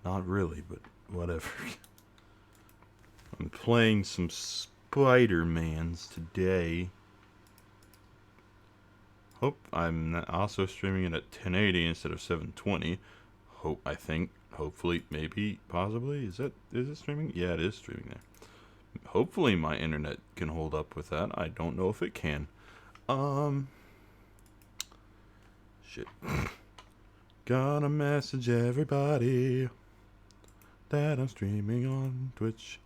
Not really, but whatever. I'm playing some Spider-Mans today. Hope I'm also streaming it at 1080 instead of 720. I think, hopefully, maybe, possibly. Is it streaming? Yeah, it is streaming there. Hopefully my internet can hold up with that. I don't know if it can. Um, shit. Gotta message everybody that I'm streaming on Twitch.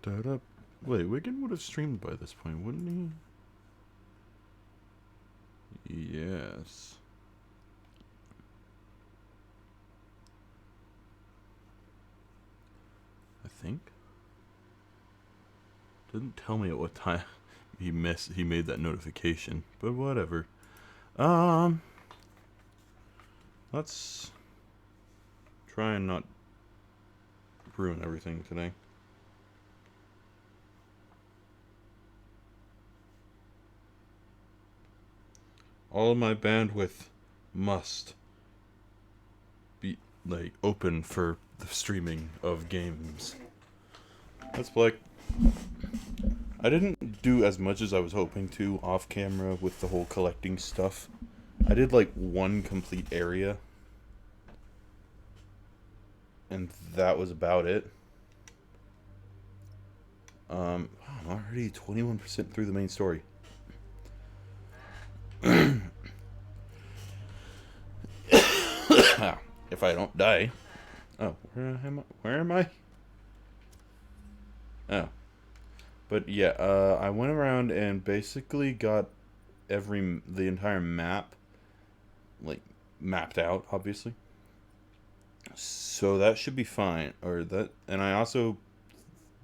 Da-da. Wait, Wigan would have streamed by this point, wouldn't he? Yes. I think. Didn't tell me at what time he made that notification, but whatever. Um, let's try and not ruin everything today. All of my bandwidth must be like open for the streaming of games. Let's play. I didn't do as much as I was hoping to off camera with the whole collecting stuff. I did like one complete area, and that was about it. I'm already 21% through the main story. If I don't die. Oh, where am I? Oh. But yeah, I went around and basically got the entire map, like, mapped out, obviously. So that should be fine. And I also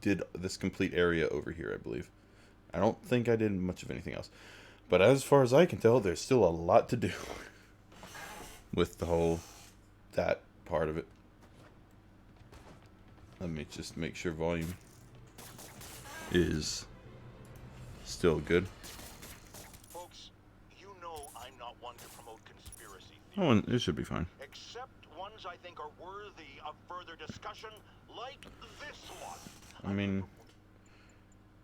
did this complete area over here, I believe. I don't think I did much of anything else. But as far as I can tell, there's still a lot to do with that part of it. Let me just make sure volume is still good. Folks, you know I'm not one to promote conspiracy theories. Oh, it should be fine. Except ones I think are worthy of further discussion, like this one. I mean,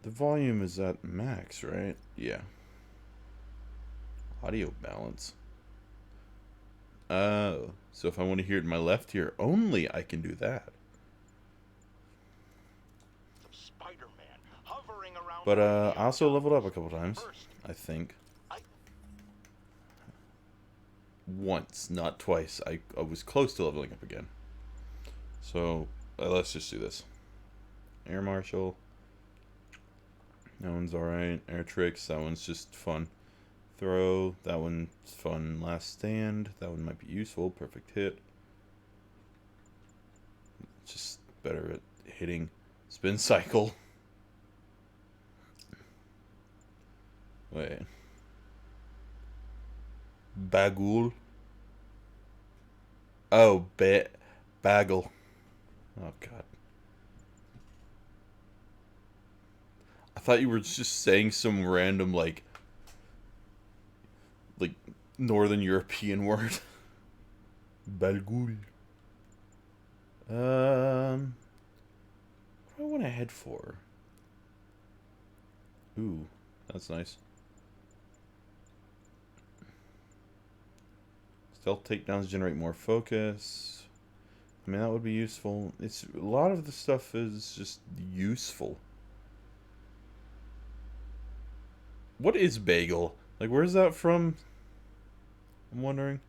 the volume is at max, right? Yeah. Audio balance. Oh, so if I want to hear it in my left ear only, I can do that. Spider-Man hovering around. But I also leveled up a couple times, I think. Once, not twice. I was close to leveling up again. So let's just do this. Air Marshal. That one's alright. Air Tricks. That one's just fun. Throw. That one's fun. Last Stand. That one might be useful. Perfect Hit. Just better at hitting. Spin Cycle. Wait. Bagul. Oh, Bagel. Oh, God. I thought you were just saying some random, like Northern European word. Bagul. What do I want to head for? Ooh, that's nice. Stealth takedowns generate more focus. I mean, that would be useful. A lot of the stuff is just useful. What is bagel? Like, where's that from? I'm wondering.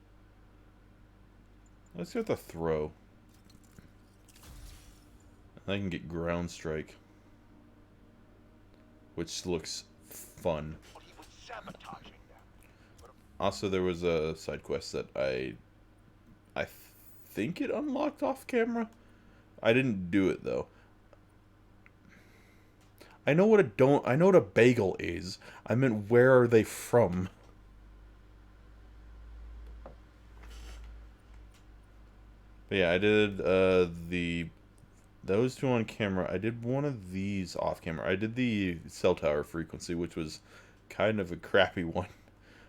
Let's get the throw. I can get ground strike, which looks fun. Also, there was a side quest that I think it unlocked off camera. I didn't do it though. I know what a bagel is. I meant, where are they from? But yeah, I did those two on camera. I did one of these off camera. I did the cell tower frequency, which was kind of a crappy one.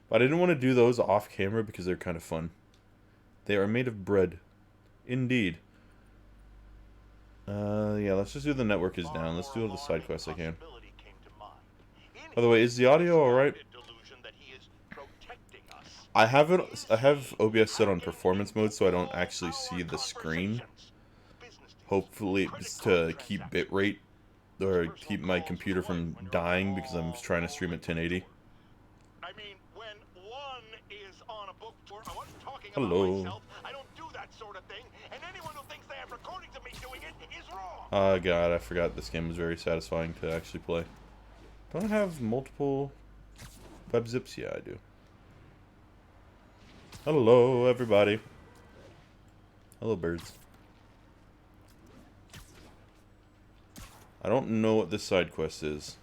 But I didn't want to do those off camera because they're kind of fun. They are made of bread. Indeed. Yeah, let's just do the network is down. Let's do all the side quests I can. By the way, is the audio alright? I have OBS set on performance mode so I don't actually see the screen. Hopefully it's to keep bitrate or keep my computer from dying because I'm trying to stream at 1080. I mean, when one is on a book tour, I wasn't talking Hello. about myself. I don't do that sort of thing, and anyone who thinks they have recordings of me doing it is wrong. Oh god, I forgot this game was very satisfying to actually play. Don't I have multiple web zips? Yeah, I do. Hello, everybody. Hello, birds. I don't know what this side quest is.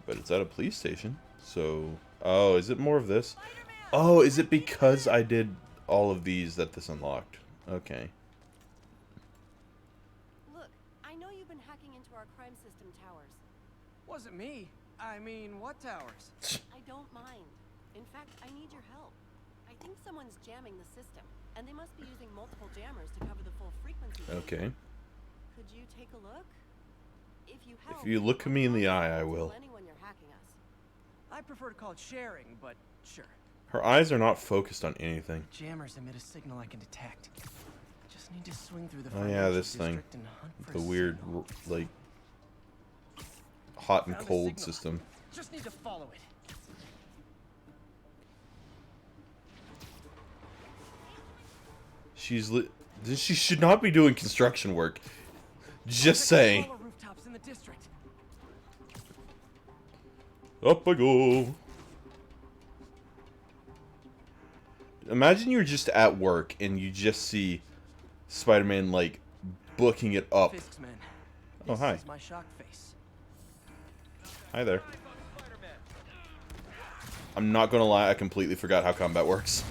But it's at a police station. So, oh, is it more of this? Oh, is it because I did all of these that this unlocked? Okay. Look, I know you've been hacking into our crime system towers. Wasn't me. I mean, what towers? I don't mind. In fact, I need your help. I think someone's jamming the system, and they must be using multiple jammers to cover the full frequency. Okay. Could you take a look? If you help, If you look me in the eye, I will. tell anyone you're hacking us. I prefer to call it sharing, but sure. Her eyes are not focused on anything. Jammers emit a signal I can detect. Just need to swing through the Oh yeah, financial this thing. district and hunt for The a weird, signal. like, hot and Found a cold signal. system. Just need to follow it. She should not be doing construction work. Just saying. All the rooftops in the district. Up I go. Imagine you're just at work and you just see Spider-Man, like, booking it up. Fisk's men. Oh, hi. This is my shock face. Hi there. I'm not gonna lie, I completely forgot how combat works.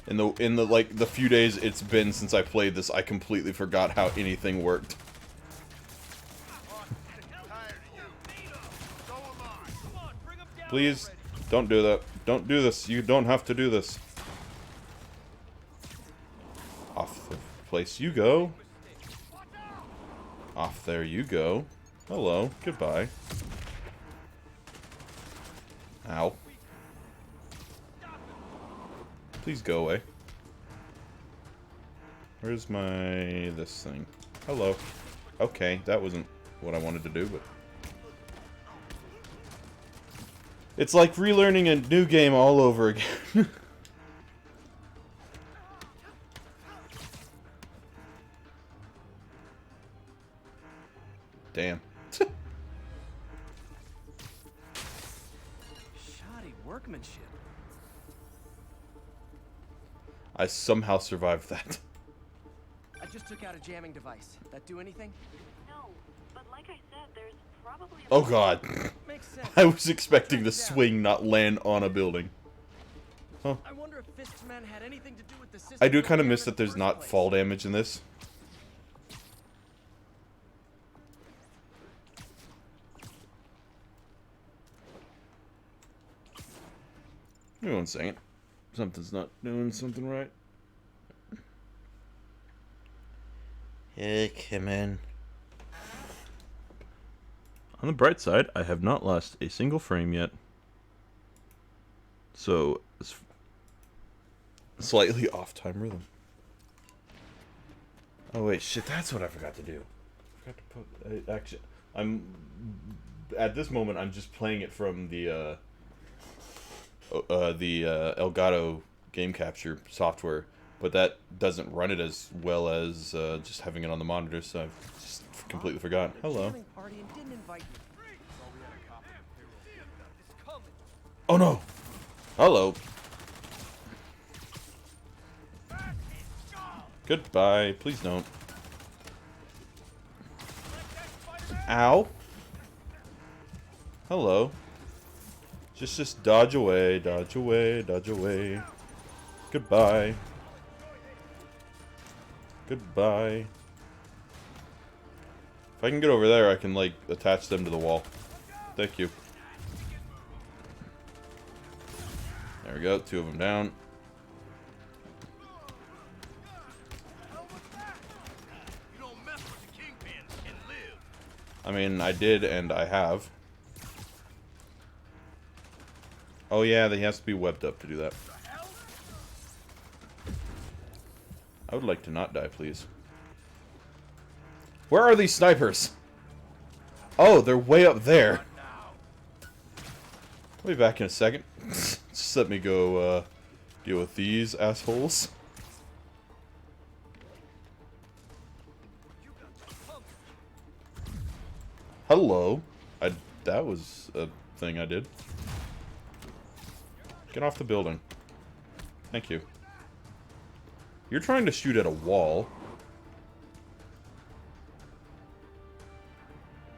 In the like the few days it's been since I played this, I completely forgot how anything worked. Please, don't do that. Don't do this. You don't have to do this. Off the place you go. Off there you go. Hello. Goodbye. Ow. Please go away. Where's my... this thing? Hello. Okay, that wasn't what I wanted to do, but... It's like relearning a new game all over again. Damn. Shoddy workmanship. I somehow survived that. I just took out a jamming device. That do anything? No, but like I said, there's probably a Oh god. Makes sense. I was expecting the swing not land on a building. Huh. I wonder if Fisk's men had anything to do with the system. I do kind of miss in that the there's first not place. fall damage in this. Give me 1 second. Something's not doing something right. Hey, come in. On the bright side, I have not lost a single frame yet. So, it's slightly off time rhythm. Oh wait, shit, that's what I forgot to do. I forgot to put... actually, I'm... At this moment, I'm just playing it from the Elgato game capture software, but that doesn't run it as well as just having it on the monitor, so I've just completely forgot. Hello. Jamming party and didn't invite me. Oh no! Hello. Goodbye. Please don't. Ow. Hello. Just dodge away, dodge away, dodge away. Goodbye. Goodbye. If I can get over there, I can, like, attach them to the wall. Thank you. There we go, 2 of them down. I mean, I did, and I have. Oh yeah, he has to be webbed up to do that. I would like to not die, please. Where are these snipers? Oh, they're way up there. I'll be back in a second. Just let me go deal with these assholes. Hello. That was a thing I did. Get off the building. Thank you. You're trying to shoot at a wall.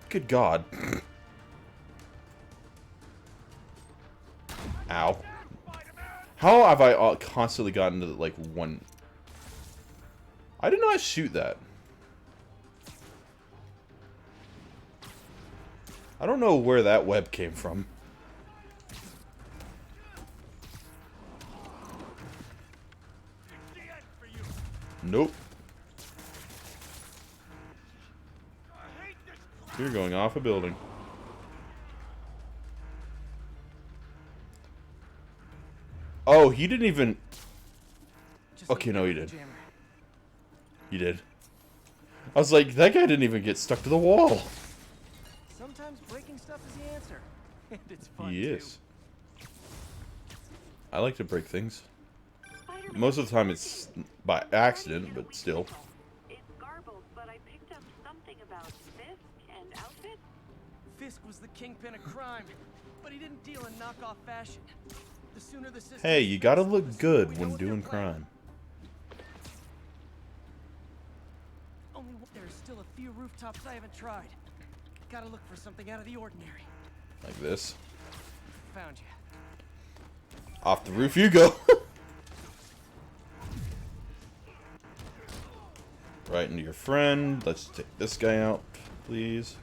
Good God. Ow. How have I constantly gotten to, like, one... I did not shoot that. I don't know where that web came from. Nope. You're going off a building. Oh, he didn't even... Okay, no, he did. He did. I was like, that guy didn't even get stuck to the wall. Sometimes breaking stuff is the answer. And it's fun He too. is. I like to break things. Most of the time it's by accident, but still. It's garbled, but I picked up something about Fisk and outfit. Fisk was the kingpin of crime, but he didn't deal in knockoff fashion. The sooner the system Hey, you gotta fixed, look the sooner good we know when what they're doing planning. crime. Only there's still a few rooftops I haven't tried. Gotta look for something out of the ordinary. Like this. Found you. Off the roof you go. Right into your friend. Let's take this guy out, please.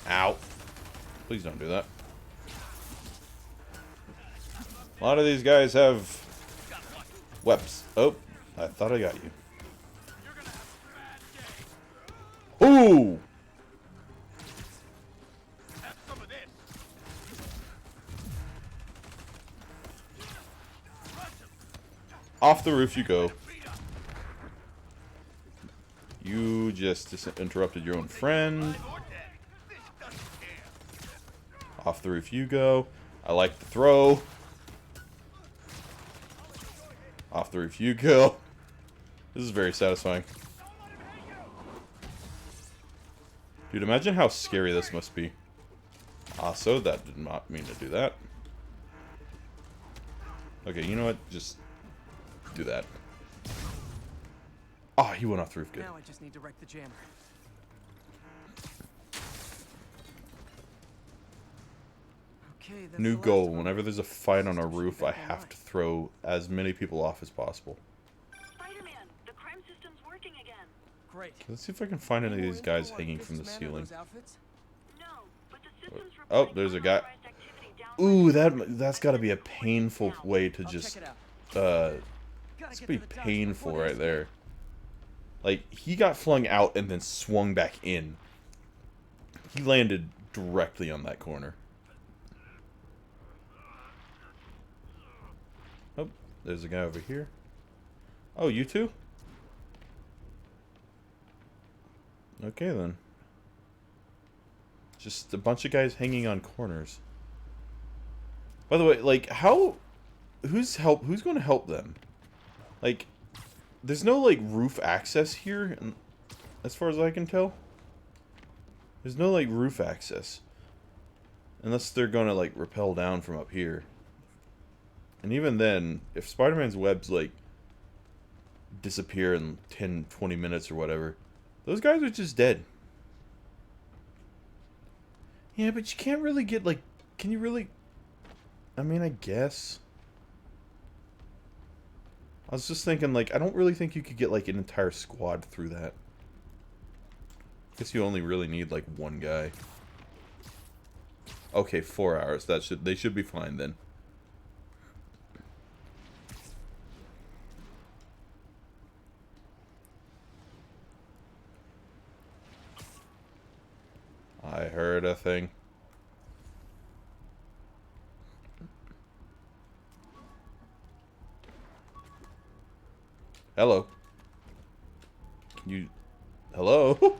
Ow. Please don't do that. A lot of these guys have webs. Oh, I thought I got you. Ooh! Off the roof you go. You just interrupted your own friend. Off the roof you go. I like the throw. Off the roof you go. This is very satisfying. Dude, imagine how scary this must be. Also, that did not mean to do that. Okay, you know what? Just do that. Ah, he went off the roof. Good. Now I just need to wreck the jammer. Okay, that's New the last goal. of 'em. Whenever there's a fight on a System should roof, be I back have online. to throw as many people off as possible. Spider-Man, the crime system's working again. Great. Let's see if I can find any of More these guys info on hanging Fisk's from the men or ceiling. those outfits? No, but the system's Oh, reporting there's a guy. unauthorized activity down Ooh, by that's got to be a painful way to I'll just check it out. That's Gotta get be to the docks painful before they right there. Like, he got flung out and then swung back in. He landed directly on that corner. Oh, there's a guy over here. Oh, you two? Okay, then. Just a bunch of guys hanging on corners. By the way, like, who's going to help them? Like, there's no, like, roof access here, as far as I can tell. There's no, like, roof access. Unless they're going to, like, rappel down from up here. And even then, if Spider-Man's webs, like, disappear in 10, 20 minutes or whatever, Those guys are just dead. Yeah, but you can't really get, like... Can you really... I mean, I guess. I was just thinking, like, I don't really think you could get, like, an entire squad through that. I guess you only really need, like, one guy. Okay, 4 hours. They should be fine, then. I heard a thing. Hello. Can you... Hello?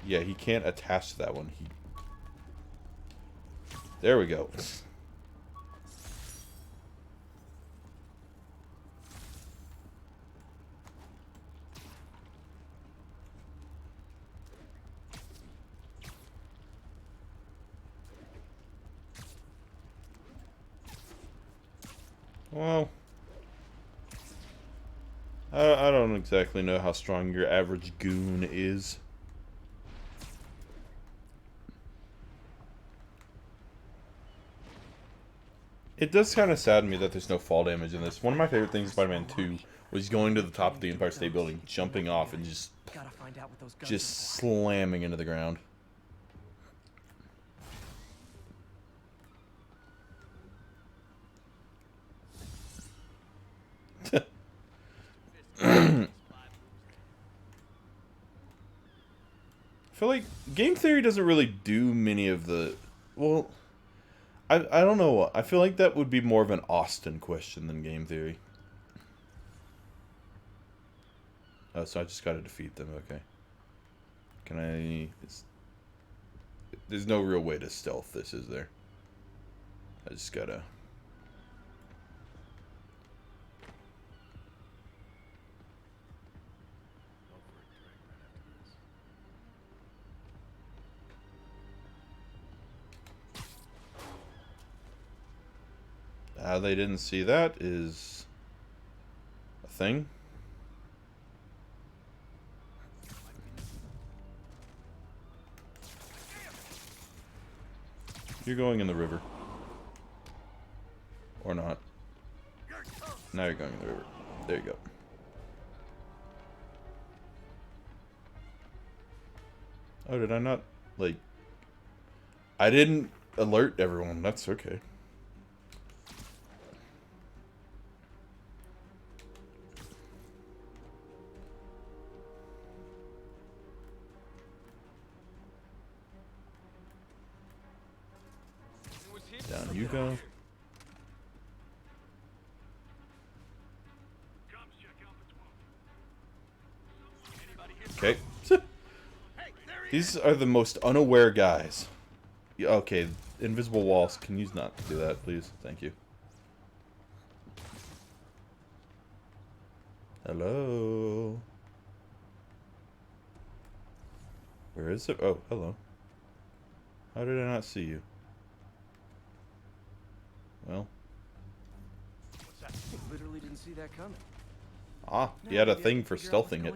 Yeah, he can't attach to that one. There we go. Well, I don't exactly know how strong your average goon is. It does kind of sadden me that there's no fall damage in this. One of my favorite things in Spider-Man 2 was going to the top of the Empire State Building, jumping off, and just slamming into the ground. I feel like game theory doesn't really do many of the... Well, I don't know. I feel like that would be more of an Austin question than game theory. Oh, so I just gotta defeat them. Okay. Can I... There's no real way to stealth this, is there? I just gotta... How they didn't see that is a thing. You're going in the river. Or not. Now you're going in the river. There you go. Oh, did I not, like... I didn't alert everyone. That's okay. Down you go. Okay. These are the most unaware guys. Yeah, okay, invisible walls. Can you not do that, please? Thank you. Hello. Where is it? Oh, hello. How did I not see you? Well. Literally didn't see that coming. Ah, he had a thing for stealthing it.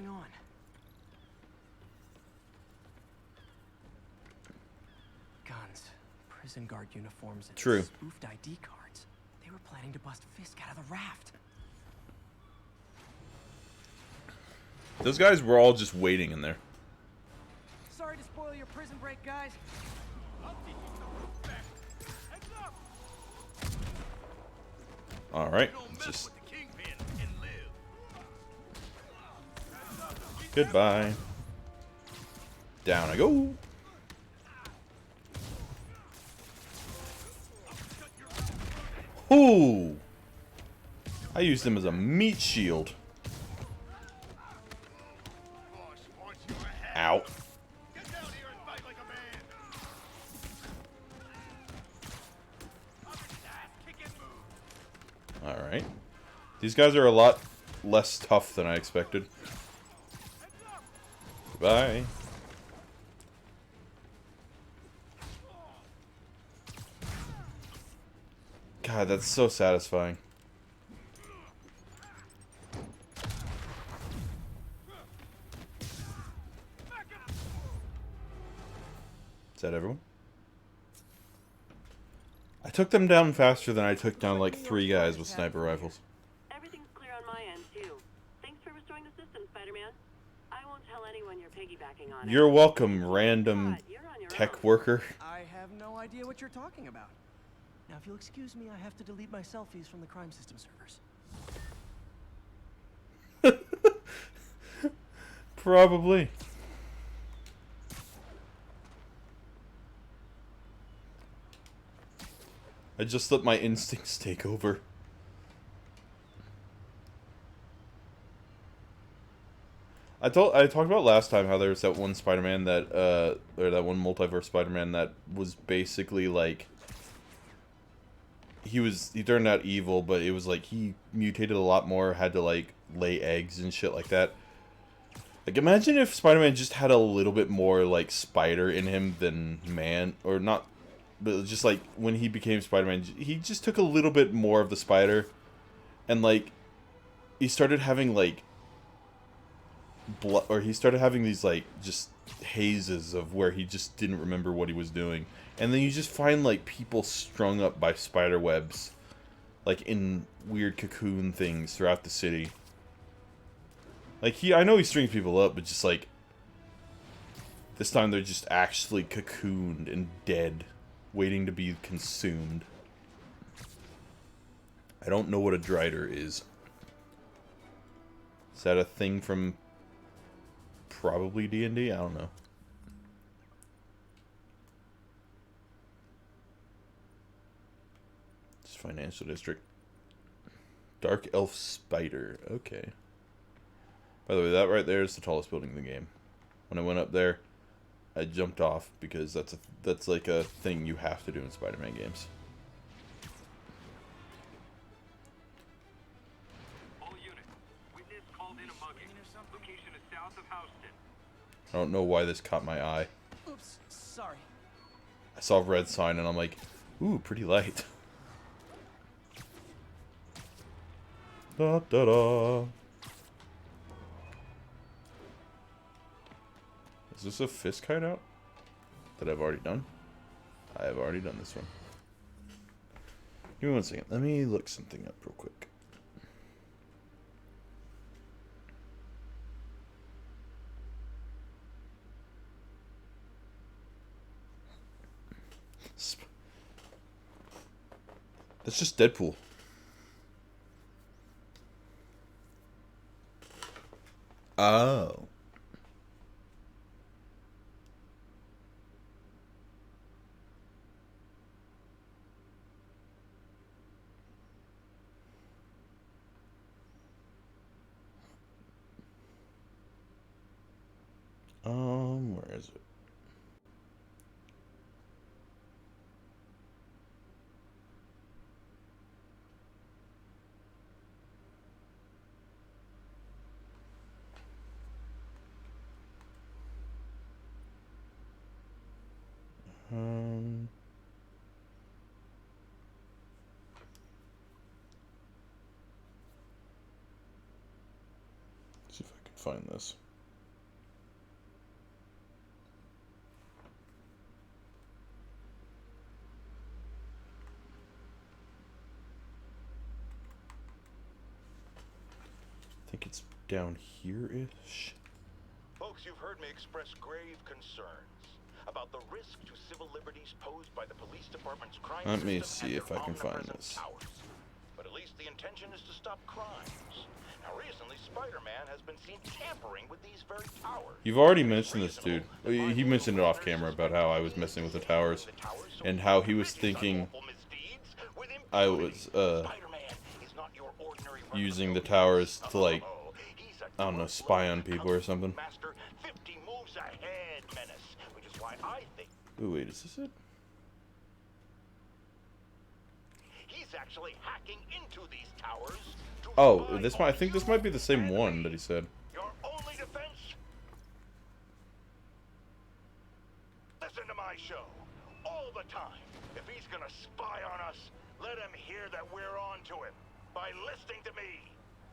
Guns, prison guard uniforms, and True. spoofed ID cards. They were planning to bust Fisk out of the raft. Those guys were all just waiting in there. Sorry to spoil your prison break, guys. Alright, just... Goodbye. Down I go. Ooh! I used him as a meat shield. Ow. Alright. These guys are a lot less tough than I expected. Goodbye. God, that's so satisfying. Is that everyone? I took them down faster than I took down like 3 guys with sniper rifles. Everything's clear on my end, too. Thanks for restoring the system, Spider-Man. I won't tell anyone you're piggybacking on it. You're welcome, random You're on your tech own. worker. I have no idea what you're talking about. Now, if you'll excuse me, I have to delete my selfies from the crime system servers. Probably. I just let my instincts take over. I talked about last time how there was that one Spider-Man that or that one multiverse Spider-Man that was basically like he turned out evil, but it was like he mutated a lot more, had to like lay eggs and shit like that. Like imagine if Spider-Man just had a little bit more like spider in him than man, or not, but just like when he became Spider-Man, he just took a little bit more of the spider, and like he started having like blood, or he started having these like just hazes of where he just didn't remember what he was doing, and then you just find like people strung up by spider webs, like in weird cocoon things throughout the city. Like I know he strings people up, but just like this time they're just actually cocooned and dead, waiting to be consumed. I don't know what a drider is. Is that a thing from probably D&D? I don't know. It's financial district. Dark elf spider. Okay. By the way, that right there is the tallest building in the game. When I went up there, I jumped off because that's like a thing you have to do in Spider-Man games. All units. Witness called in a mugging. Location is south of Houston. I don't know why this caught my eye. Oops, sorry. I saw a red sign and I'm like, ooh, pretty light. Da da da. Is this a fist hideout that I've already done? I have already done this one. Give me 1 second. Let me look something up real quick. That's just Deadpool. Oh. Where is it? See if I can find this. I think it's down here-ish. Folks, you've heard me express grave concerns about the risk to civil liberties posed by the police department's crime Let me system see and if their I can find omnipresent this. Towers. But at least the intention is to stop crimes. Now, recently, Spider-Man has been seen tampering with these very towers. You've already mentioned this, dude. He mentioned it off camera about how I was messing with the towers, and how he was thinking I was using the towers to like, I don't know, spy on people or something. Master 50 moves ahead menace, which is why I think Ooh, wait, is this it? he's actually hacking into these towers to Oh, spy this on might. I think this might be the same you one and that me. he said. Your only defense? Listen to my show all the time. If he's gonna spy on us, let him hear that we're on to him by listening to me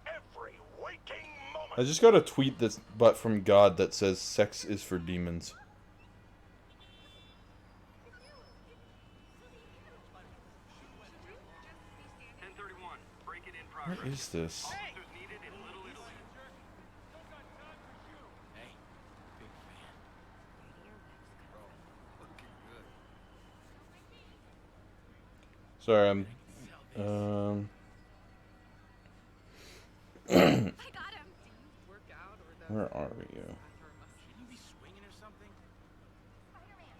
every waking moment. I just got a tweet that's but from God that says sex is for demons. is this? Sorry, I'm. I got him. Where are you? Can you be swinging or something? Spider-Man,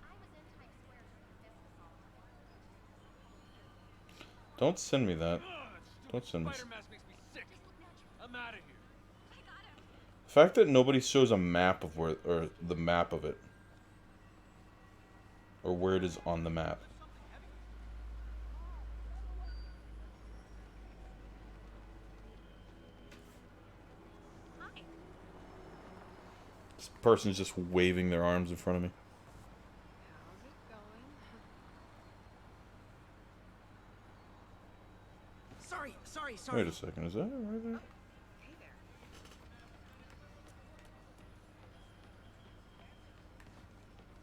I was in Times Square during this assault. Don't send me that. Don't send me. Spider mask makes me sick. I'm out of here. I got him. The fact that nobody shows a map of where, or the map of it, or where it is on the map. Hi. This person's just waving their arms in front of me. How's it going? Sorry. Wait a second, is that it right there? Hey there.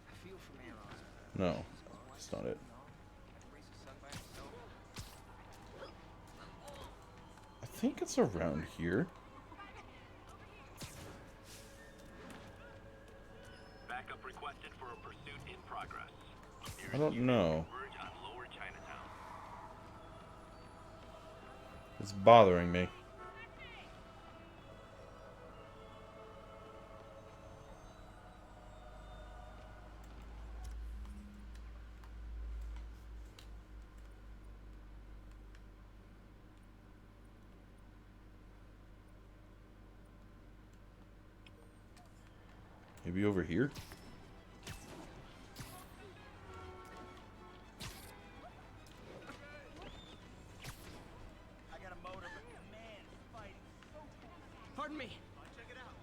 I feel for man. No, that's not it. I think it's around here. Backup requested for a pursuit in progress. I don't know. Converge on Lower Chinatown. It's bothering me. Maybe over here? I got a motor, but man, it's fighting so fast. Pardon me. Check it out.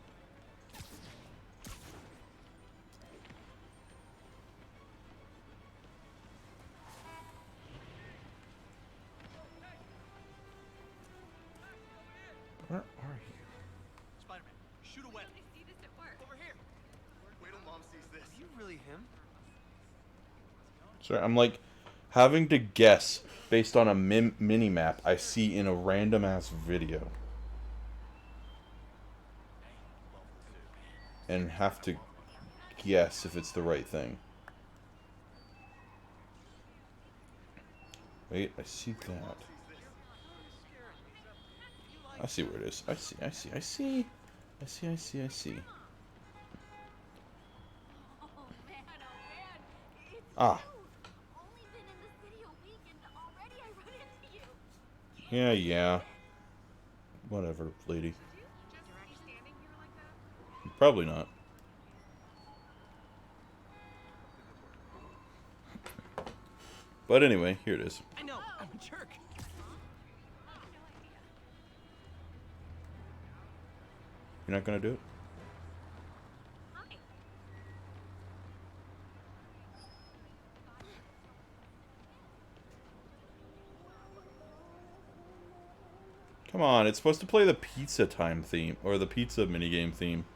Where are you? Spider-Man, shoot a web. I see this at work. Over here. Wait till Mom sees this. Are you really him? Sorry, I'm like having to guess based on a mini map I see in a random ass video. And have to guess if it's the right thing. Wait, I see that. I see where it is. I see. Oh man, it's Ah. you. Only been in the city a week and already I run into you. Yeah. Whatever, lady. Just standing here like that? Probably not. But anyway, here it is. I know. I'm a jerk. You're not gonna do it? Hi. Come on, it's supposed to play the pizza time theme, or the pizza minigame theme.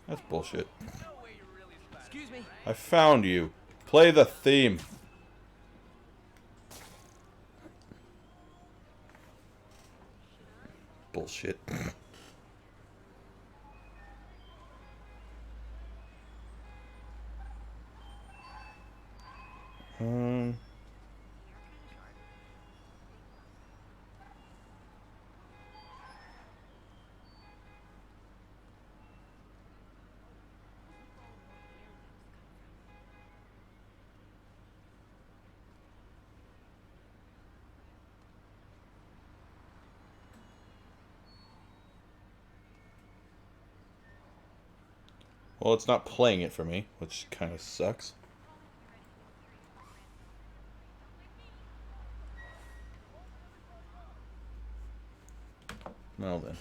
That's bullshit. Excuse me. I found you. Play the theme. Bullshit. um... Well, it's not playing it for me, which kind of sucks. Well then.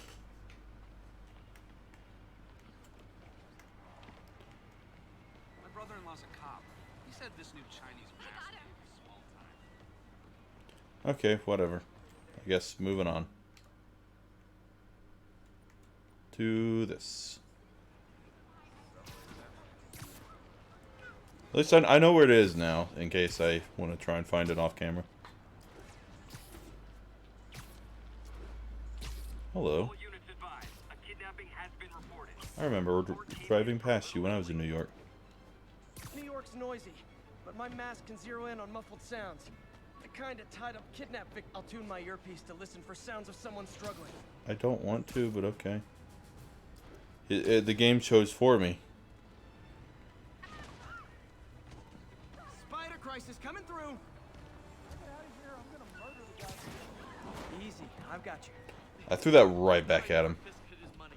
My brother-in-law's a cop. He said this new Chinese mask him. is small time. Okay, whatever. I guess moving on. To this. At least I know where it is now, in case I want to try and find it off camera. Hello. All units advised. A kidnapping has been reported. I remember driving past you when I was in New York. New York's noisy, but my mask can zero in on muffled sounds. The kind of tied-up kidnap I'll tune my earpiece to listen for sounds of someone struggling. I don't want to, but okay. The game chose for me. Spider crisis coming through. Get out of here! I'm gonna murder the guy. Easy, I've got you. I threw that right back at him. His money,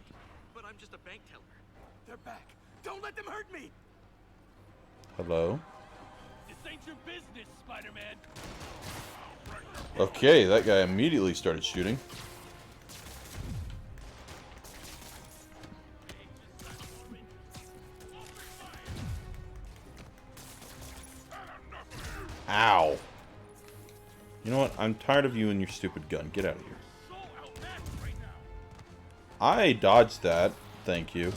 but I'm just a bank teller. They're back. Don't let them hurt me. Hello? This ain't your business, Spider-Man. Okay, that guy immediately started shooting. Ow. You know what? I'm tired of you and your stupid gun. Get out of here. I dodged that. Thank you.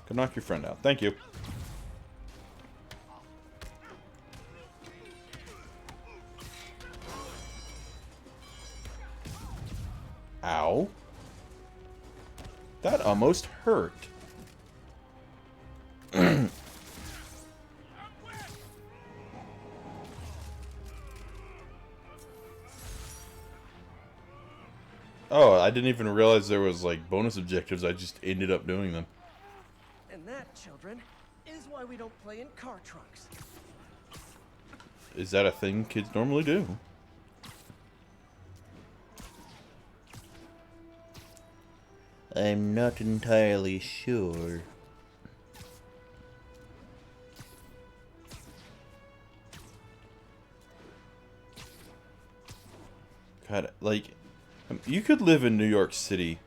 Could knock your friend out. Thank you. Ow. That almost hurt. Oh, I didn't even realize there was like bonus objectives. I just ended up doing them. And that, children, is why we don't play in car trunks. Is that a thing kids normally do? I'm not entirely sure. God, like, you could live in New York City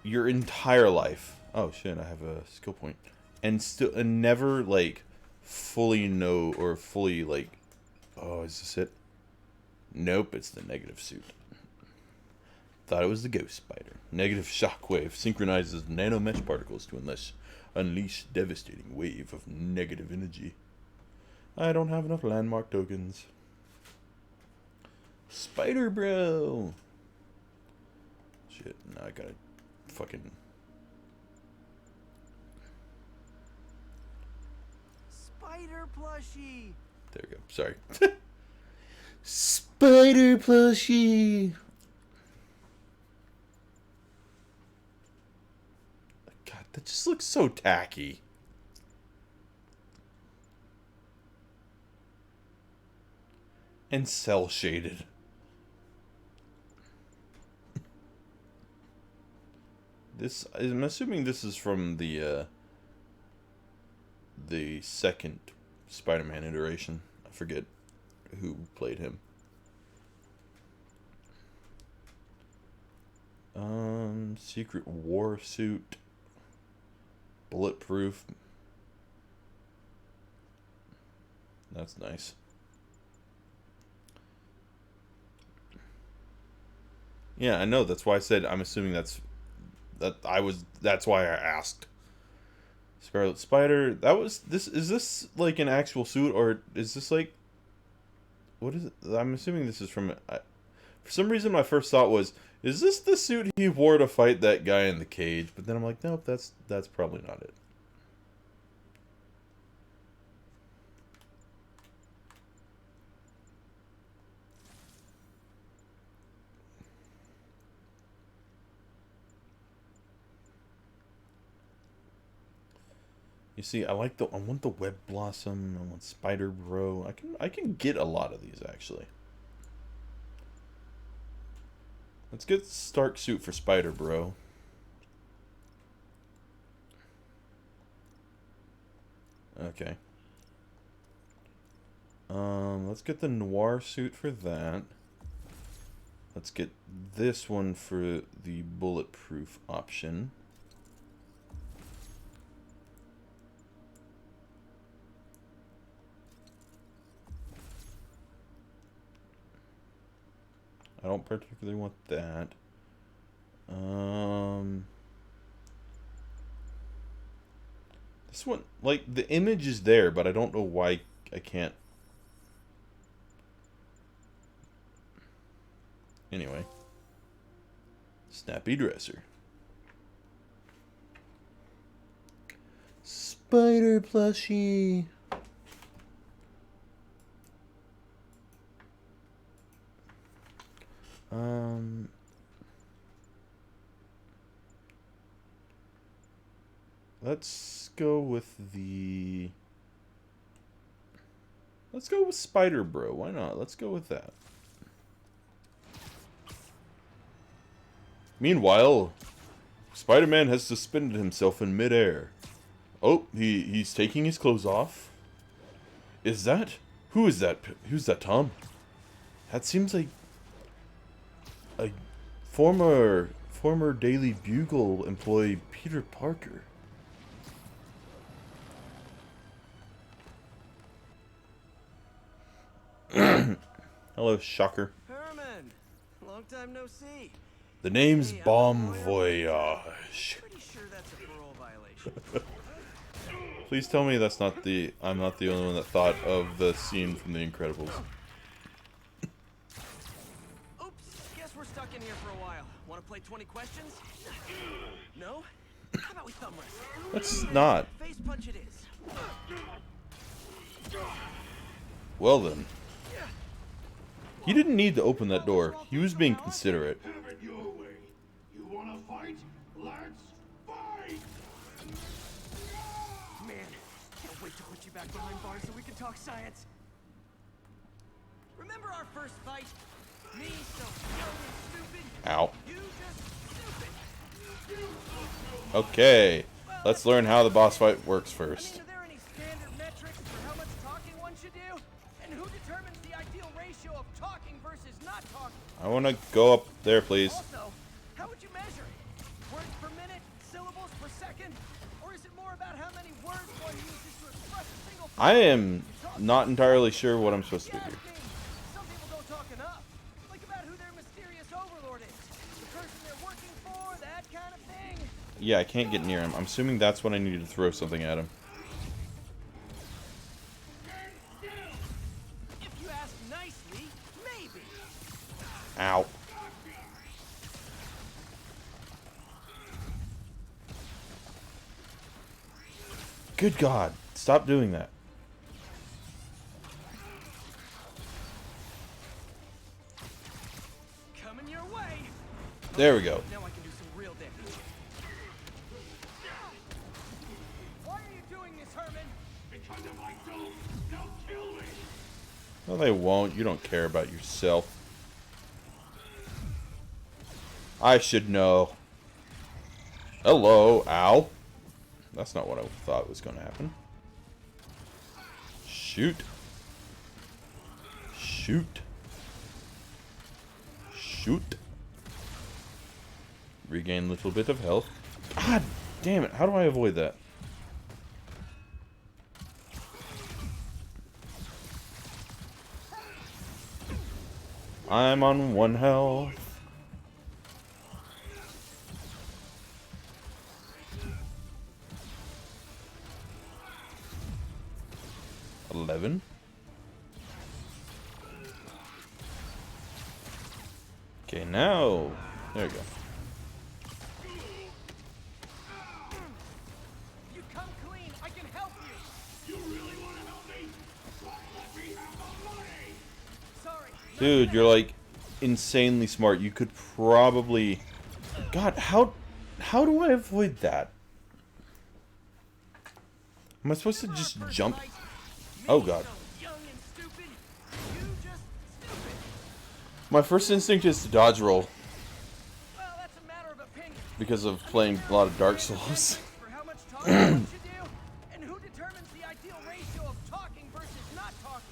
your entire life. Oh shit, I have a skill point. And never, like, fully know or fully, like, oh, is this it? Nope, it's the negative suit. Thought it was the ghost spider. Negative shockwave synchronizes nanomesh particles to unleash devastating wave of negative energy. I don't have enough landmark tokens. Spider bro. Shit, now I gotta fucking... Spider plushie. There we go. Sorry. Spider plushie. God, that just looks so tacky. And cell shaded. This, I'm assuming this is from the second Spider-Man iteration. I forget who played him. Secret war suit. Bulletproof. That's nice. Yeah, I know. That's why I said I'm assuming that's why I asked. Scarlet Spider. That was this. Is this like an actual suit, or is this like? What is it? I'm assuming this is from. For some reason, my first thought was, is this the suit he wore to fight that guy in the cage? But then I'm like, nope. That's probably not it. You see, I want the Web Blossom, I want Spider Bro. I can get a lot of these actually. Let's get Stark suit for Spider Bro. Okay. Let's get the Noir suit for that. Let's get this one for the bulletproof option. I don't particularly want that. This one, like, the image is there, but I don't know why I can't. Anyway. Snappy dresser. Spider plushie. Let's go with the... Let's go with Spider Bro. Why not? Let's go with that. Meanwhile, Spider-Man has suspended himself in midair. Oh, he's taking his clothes off. Is that? Who is that? Who's that, Tom? That seems like a former Daily Bugle employee, Peter Parker. Hello, Shocker. Herman, long time no see. The name's Hey, I'm a Bon lawyer. Voyage. Pretty sure that's a parole violation. Please tell me that's not the... I'm not the only one that thought of the scene from The Incredibles. Oops, guess we're stuck in here for a while. Want to play 20 questions? No? How about we thumb wrestle? Let's not. Face punch it is. Well then. He didn't need to open that door. He was being considerate. Have it your way. You wanna fight? Let's fight! Man, can't wait to put you back behind bars so we can talk science. Remember our first fight? Me so young and stupid. Ow. You just stupid. Okay. Let's learn how the boss fight works I mean, first. are there any standard metrics for how much talking one should do? And who determines the ideal ratio of talking versus not talking? I want to go up there, please. Also, how would you measure it? Words per minute? Syllables per second? Or is it more about how many words one uses to express a single thought? I am not entirely sure what I'm supposed to do Yeah, here. some people don't talk enough. Like about who their mysterious overlord is. The person they're working for, that kind of thing. Yeah, I can't get near him. I'm assuming that's when I need to throw something at him. If you ask nicely, maybe. Ow. Good God. Stop doing that. Coming your way. There we go. Now I can do some real damage. Why are you doing this, Herman? Because if I don't, they'll kill me! No, they won't. You don't care about yourself. I should know. Hello. Ow. That's not what I thought was going to happen. Shoot. Shoot. Shoot. Regain a little bit of health. God damn it. How do I avoid that? I'm on 1 health. $11. Okay, now there we go. You come clean, I can help you. You really wanna help me? Let me have the money! Sorry. Dude, you're like insanely smart. You could probably... God, how do I avoid that? Am I supposed to just jump? Oh God. Young and stupid. You just stupid. My first instinct is to dodge roll Well, that's a matter of opinion. because of playing a lot of Dark Souls. For how much talking one should do, and who determines the ideal ratio of talking versus not talking.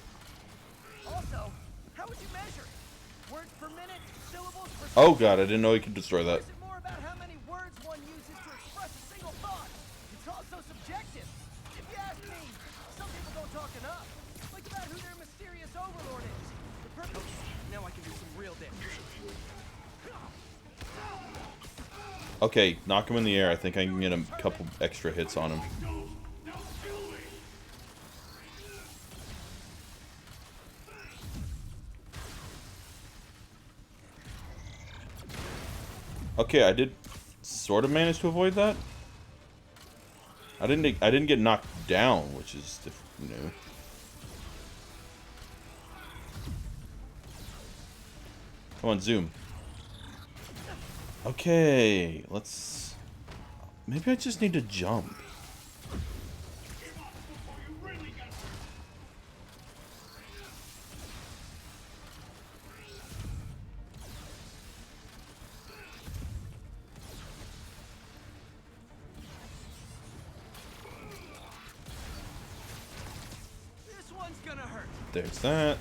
Also, how would you measure it? Words per minute, syllables per second? Oh God, I didn't know you could destroy Or that. is it more about how many words one uses to express a single thought? It's also subjective. If you ask me, some people don't talk enough. Like about who their mysterious overlord is. The purpose. Now I can do some real damage. Okay, knock him in the air. I think I can get a couple extra hits on him. Okay, I did sort of manage to avoid that. I didn't get knocked down, which is new. Come on, zoom. Okay, let's... Maybe I just need to jump. This one's gonna hurt. There's that.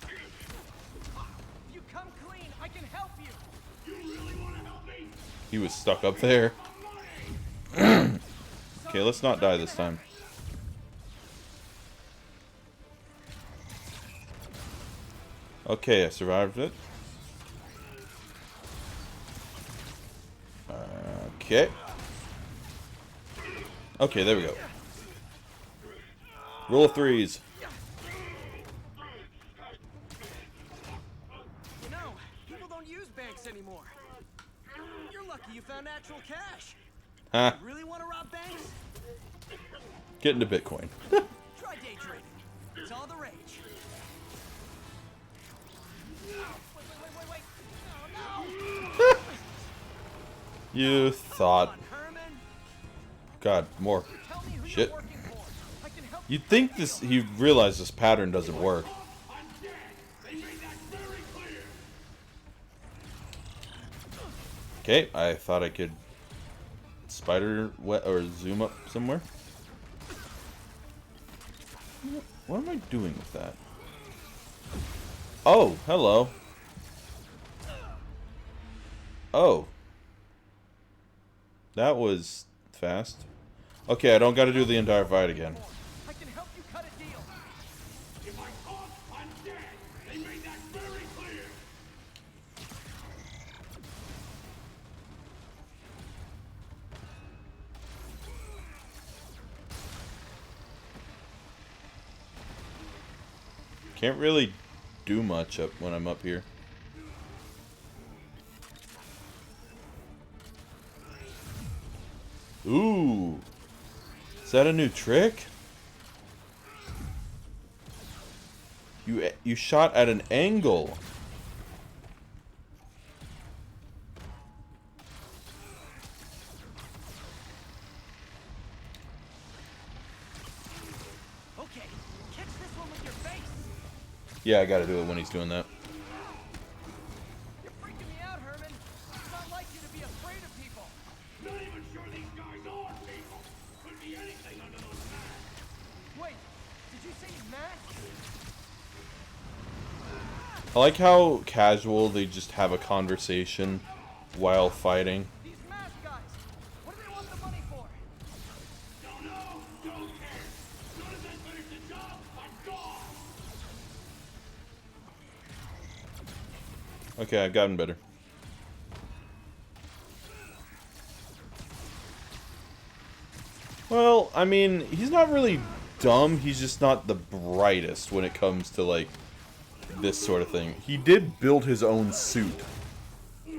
If you come clean, I can help you. You really want to help me? He was stuck up there. Okay, let's not die this time. Okay, I survived it. Okay. Okay, there we go. Rule of threes. You know, people don't use banks anymore. You're lucky you found actual cash. Huh. Really want to rob banks? Get into Bitcoin. Try day trading. It's all the rage. Wait. Oh, no! You thought. Come on, Herman. God, more Tell me who shit. you're working for. I can help You'd think this. He realized this pattern doesn't work. Okay, I thought I could spider wet or zoom up somewhere. What am I doing with that? Oh, hello. Oh. That was fast. Okay, I don't gotta do the entire fight again. I can help you cut a deal. If I talk, I'm dead. They made that very clear. Can't really do much up when I'm up here. Ooh. Is that a new trick? You shot at an angle. Okay, catch this one with your face. Yeah, I gotta do it when he's doing that. You're freaking me out, Herman. It's not like you to be afraid of people. Not even sure these guys are people. Could be anything under those masks. Wait, did you say he's masked? I like how casual they just have a conversation while fighting. These masked guys. What do they want the money for? Don't know. Don't care. As soon as I finish the job, I'm gone. Okay, I've gotten better. Well, I mean, he's not really dumb. He's just not the brightest when it comes to, like, this sort of thing. He did build his own suit.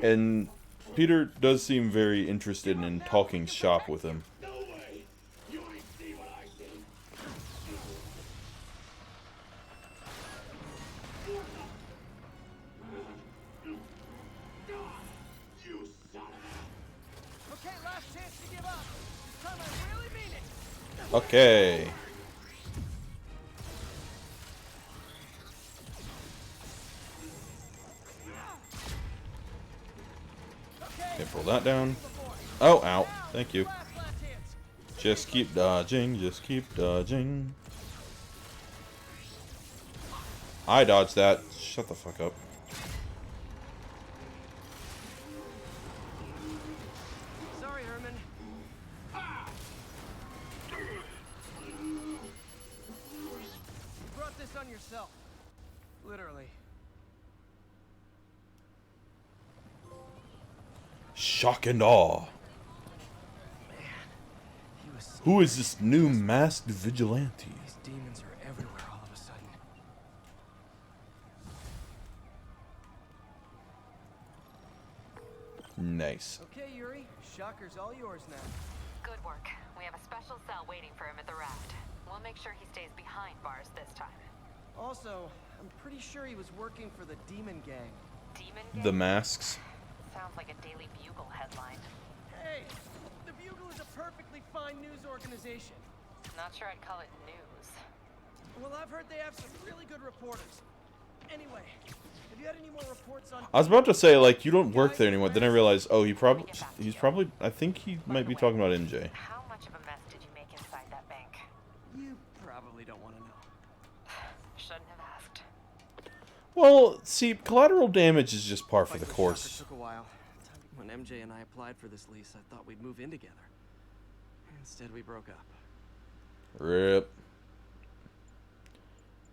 And Peter does seem very interested in talking shop with him. No way. You ain't see what I see. You son of a... Okay, last chance to give up. This time I really mean it. Okay. Okay, pull that down. Oh, ow. Thank you. Last chance. Just keep dodging, just keep dodging. I dodged that. Shut the fuck up. Sorry, Herman. You brought this on yourself. Literally. shock and awe. He was Who is this new masked vigilante? These demons are everywhere all of a sudden. Nice. Okay, Yuri. Shocker's all yours now. Good work. We have a special cell waiting for him at the raft. We'll make sure he stays behind bars this time. Also, I'm pretty sure he was working for the Demon Gang. Demon Gang? The masks. Sounds like a Daily Bugle headline. Hey, the Bugle is a perfectly fine news organization. Not sure I'd call it news. Well, I've heard they have some really good reporters. Anyway, have you had any more reports on... I was about to say, like, you don't work there anymore. Then I realized, oh, he's probably, I think he might be talking about MJ. How much of a mess did you make inside that bank? You probably don't want to know. Shouldn't have asked. Well, see, collateral damage is just par for the Fight with course. Shocker took a while. When MJ and I applied for this lease, I thought we'd move in together. Instead, we broke up. Rip.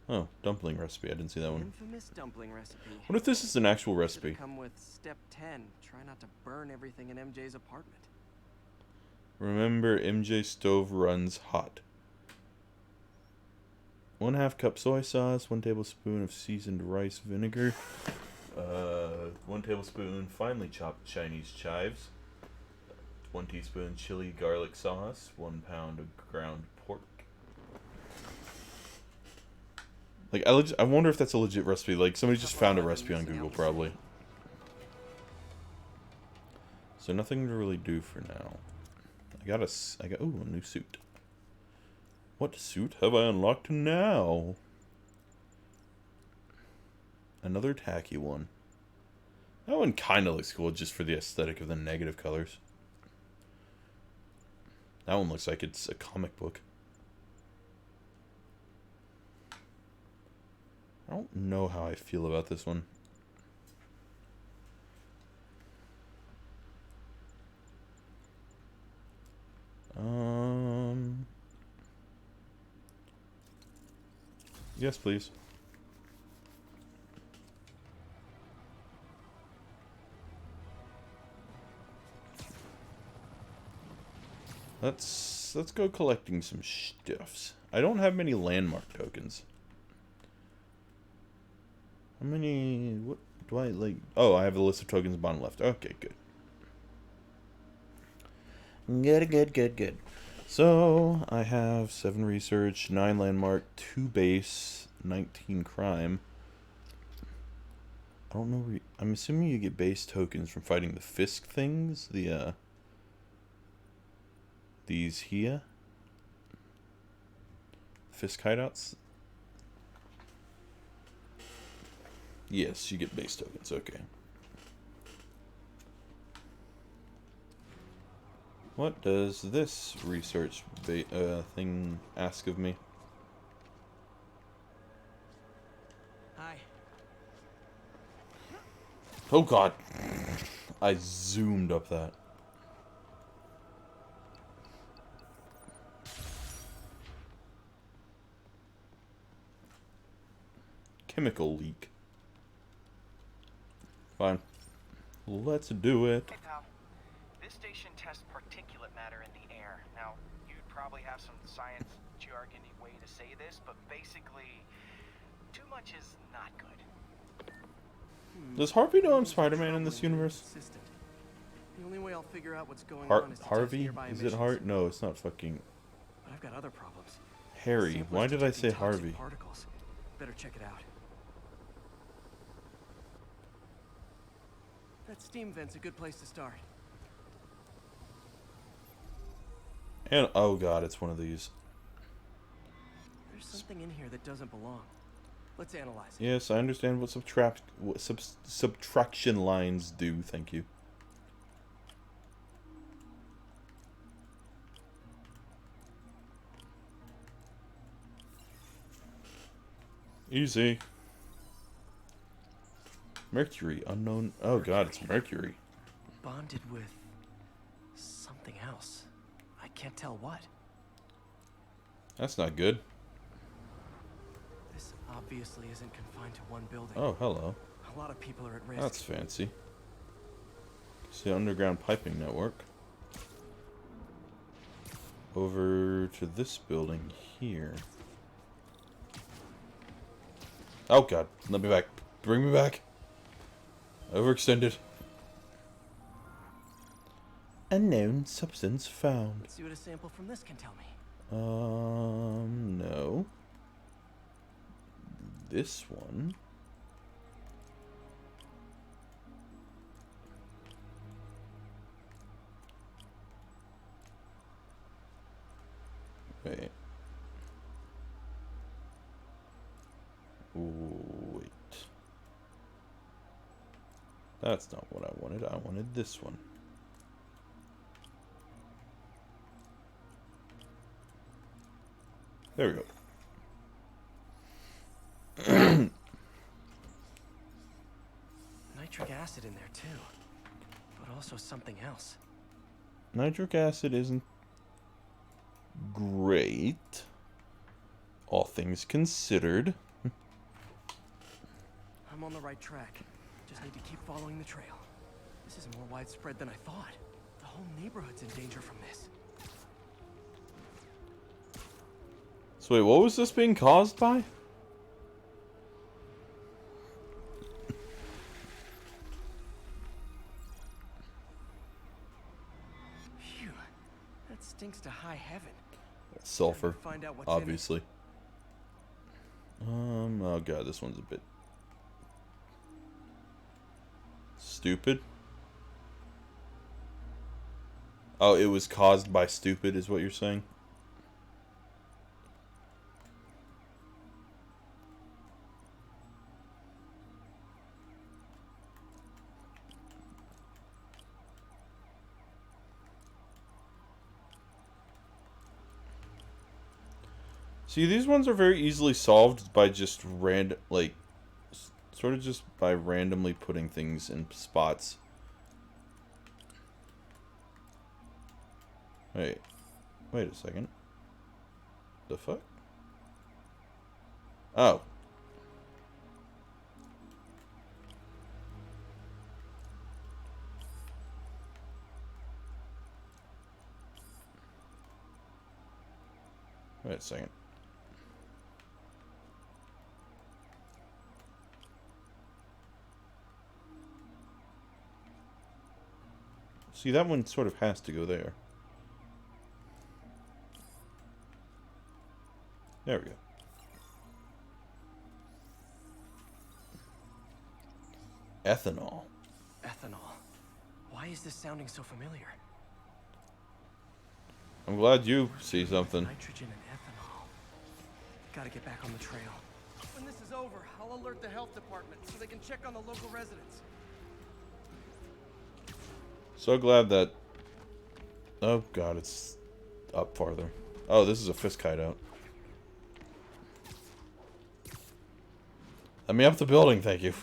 Oh, dumpling recipe. I didn't see that one. Infamous dumpling recipe. What if this is an actual recipe? Should've come with step 10. Try not to burn everything in MJ's apartment. Remember, MJ stove runs hot. 1/2 cup soy sauce, 1 tablespoon of seasoned rice vinegar, 1 tablespoon finely chopped Chinese chives, 1 teaspoon chili garlic sauce, 1 pound of ground pork. Like, I wonder if that's a legit recipe. Like, somebody just found a recipe on Google, probably. So nothing to really do for now. Ooh, a new suit. What suit have I unlocked now? Another tacky one. That one kind of looks cool just for the aesthetic of the negative colors. That one looks like it's a comic book. I don't know how I feel about this one. Yes, please. Let's go collecting some stuffs. I don't have many landmark tokens. How many? What do I like? Oh, I have the list of tokens bottom left. Okay, good. Good. So I have 7 research, 9 landmark, 2 base, 19 crime. I don't know where I'm assuming you get base tokens from fighting the Fisk things, these here. Fisk hideouts. Yes, you get base tokens, okay. What does this research thing ask of me? Hi. Oh god. I zoomed up that. Chemical leak. Fine. Let's do it. Hey pal, this station tests particulate matter in the air. Now, you'd probably have some science jargony way to say this, but basically, too much is not good. Does Harvey know I'm Spider-Man in this universe? Consistent. The only way I'll figure out what's going on is to test Harvey? nearby Is it emissions. Hart? No, it's not fucking But I've got other problems. Harry. Samplers Why did I say detecting toxic Harvey? Particles. Better check it out. That steam vent's a good place to start. And oh god, it's one of these. There's something in here that doesn't belong. Let's analyze it. Yes, I understand what subtraction lines do. Thank you. Easy. Mercury, unknown. Oh god, it's mercury. Bonded with something else. I can't tell what. That's not good. This obviously isn't confined to one building. Oh, hello. A lot of people are at risk. That's fancy. It's the underground piping network. Over to this building here. Oh god, let me back. Bring me back. Overextended. Unknown substance found. Let's see what a sample from this can tell me. No. This one. Wait. Wait. That's not what I wanted. I wanted this one. There we go. Nitric acid in there too, but also something else. Nitric acid isn't great, all things considered. I'm on the right track. Just need to keep following the trail. This is more widespread than I thought. The whole neighborhood's in danger from this. So wait, what was this being caused by? Phew. That stinks to high heaven. Sulfur, Find out what's in it. obviously. Oh god, this one's a bit stupid. Oh, it was caused by stupid, is what you're saying? See, these ones are very easily solved by just sort of just by randomly putting things in spots. Wait a second. The fuck? Oh. Wait a second. See, that one sort of has to go there. There we go. Ethanol. Ethanol. Why is this sounding so familiar? I'm glad you see something. Nitrogen and ethanol. Gotta get back on the trail. When this is over, I'll alert the health department so they can check on the local residents. So glad that... Oh god, it's up farther. Oh, this is a Fisk hideout. Let me up the building, thank you.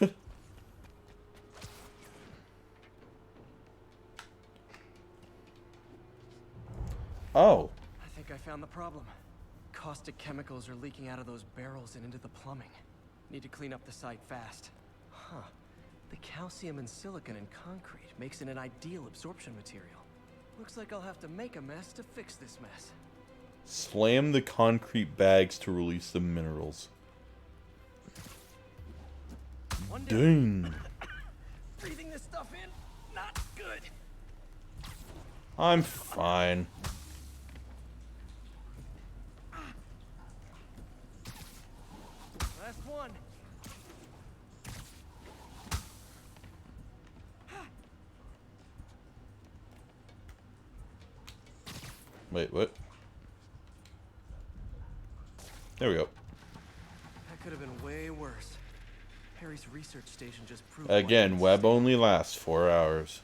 Oh. I think I found the problem. Caustic chemicals are leaking out of those barrels and into the plumbing. Need to clean up the site fast. Huh. The calcium and silicon in concrete makes it an ideal absorption material. Looks like I'll have to make a mess to fix this mess. Slam the concrete bags to release the minerals. One day, Dang. breathing this stuff in, not good. I'm fine. Last one. Wait, what? There we go. That could have been way worse. Harry's research station just proved. Again, web only lasts 4 hours.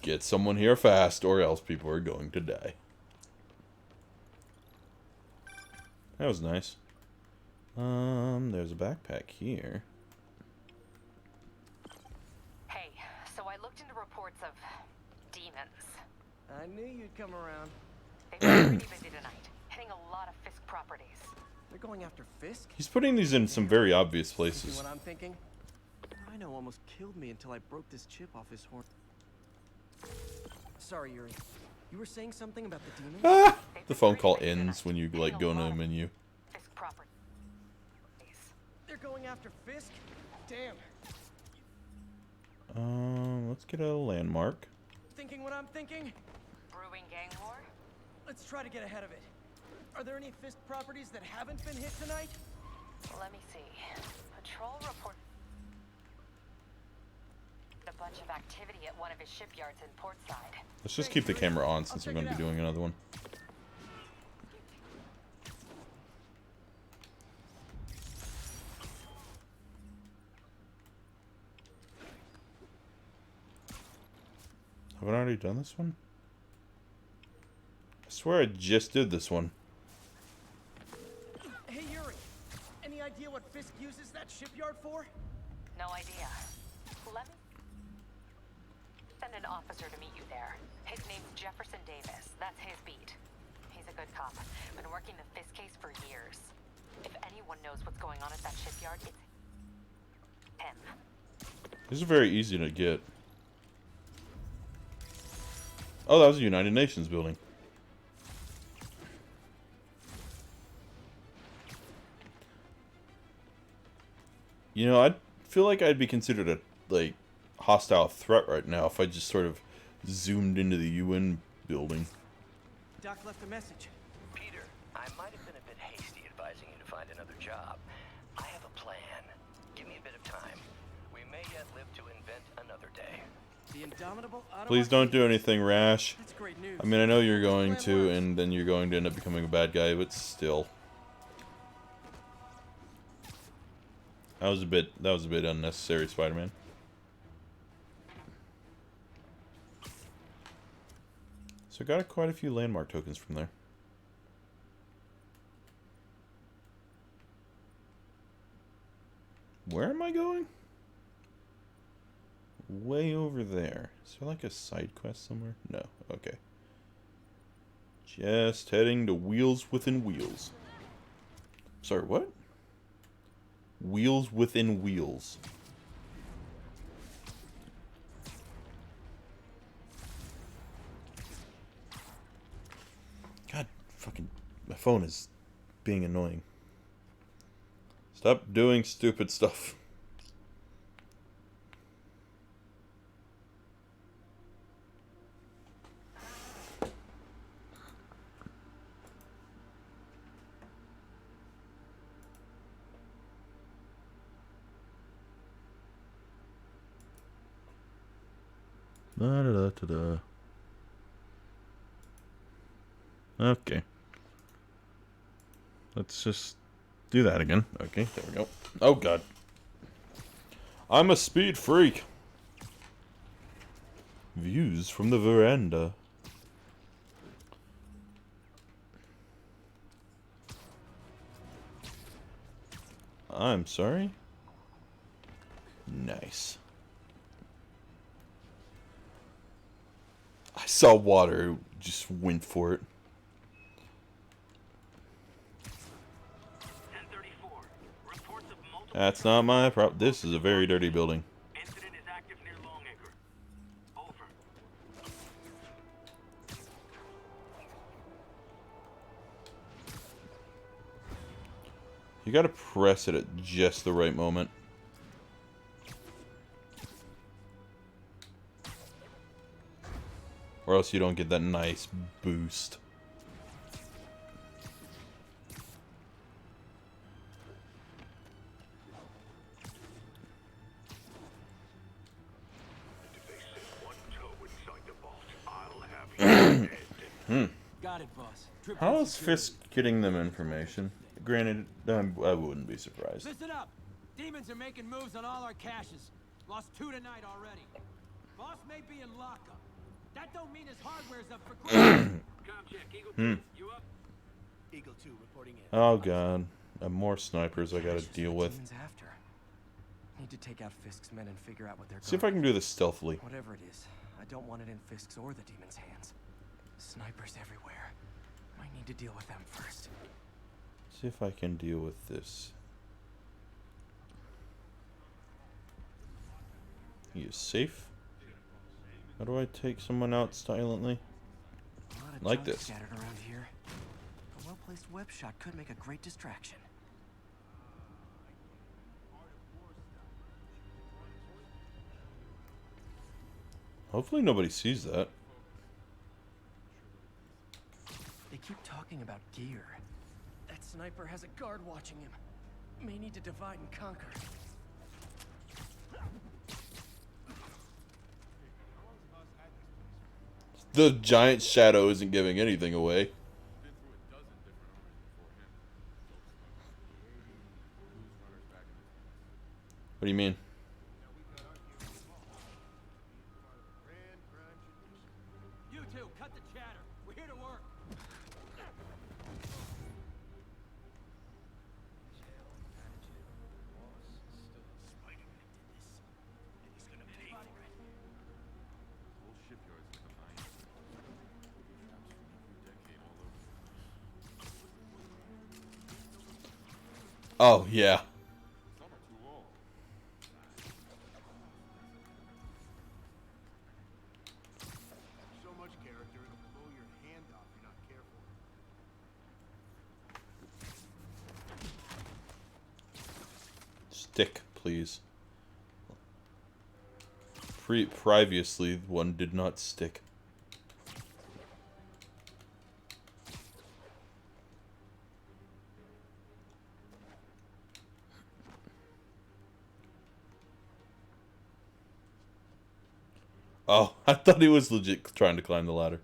Get someone here fast, or else people are going to die. That was nice. There's a backpack here. Hey, so I looked into reports of demons. I knew you'd come around. They've been pretty busy tonight, hitting a lot of Fisk properties. They're going after Fisk? He's putting these in some very obvious See places. what I'm thinking? rhino almost killed me until I broke this chip off his horn. Sorry, Yuri. You were saying something about the demons? Ah! The phone call ends when you like go into a menu. Fisk property. They're going after Fisk? Damn. Let's get a landmark. Thinking what I'm thinking? Brewing gang war? Let's try to get ahead of it. Are there any Fisk properties that haven't been hit tonight? Let me see. Patrol report a bunch of activity at one of his shipyards in Portside. Let's just keep the camera on since I'm going to be doing another one. Have I already done this one? I swear I just did this one. Hey, Yuri. Any idea what Fisk uses that shipyard for? No idea. Let me send an officer to meet you there. His name's Jefferson Davis. That's his beat. He's a good cop. Been working the Fisk case for years. If anyone knows what's going on at that shipyard, it's him. This is very easy to get. Oh, that was a United Nations building. You know, I feel like I'd be considered a like hostile threat right now if I just sort of zoomed into the UN building. Doc left a message. Peter, I might have been a bit hasty advising you to find another job. I have a plan. Give me a bit of time. We may yet live to invent another day. The indomitable Please don't do anything rash. That's great news. I mean, I know you're going to, and then you're going to end up becoming a bad guy, but still. That was a bit unnecessary, Spider-Man. So I got quite a few landmark tokens from there. Where am I going? Way over there. Is there like a side quest somewhere? No. Okay. Just heading to Wheels Within Wheels. Sorry, what? Wheels Within Wheels. God, fucking... My phone is being annoying. Stop doing stupid stuff. Da, da, da, da, da. Okay. Let's just do that again. Okay, there we go. Oh, God. I'm a speed freak. Views from the veranda. I'm sorry. Nice. I saw water, just went for it. 1034. Reports of multiple That's not my problem. This is a very dirty building. incident is active near Longacre. Over. You gotta press it at just the right moment. Or else you don't get that nice boost. If they sit one toe inside the vault, I'll have you dead. Got it, boss. Trip How to is security. Fisk getting them information? Granted, I wouldn't be surprised. Listen up! Demons are making moves on all our caches. Lost 2 tonight already. Boss may be in lockup. That don't mean his hardware's up for grabs. Comcheck, Eagle 2, you up? Eagle 2 reporting in. Oh, God. More snipers I gotta Caches deal the with. demons after. Need to take out Fisk's men and figure out what they're See if I can do this stealthily. Whatever it is, I don't want it in Fisk's or the demons' hands. Snipers everywhere. Might need to deal with them first. See if I can deal with this. He is safe. How do I take someone out silently? A lot of Like junk this. scattered around here. A well-placed web shot could make a great distraction. Hopefully nobody sees that. They keep talking about gear. That sniper has a guard watching him. May need to divide and conquer. The giant shadow isn't giving anything away. What do you mean? You two, cut the chatter. We're here to work. Oh, yeah. So much character, it'll blow your hand off if you're not careful. Stick, please. Previously, one did not stick. Oh, I thought he was legit trying to climb the ladder.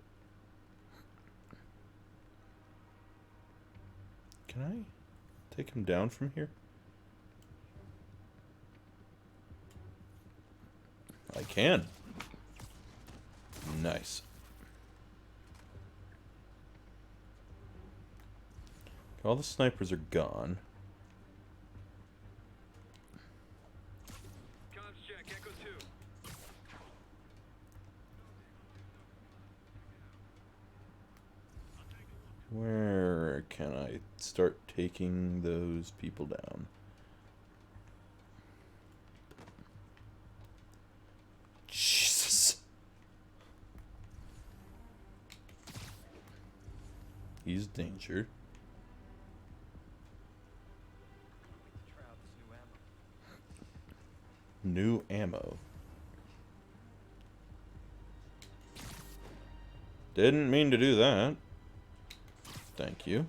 Can I take him down from here? I can. Nice. All the snipers are gone. Comms check, Echo 2. Where can I start taking those people down? Jesus. He's danger. New ammo. Didn't mean to do that. Thank you.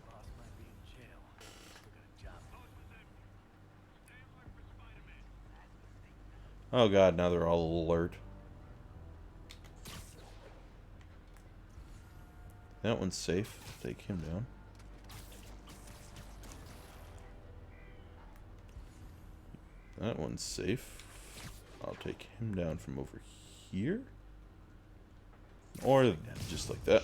Oh god, now they're all alert. That one's safe. Take him down. That one's safe. I'll take him down from over here. Or just like that.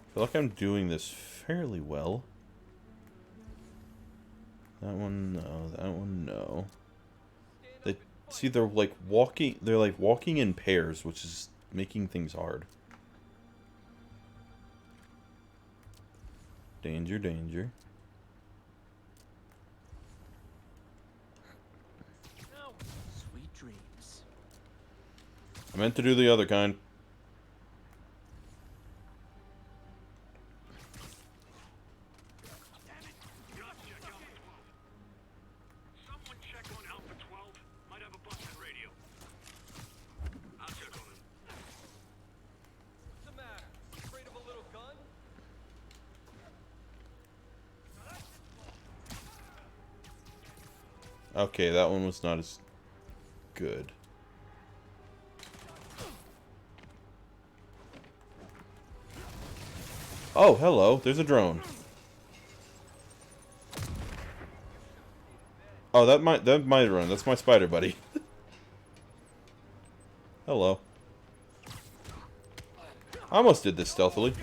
I feel like I'm doing this fairly well. That one, no. That one, no. They see they're like walking. They're like walking in pairs, which is making things hard. Danger, danger. Sweet dreams. I meant to do the other kind. Someone check on Alpha 12. Might have a busted radio. I'll check on him. What's the matter? Afraid of a little gun? Okay, that one was not as good. Oh, hello. There's a drone. Oh, that might run. That's my spider buddy. Hello. I almost did this stealthily.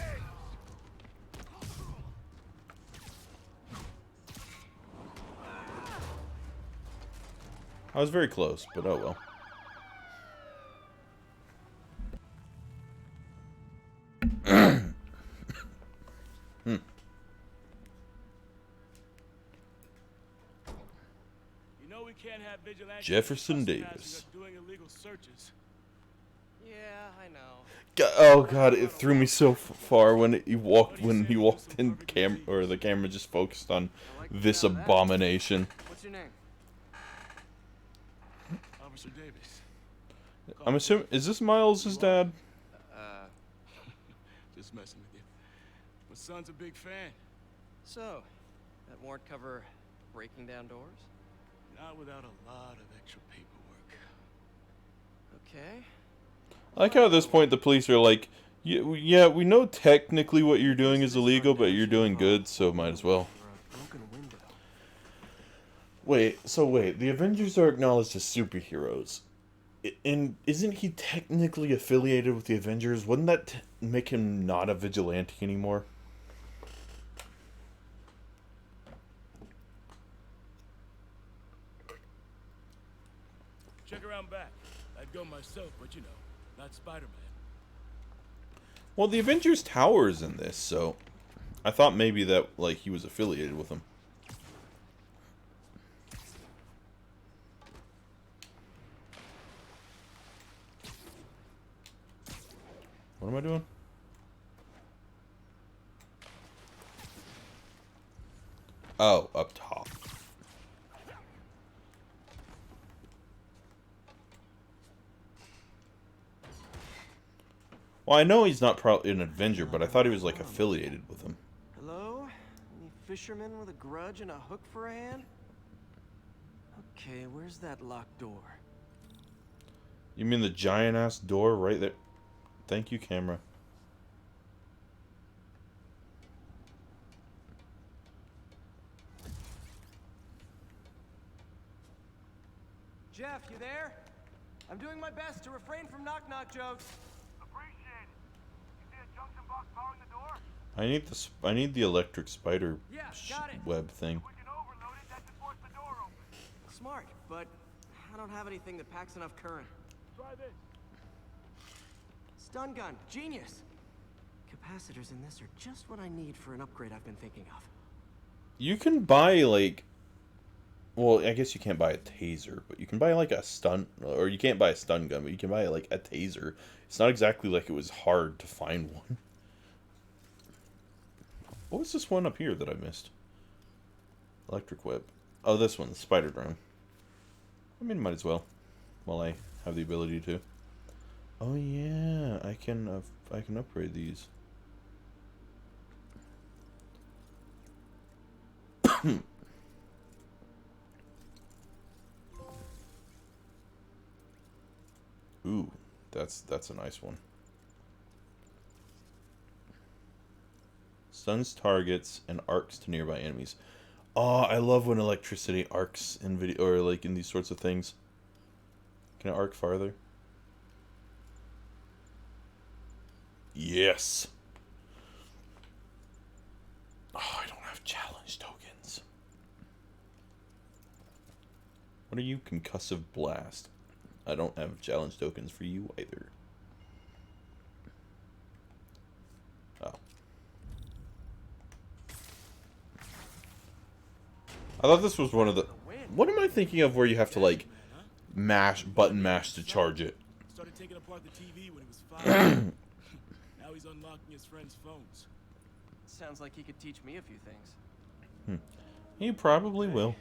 I was very close, but oh well. You know we can't have vigilantes Jefferson trespassing Davis. or doing illegal searches. Yeah, I know. Oh god, it threw me so far when he walked in the camera just focused on this abomination. What's your name? Officer Davis. I'm assuming, is this Miles' dad? Just messing with you. My son's a big fan. So, that warrant cover breaking down doors? Not without a lot of extra paperwork. Okay. I like how at this point the police are like, yeah, we know technically what you're doing is illegal, but you're doing good, so might as well. Wait, the Avengers are acknowledged as superheroes. And isn't he technically affiliated with the Avengers? Wouldn't that make him not a vigilante anymore? Check around back. I'd go myself, but you know, not Spider-Man. Well, the Avengers Tower is in this, so I thought maybe that like he was affiliated with them. What am I doing? Oh, up top. Well, I know he's not probably an Avenger, but I thought he was like affiliated with him. Hello? Any fisherman with a grudge and a hook for a hand? Okay, where's that locked door? You mean the giant ass door right there? Thank you, camera. Jeff, you there? I'm doing my best to refrain from knock-knock jokes. Appreciate it. You see a junction box powering the door? I need the electric spider Yeah, got it. web thing. We can overload it, that should force the door open. Smart, but I don't have anything that packs enough current. Try this. Stun gun, genius! Capacitors in this are just what I need for an upgrade I've been thinking of. You can buy like, well, I guess you can't buy a taser, but you can buy like a stun, or you can't buy a stun gun, but you can buy like a taser. It's not exactly like it was hard to find one. What was this one up here that I missed? Electric web. Oh, this one, the spider drone. I mean, might as well, while I have the ability to. Oh yeah, I can upgrade these. Ooh, that's a nice one. Stuns targets and arcs to nearby enemies. Oh, I love when electricity arcs in video or like in these sorts of things. Can I arc farther? Yes. Oh, I don't have challenge tokens. What are you, concussive blast? I don't have challenge tokens for you either. Oh. I thought this was one of the... What am I thinking of where you have to like button mash to charge it? Started taking apart the TV when he was 5. Now he's unlocking his friends' phones. Sounds like he could teach me a few things. He probably will.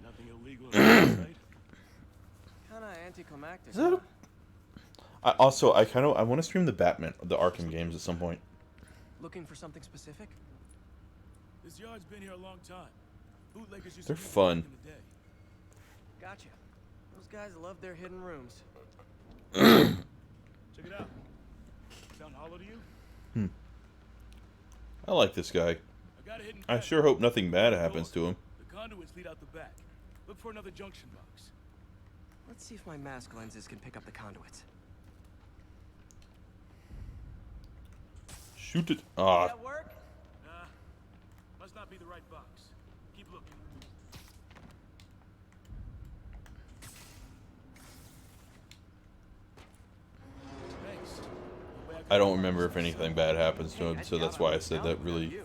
Nothing illegal in that, right? Kinda anticlimactic. Is that I want to stream the Arkham games at some point. Looking for something specific? This yard's been here a long time. Bootleggers used They're to fun. back in the day. Gotcha. Those guys love their hidden rooms. Check it out. Sound hollow to you? I like this guy. I got a hidden I path. sure hope nothing bad happens to him. The conduits lead out the back. Look for another junction box. Let's see if my mask lenses can pick up the conduits. Shoot it. Ah, That work? Nah, must not be the right box. Keep looking. I don't remember if anything bad happens to him, so that's why I said that really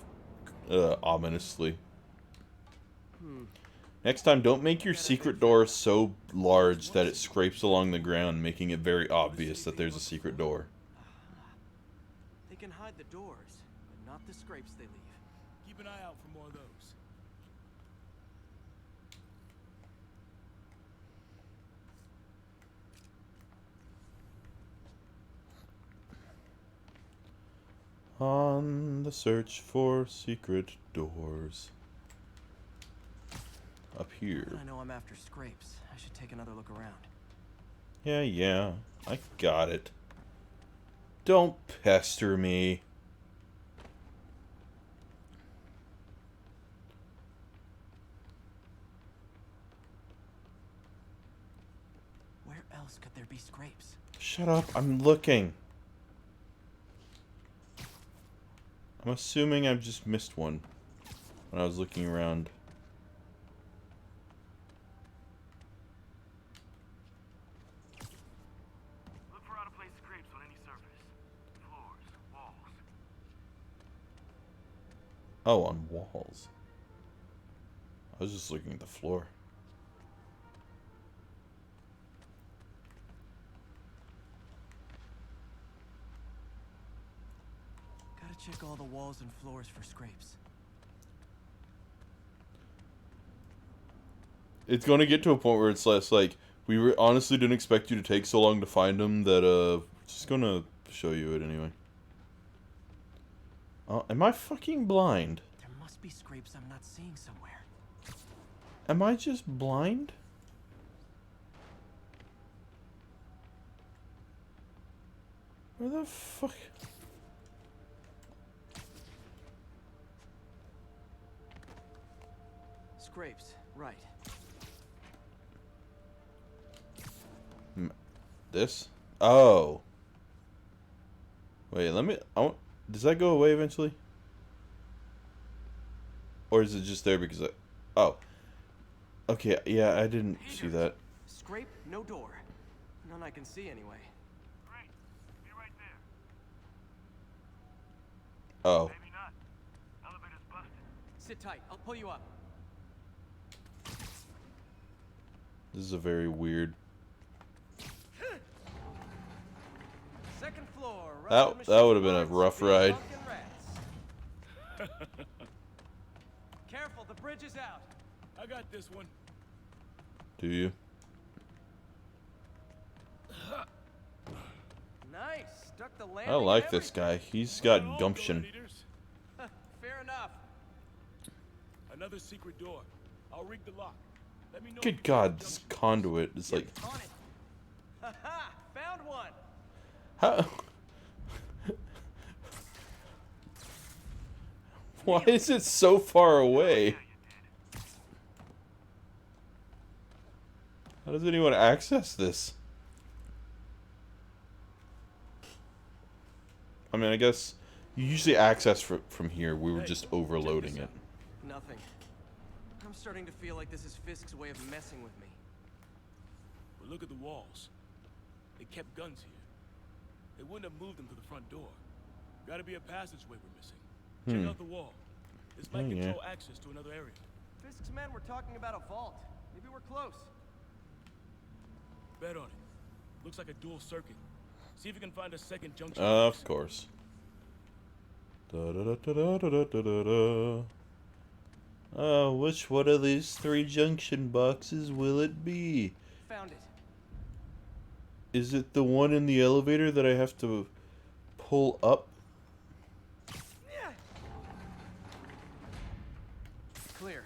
ominously. Next time, don't make your secret door so large that it scrapes along the ground, making it very obvious that there's a secret door. They can hide the doors, but not the scrapes they leave. Keep an eye out for more of those. On the search for secret doors. Up here. I know I'm after scrapes. I should take another look around. Yeah, I got it. Don't pester me. Where else could there be scrapes? Shut up, I'm looking. I'm assuming I've just missed one when I was looking around. Look for out-of-place scrapes on any surface. Floors, walls. Oh, on walls. I was just looking at the floor. Gotta check all the walls and floors for scrapes. It's going to get to a point where it's less like, we honestly didn't expect you to take so long to find them that, just going to show you it anyway. Am I fucking blind? There must be scrapes I'm not seeing somewhere. Am I just blind? Where the fuck? Scrapes, right. This? Oh. Wait, let me... does that go away eventually? Or is it just there because I... Oh. Okay, yeah, I didn't see that. Scrape, no door. None I can see anyway. Great. Be right there. Oh. Maybe not. Elevator's busted. Sit tight, I'll pull you up. This is a very weird... Second floor. That would have been a rough ride. Careful, the bridge is out. I got this one. Do you? Nice. Stuck the landing. I like this guy. He's got gumption. Fair enough. Another secret door. I'll rig the lock. Let me know. Good God, this conduit is like... On it. Haha! Found one. How? Why is it so far away? How does anyone access this? I mean, I guess you usually access from here. We were just overloading it. Nothing. I'm starting to feel like this is Fisk's way of messing with me. But look at the walls. They kept guns here. They wouldn't have moved them to the front door. Gotta be a passageway we're missing. Check out the wall. This might control access to another area. Fisk's men were talking about a vault. Maybe we're close. Bet on it. Looks like a dual circuit. See if you can find a second junction. Of course. Da da da da da da da da da. Oh, which one of these 3 junction boxes will it be? Found it. Is it the one in the elevator that I have to pull up? Clear.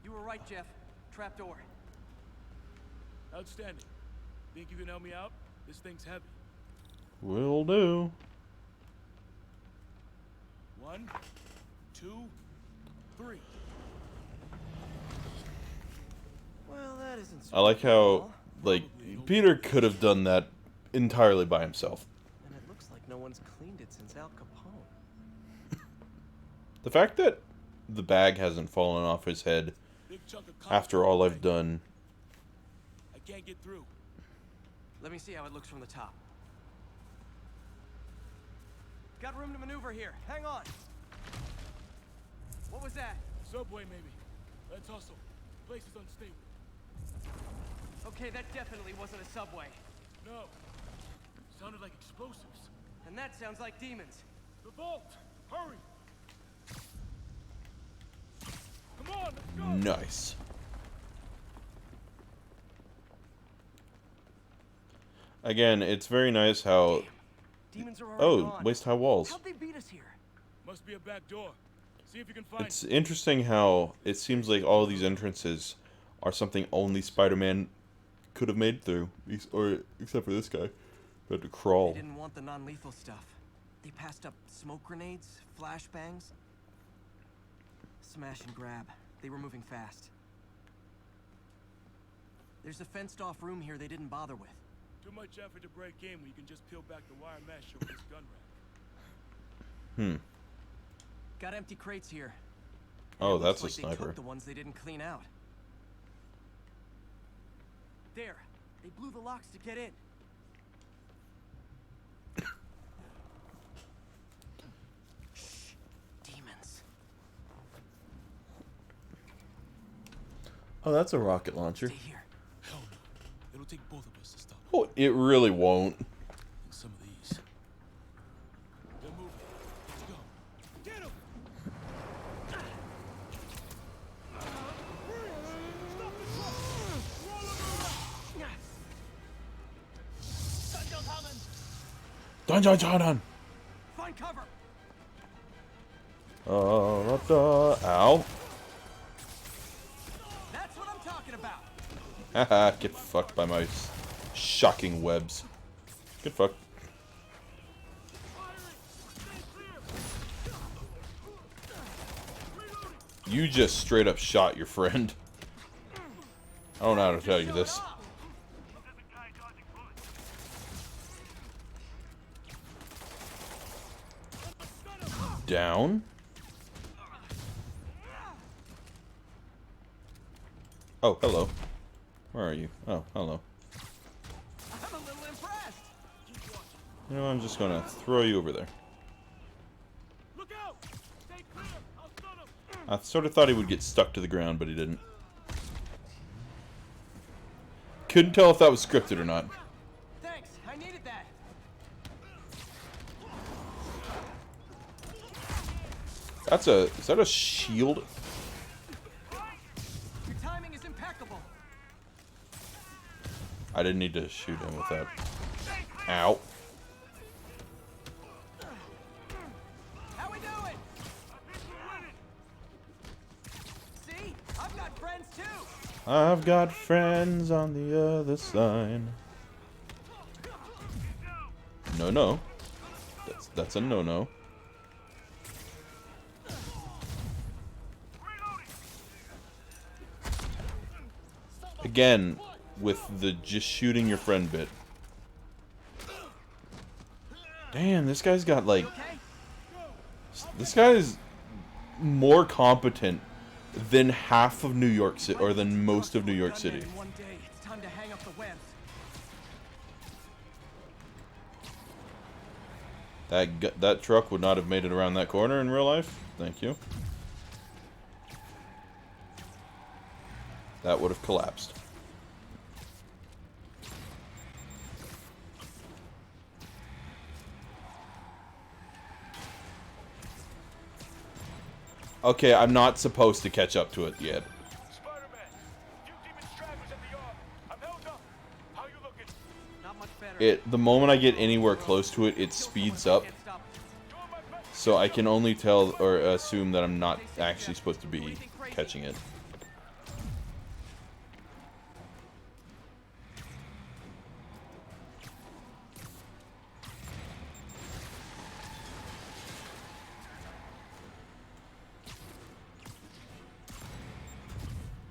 You were right, Jeff. Trapdoor. Outstanding. Think you can help me out? This thing's heavy. Will do. 1, 2, 3. Well, that isn't so I like how, bad. like, Peter could have done that entirely by himself. And it looks like no one's cleaned it since Al Capone. The fact that the bag hasn't fallen off his head Big chunk of after all I've done. I can't get through. Let me see how it looks from the top. Got room to maneuver here. Hang on. What was that? Subway, maybe. Let's hustle. Place is unstable. Okay, that definitely wasn't a subway. No. Sounded like explosives. And that sounds like demons. The vault! Hurry! Come on, let's go! Nice. Again, it's very nice how... Demons are already Oh, gone. waist-high walls. How'd they beat us here? Must be a back door. See if you can find It's it. interesting how it seems like all these entrances are something only Spider-Man could have made through, or except for this guy, who had to crawl. They didn't want the non-lethal stuff. They passed up smoke grenades, flashbangs. Smash and grab. They were moving fast. There's a fenced-off room here they didn't bother with. Too much effort to break in when you can just peel back the wire mesh over this gun rack. Got empty crates here. Oh, It that's looks a like they sniper. took the ones they didn't clean out. There. They blew the locks to get in. Shh. Demons. Oh, that's a rocket launcher. Stay here. Hell no. It'll take both of us to stop Oh, it really won't. some of these. They're moving. Let's go. Get him! Stop the truck! Roll him around! Dun dun dun dun! Find cover. Ow. That's what I'm talking about. Haha, get fucked by my shocking webs. Get fucked. You just straight up shot your friend. I don't know how to tell you this. Down. Oh, hello. Where are you? Oh, hello. I'm a little impressed. You know, I'm just gonna throw you over there. Look out! Stay clear! I'll stun him! I sort of thought he would get stuck to the ground, but he didn't. Couldn't tell if that was scripted or not. Thanks. I needed that. Is that a shield? Your timing is impeccable. I didn't need to shoot him with that. Ow. How we doing? See? I've got friends too. I've got friends on the other side. No. That's a no-no. Again, with the just shooting your friend bit. Damn, this guy's got like... This guy is more competent than half of New York City, or than most of New York City. In one day, it's time to hang up the webs. That truck would not have made it around that corner in real life. Thank you. That would have collapsed. Okay, I'm not supposed to catch up to it yet. Spider-Man, few demon stragglers at the yard. I'm held up. How you looking? Not much better. The moment I get anywhere close to it, it speeds up. Can't stop it. So I can only tell or assume that I'm not actually supposed to be catching it.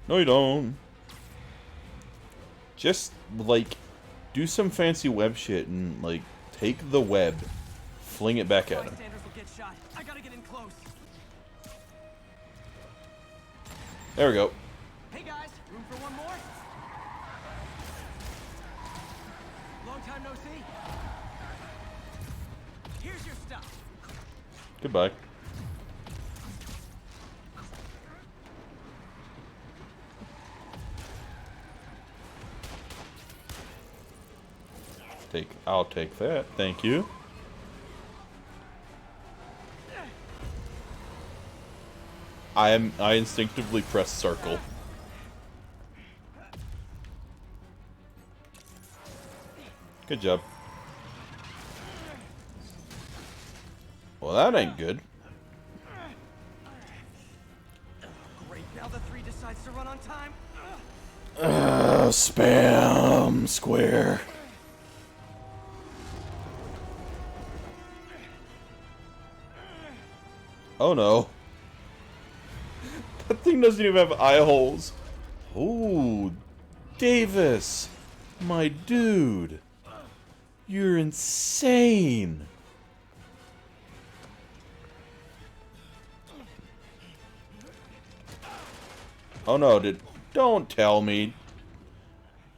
No, you don't. Just, like, do some fancy web shit and, like, take the web, fling it back at him. Bystanders will get shot. I gotta get in close. There we go. time no see. Here's your stuff. Goodbye. I'll take that. Thank you. I instinctively press circle. Good job. Well, that ain't good. Great. Now the 3 decides to run on time. Spam square. Oh no. That thing doesn't even have eye holes. Ooh, Davis, my dude. You're insane. Oh no, don't tell me.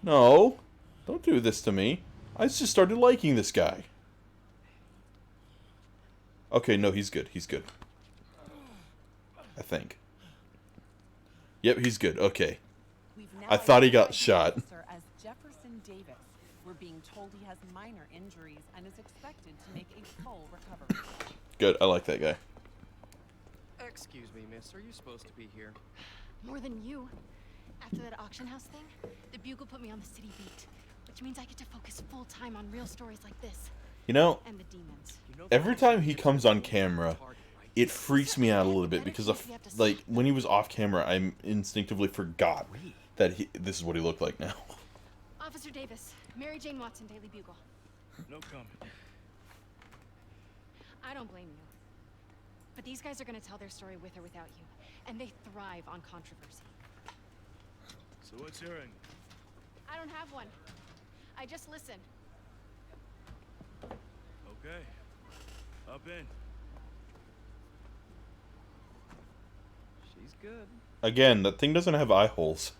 No, don't do this to me. I just started liking this guy. Okay, no, he's good. He's good. I think. Yep, he's good. Okay. I thought he got shot. As Jefferson Davis, we're being told he has minor injuries and is expected to make a full recovery. Good. I like that guy. Excuse me, miss. Are you supposed to be here? More than you. After that auction house thing, the Bugle put me on the city beat, which means I get to focus full time on real stories like this. You know, And the demons. every time he comes on camera, it freaks me out a little bit because of, like, when he was off camera, I instinctively forgot that this is what he looked like now. Officer Davis, Mary Jane Watson, Daily Bugle. No comment. I don't blame you. But these guys are gonna tell their story with or without you, and they thrive on controversy. So what's your angle? I don't have one. I just listen. Okay. Up in. She's good. Again, that thing doesn't have eye holes.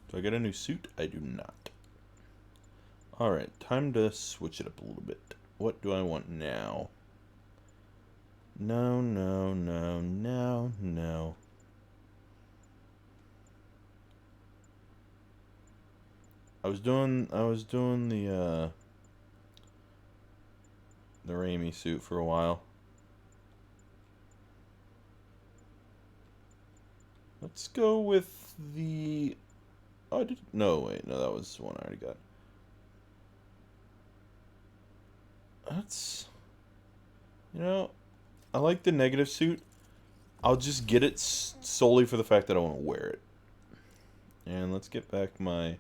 Do I get a new suit? I do not. Alright, time to switch it up a little bit. What do I want now? No, no, no, no, no. I was doing the Raimi suit for a while. Let's go with the... Oh, no, wait, no, that was the one I already got. That's... You know, I like the negative suit. I'll just get it solely for the fact that I want to wear it. And let's get back my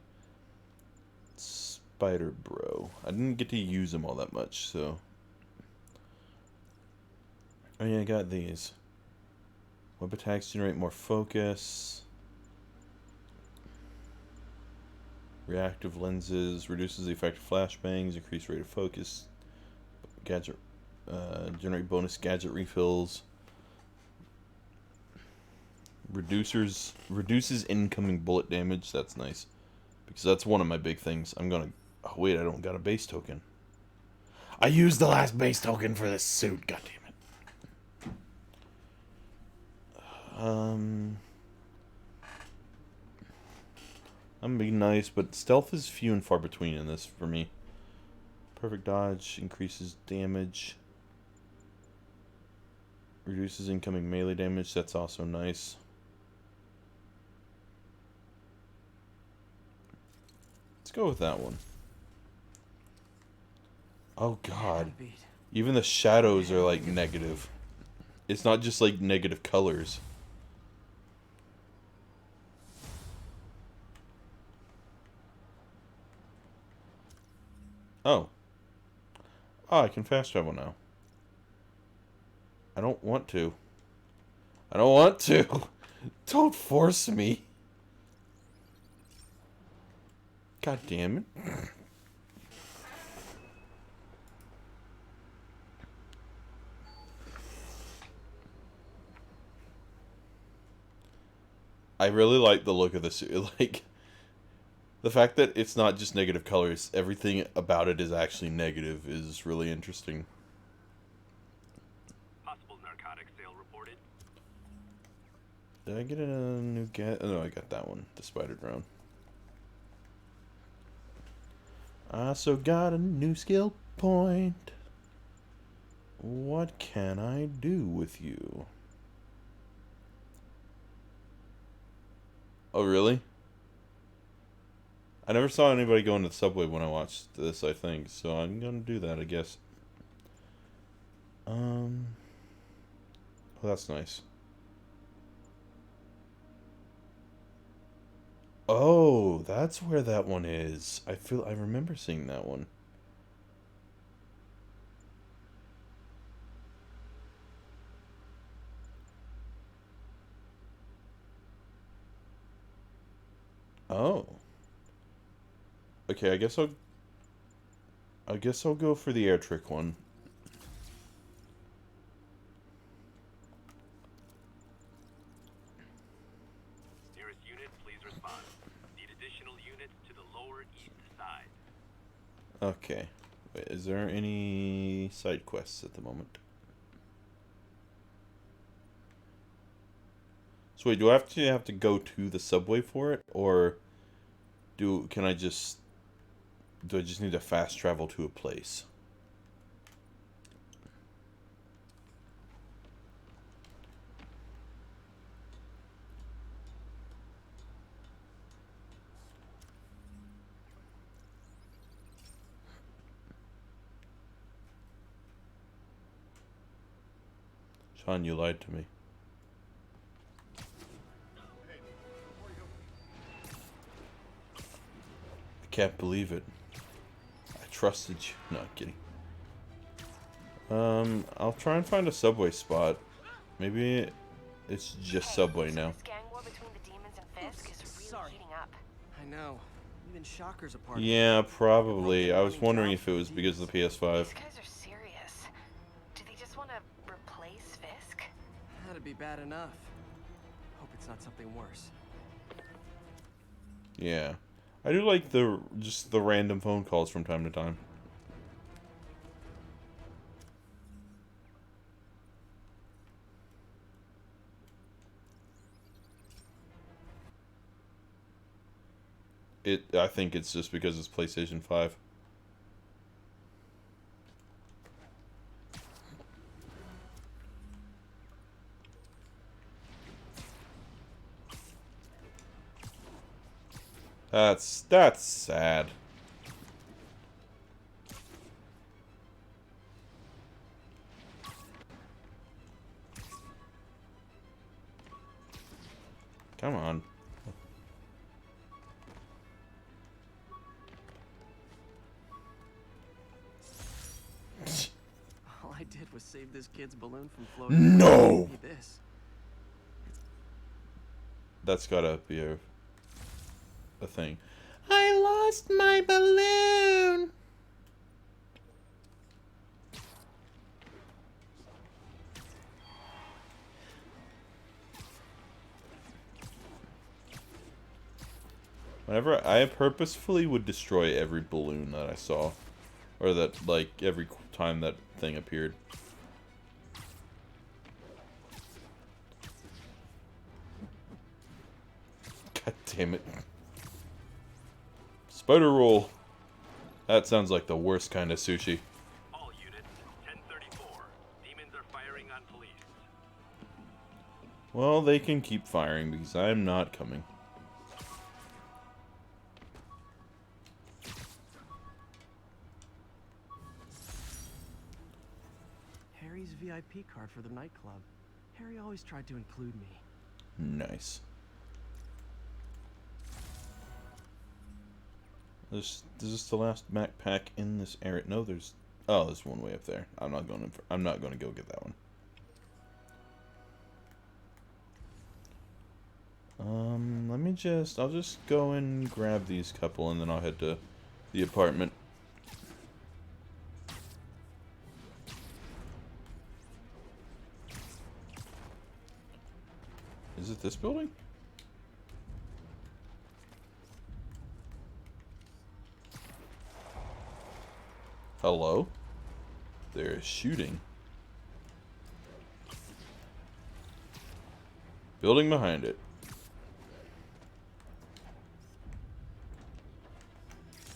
Spider Bro. I didn't get to use them all that much, so... Oh yeah, I got these. Web attacks generate more focus. Reactive lenses reduces the effect of flashbangs, increase rate of focus. Gadget generate bonus gadget refills. Reduces incoming bullet damage. That's nice, because that's one of my big things. I'm gonna. Oh wait, I don't got a base token. I used the last base token for this suit. God damn it. I'm being nice, but stealth is few and far between in this for me. Perfect dodge increases damage. Reduces incoming melee damage. That's also nice. Let's go with that one. Oh god. Even the shadows are like negative. It's not just like negative colors. Oh. Oh, I can fast travel now. I don't want to. I don't want to. Don't force me. God damn it. I really like the look of the suit. Like, the fact that it's not just negative colors, everything about it is actually negative is really interesting. Possible narcotics sale reported. Did I get a new get? Oh, no, I got that one. The spider drone. I also got a new skill point. What can I do with you? Oh, really? I never saw anybody go into the subway when I watched this, I think. So I'm gonna do that, I guess. Oh, that's nice. Oh, that's where that one is. I remember seeing that one. Oh. Okay, I guess I'll go for the air trick one. Nearest unit, please respond. Need additional units to the lower east side. Okay. Wait, is there any side quests at the moment? So wait, do I have to go to the subway for it, or do I just need to fast travel to a place? Sean, you lied to me. I can't believe it. I trusted you. No, I'm kidding. I'll try and find a subway spot. Maybe it's just subway now. This gang war between the demons and Fisk is really heating up. I know. Even Shocker's a part of it. Yeah, probably. I was wondering if it was because of the PS5. These guys are serious. Do they just want to replace Fisk? That'd be bad enough. Hope it's not something worse. Yeah. I do like just the random phone calls from time to time. I think it's just because it's PlayStation 5. That's sad. Come on. All I did was save this kid's balloon from floating. No! This. That's gotta be a thing. I lost my balloon! Whenever I purposefully would destroy every balloon that I saw. Or that, like, every time that thing appeared. God damn it. Spider roll. That sounds like the worst kind of sushi. All units, 1034. Demons are firing on police. Well, they can keep firing because I'm not coming. Harry's VIP card for the nightclub. Harry always tried to include me. Nice. Is this the last backpack in this area? No, there's one way up there. I'm not going to go get that one. I'll just go and grab these couple and then I'll head to the apartment. Is it this building? Hello? There is shooting. Building behind it.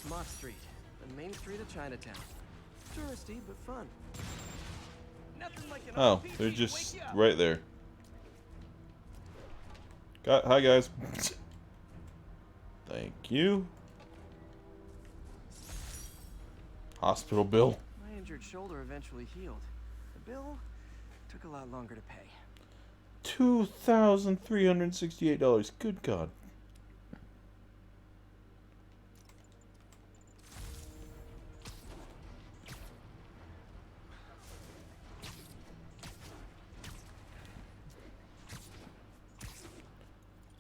Mott Street, the main street of Chinatown. Touristy, but fun. Nothing like an Oh, RPG they're to just wake you up. right there. Hi, guys. Thank you. Hospital bill. My injured shoulder eventually healed. The bill took a lot longer to pay. $2,368. Good God.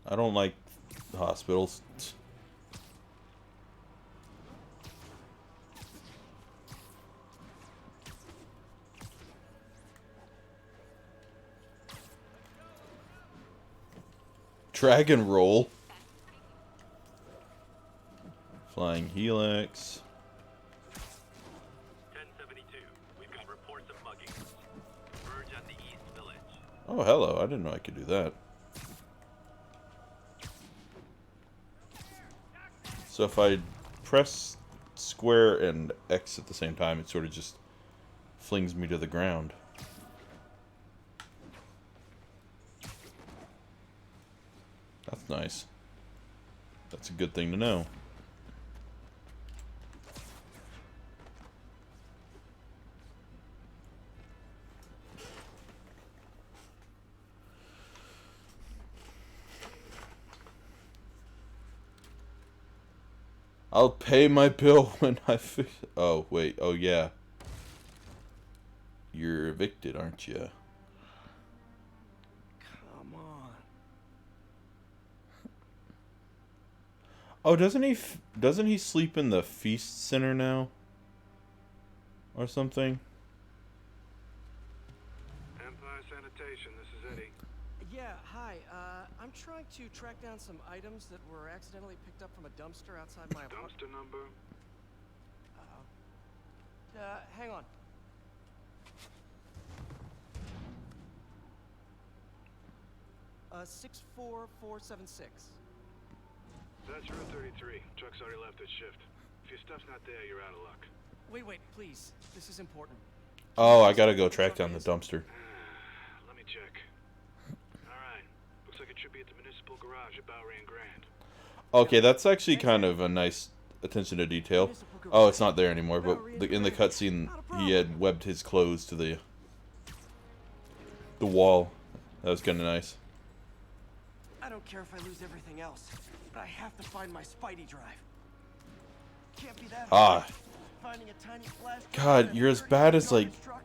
I don't like hospitals. Dragon roll. Flying helix. 1072. We've got reports of muggings. Verge at the East Village. Oh, hello. I didn't know I could do that. So if I press square and X at the same time, it sort of just flings me to the ground. That's nice. That's a good thing to know. I'll pay my bill when I fix. Oh, wait. Oh, yeah. You're evicted, aren't you? Come on. Oh, doesn't he sleep in the feast center now? Or something? Empire Sanitation, this is Eddie. Yeah, hi. I'm trying to track down some items that were accidentally picked up from a dumpster outside my apartment. Dumpster number? Hang on. Uh, 64476. That's Route 33. Truck's already left its shift. If your stuff's not there, you're out of luck. Wait, please. This is important. Oh, I gotta go track down the dumpster. Let me check. Alright. Looks like it should be at the municipal garage at Bowery and Grand. Okay, that's actually kind of a nice attention to detail. Oh, it's not there anymore, but in the cutscene, he had webbed his clothes to the wall. That was kind of nice. I don't care if I lose everything else, but I have to find my Spidey drive. Can't be that hard. Ah, Finding a tiny flash drive God, in a you're as bad as like garbage truck?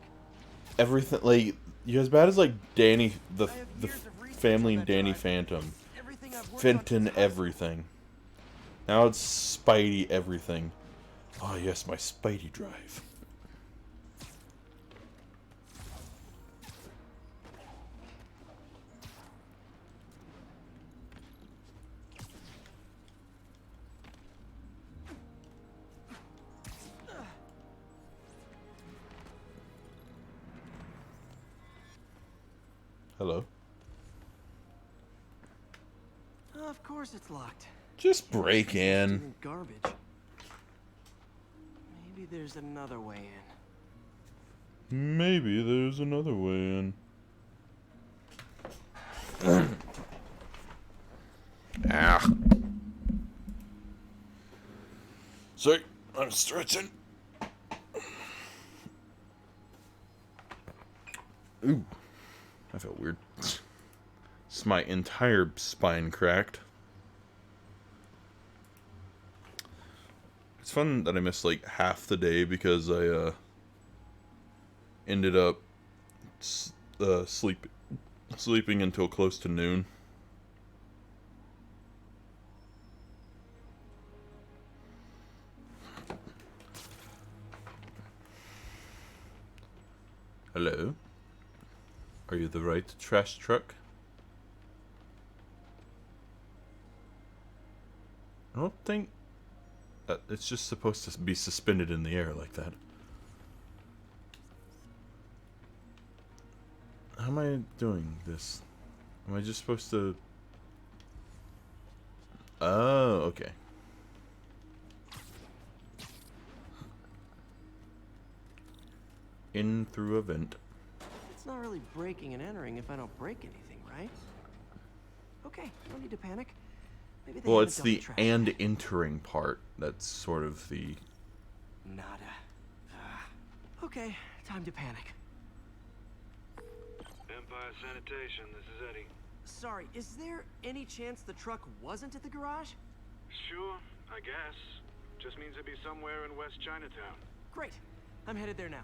everything. Like you're as bad as like Danny, the I have the years of research family on and that Danny drive. Phantom, Everything I've worked on Fenton since high school. everything. Now it's Spidey everything. Oh yes, my Spidey drive. Hello. Of course it's locked. Just break in. Doing garbage. Maybe there's another way in. Maybe there's another way in. Ah. Sorry, I'm stretching. Ooh, I felt weird. It's my entire spine cracked. It's fun that I missed like half the day because I ended up sleeping until close to noon. Hello? Are you the right trash truck? I don't think that it's just supposed to be suspended in the air like that. How am I doing this? Am I just supposed to... Oh, okay. In through a vent. It's not really breaking and entering if I don't break anything, right? Okay, no need to panic. Maybe they Well, haven't it's dumped the trash. and entering part that's sort of the... Nada. Okay, time to panic. Empire Sanitation, this is Eddie. Sorry, is there any chance the truck wasn't at the garage? Sure, I guess. Just means it'd be somewhere in West Chinatown. Great. I'm headed there now.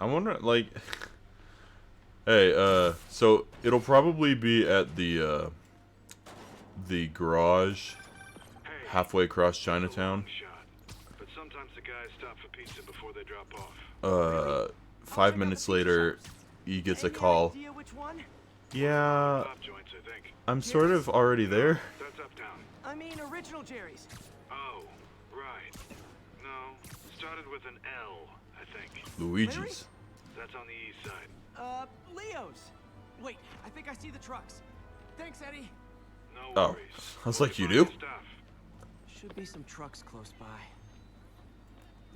I wonder, like... Hey, so it'll probably be at the garage halfway across Chinatown. But sometimes the guys stop for pizza before they drop off. 5 minutes later, he gets a call. Idea which one? Yeah, Top joints, I think. I'm sort of already there. That's uptown. I mean, original Jerry's. Oh, right. No, started with an L, I think. Luigi's. That's on the east side. Leo's. Wait, I think I see the trucks. Thanks, Eddie. No Oh, worries. I was like, you do? Stuff. Should be some trucks close by.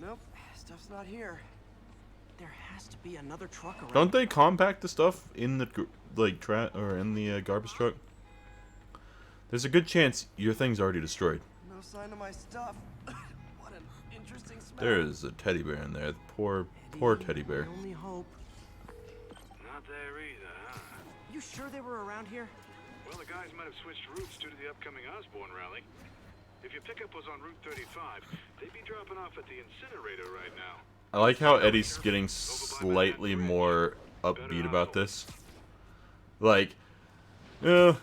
Nope, stuff's not here. There has to be another truck around. Don't they compact the stuff in the in the garbage truck? There's a good chance your thing's already destroyed. No sign of my stuff. What an interesting smell. There is a teddy bear in there. Poor teddy bear. My only hope. Not there either, huh? You sure they were around here? Well, the guys might have switched routes due to the upcoming Osborne rally. If your pickup was on Route 35, they'd be dropping off at the incinerator right now. I like how Eddie's getting slightly more upbeat about this. Like, yeah,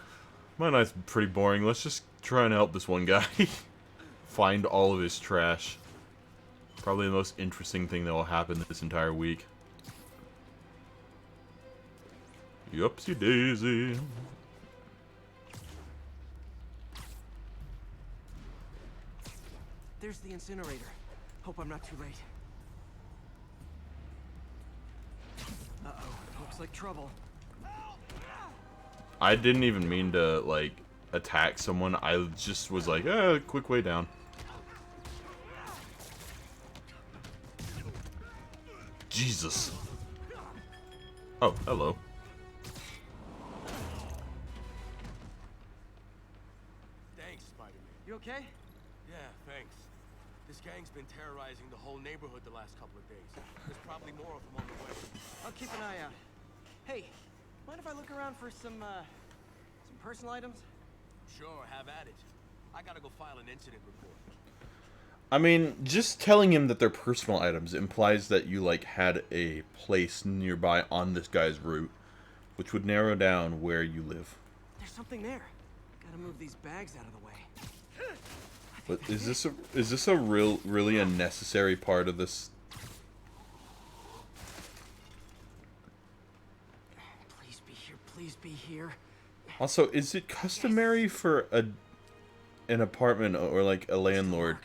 my night's pretty boring. Let's just try and help this one guy find all of his trash. Probably the most interesting thing that will happen this entire week. Yupsy daisy. There's the incinerator. Hope I'm not too late. Uh-oh, looks like trouble. I didn't even mean to, like, attack someone. I just was like, quick way down. Jesus. Oh, hello. Thanks, Spider-Man. You okay? Yeah, thanks. This gang's been terrorizing the whole neighborhood the last couple of days. There's probably more of them on the way. I'll keep an eye out. Hey, mind if I look around for some personal items? Sure, have at it. I gotta go file an incident report. I mean, just telling him that they're personal items implies that you, like, had a place nearby on this guy's route, which would narrow down where you live. There's something there. Gotta move these bags out of the way. But is this a really a necessary part of this? Please be here. Please be here. Also, is it customary for an apartment or like a landlord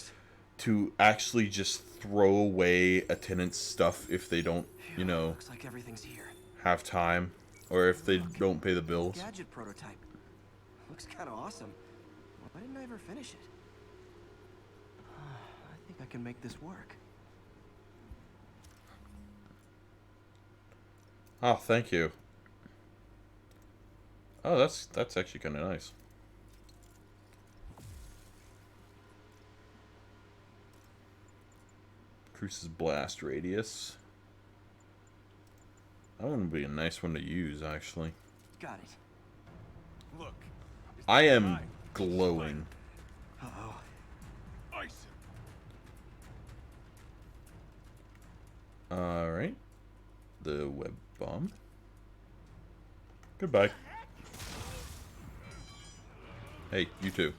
to actually just throw away a tenant's stuff if they don't, you know, Looks like everything's here. have time, or if they don't pay the bills? Gadget prototype. Looks kind of awesome. Why didn't I ever finish it? I think I can make this work. Oh, thank you. Oh, that's actually kind of nice. Increases blast radius. That would be a nice one to use, actually. Got it. Look. I am glowing. Uh-oh. Ice. Alright. The web bomb. Goodbye. Hey, you too.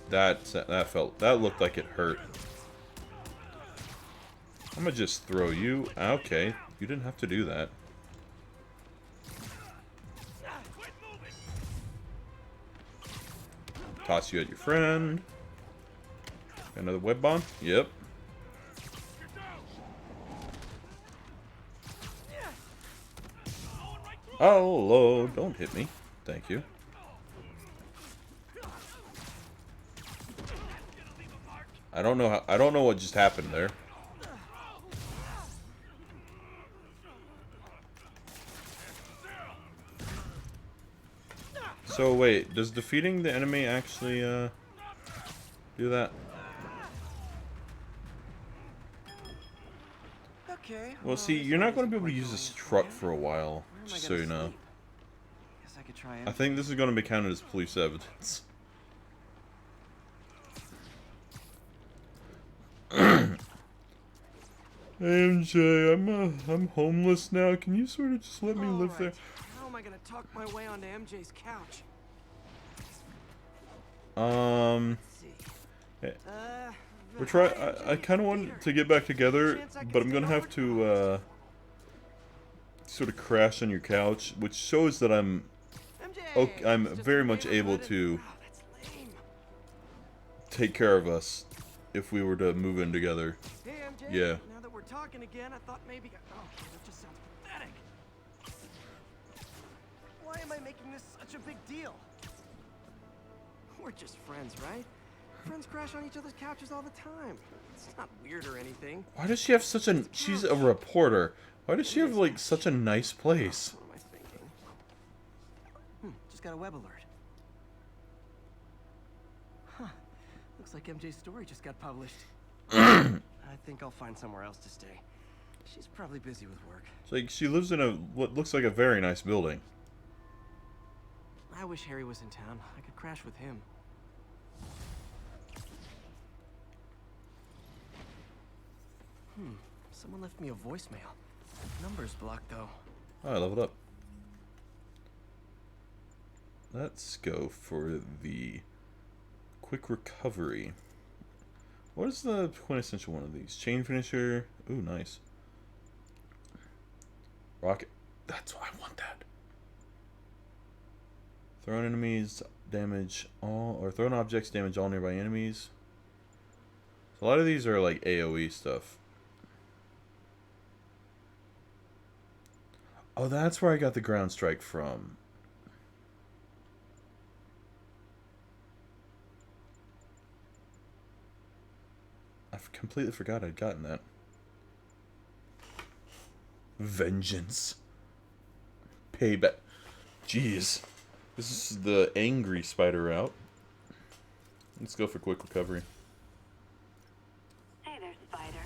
That looked like it hurt. I'm gonna just throw you. Okay, you didn't have to do that. Toss you at your friend. Another web bomb? Yep. Oh, don't hit me. Thank you. I don't know what just happened there. So wait, does defeating the enemy actually do that? Okay. Well, see, you're not going to be able to use this truck for a while, just so you know. Guess I could try I think this is going to be counted as police evidence. MJ, I'm homeless now. Can you sort of just let me live there? How am I gonna talk my way onto MJ's couch? We're trying. I kind of want to get back together, but I'm gonna have to sort of crash on your couch, which shows that I'm very much able to take care of us if we were to move in together. Hey, MJ. Yeah. Now that we're talking again, I thought maybe. Oh, that just sounds pathetic. Why am I making this such a big deal? We're just friends, right? Friends crash on each other's couches all the time. It's not weird or anything. Why does she have such a... She's a reporter. Why does she have, like, such a nice place? What am I thinking? Just got a web alert. Huh. Looks like MJ's story just got published. I think I'll find somewhere else to stay. She's probably busy with work. It's like she lives in what looks like a very nice building. I wish Harry was in town. I could crash with him. Someone left me a voicemail. Number's blocked, though. Oh, I leveled up. Let's go for the quick recovery. What is the quintessential one of these? Chain finisher. Ooh, nice. Rocket. That's why I want that. Thrown enemies damage all, or thrown objects damage all nearby enemies. So a lot of these are like AoE stuff. Oh, that's where I got the ground strike from. I completely forgot I'd gotten that. Vengeance. Payback. Jeez. This is the angry spider route. Let's go for quick recovery. Hey there, Spider.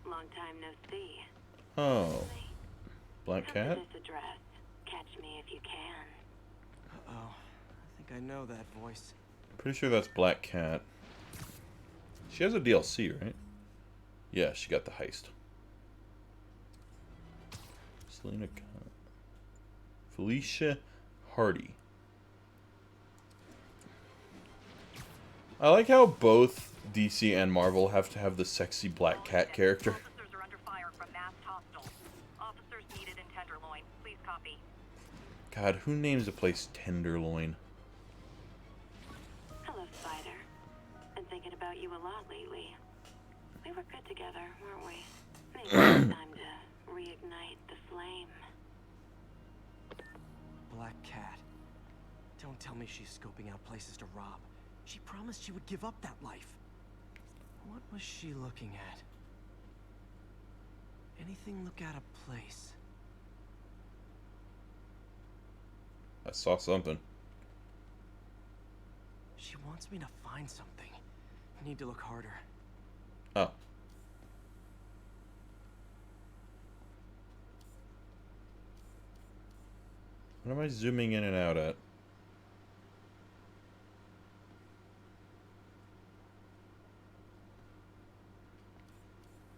Long time no see. Oh. Black Come Cat? to this address. Catch me if you can. Uh-oh. I think I know that voice. Pretty sure that's Black Cat. She has a DLC, right? Yeah, she got the heist. Selena Khan. Felicia Hardy. I like how both DC and Marvel have to have the sexy Black Cat character. Officers are under fire from masked hostiles. Officers needed in Tenderloin. Please copy. God, who names a place Tenderloin? Hello, Spider. Been thinking about you a lot lately. We were good together, weren't we? Maybe it's time to reignite the flame. Black Cat. Don't tell me she's scoping out places to rob. She promised she would give up that life. What was she looking at? Anything look out of place? I saw something. She wants me to find something. I need to look harder. Oh. What am I zooming in and out at?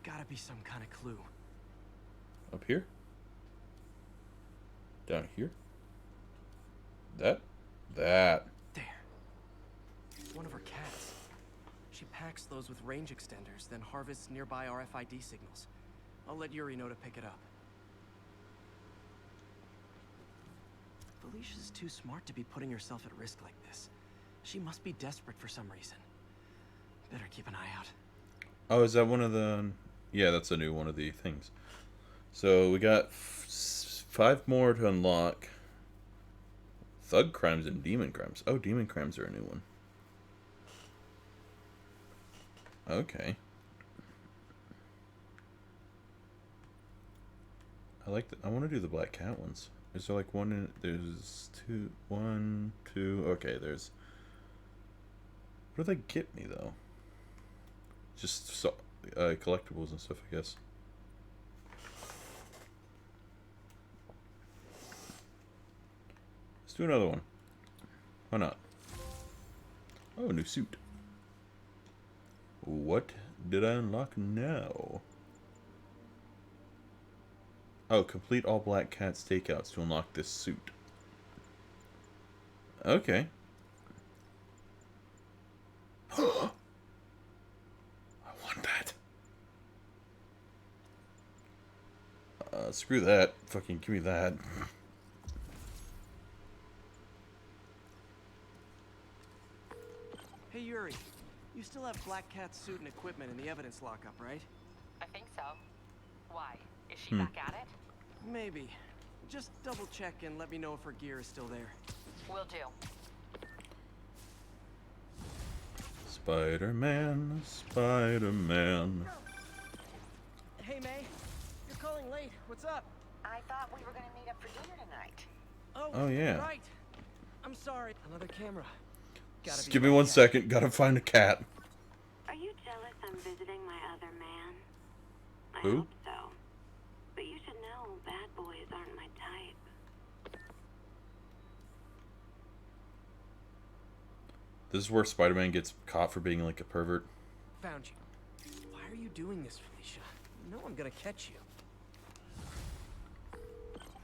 Gotta be some kind of clue. Up here? Down here? That? That. There. One of her cats. She packs those with range extenders, then harvests nearby RFID signals. I'll let Yuri know to pick it up. Felicia's too smart to be putting herself at risk like this. She must be desperate for some reason. Better keep an eye out. Oh, is that one of the... Yeah, that's a new one of the things. So we got 5 more to unlock. Thug crimes and demon crimes. Oh, demon crimes are a new one. Okay. I like the... I want to do the Black Cat ones. Is there like one in... There's 2... 1, 2... Okay, there's... What do they get me, though? Just so, collectibles and stuff, I guess. Let's do another one. Why not? Oh, new suit. What did I unlock now? Oh, complete all Black Cat stakeouts to unlock this suit. Okay. I want that. Screw that. Fucking give me that. Hey Yuri, you still have Black Cat's suit and equipment in the evidence lockup, right? I think so. Why? Is she back at it? Maybe. Just double check and let me know if her gear is still there. Will do. Spider-Man, Spider-Man. Hey May, you're calling late. What's up? I thought we were gonna meet up for dinner tonight. Oh yeah. Right. I'm sorry. Another camera. Just give me 1 second. Gotta find a cat. Are you jealous I'm visiting my other man? I Who? hope so. But you should know bad boys aren't my type. This is where Spider-Man gets caught for being like a pervert. Found you. Why are you doing this, Felicia? You know I'm gonna catch you.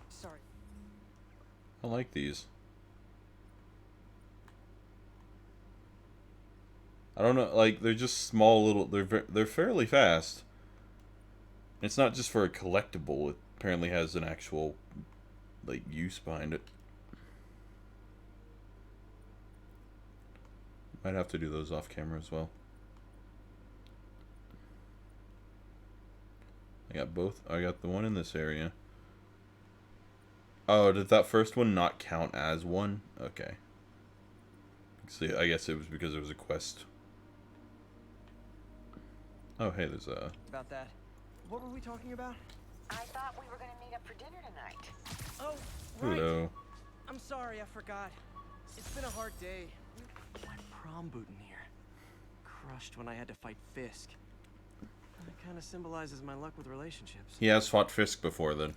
Sorry. I like these. I don't know, like they're just small little. They're fairly fast. It's not just for a collectible. It apparently has an actual like use behind it. Might have to do those off camera as well. I got both. I got the one in this area. Oh, did that first one not count as one? Okay. See, I guess it was because it was a quest. Oh, hey, there's a... About that. What were we talking about? I thought we were gonna meet up for dinner tonight. Oh, right. Hello. I'm sorry, I forgot. It's been a hard day. My prom boot in here. Crushed when I had to fight Fisk. That kind of symbolizes my luck with relationships. He has fought Fisk before, then.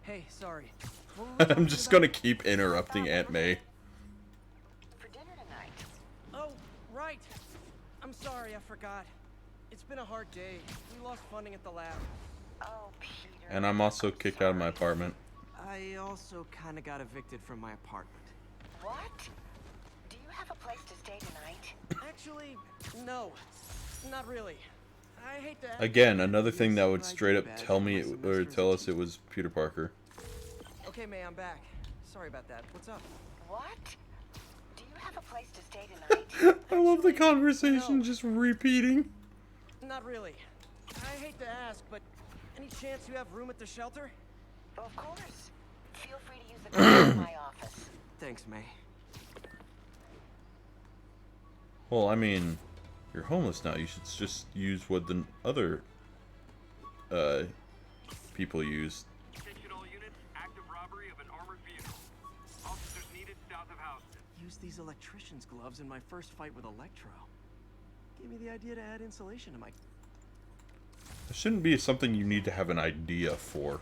Hey, sorry. I'm just gonna keep interrupting Aunt May. For dinner tonight. Oh, right. I'm sorry, I forgot. It's been a hard day. We lost funding at the lab. Oh, Peter. And I'm also kicked out of my apartment. I also kind of got evicted from my apartment. What? Do you have a place to stay tonight? Actually, no. Not really. I hate to... Again, another thing that would straight up tell me or tell us it was Peter Parker. Okay, May, I'm back. Sorry about that. What's up? What? Do you have a place to stay tonight? I love the conversation just repeating. Not really. I hate to ask, but any chance you have room at the shelter? Of course. Feel free to use the car in my office. Thanks, May. Well, I mean, you're homeless now. You should just use what the other people use. Attention all units, active robbery of an armored vehicle. Officers needed south of Houston. Used these electrician's gloves in my first fight with Electro. Gave me the idea to add insulation to my... It shouldn't be something you need to have an idea for.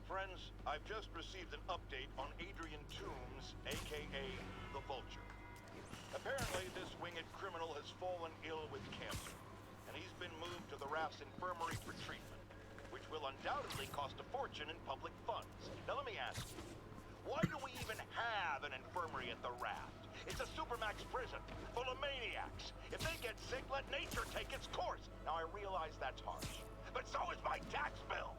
Friends, I've just received an update on Adrian Toombs, aka the Vulture. Apparently, this winged criminal has fallen ill with cancer, and he's been moved to the Raft's infirmary for treatment, which will undoubtedly cost a fortune in public funds. Now let me ask you, why do we even have an infirmary at the Raft? It's a supermax prison, full of maniacs. If they get sick, let nature take its course. Now I realize that's harsh, but so is my tax bill.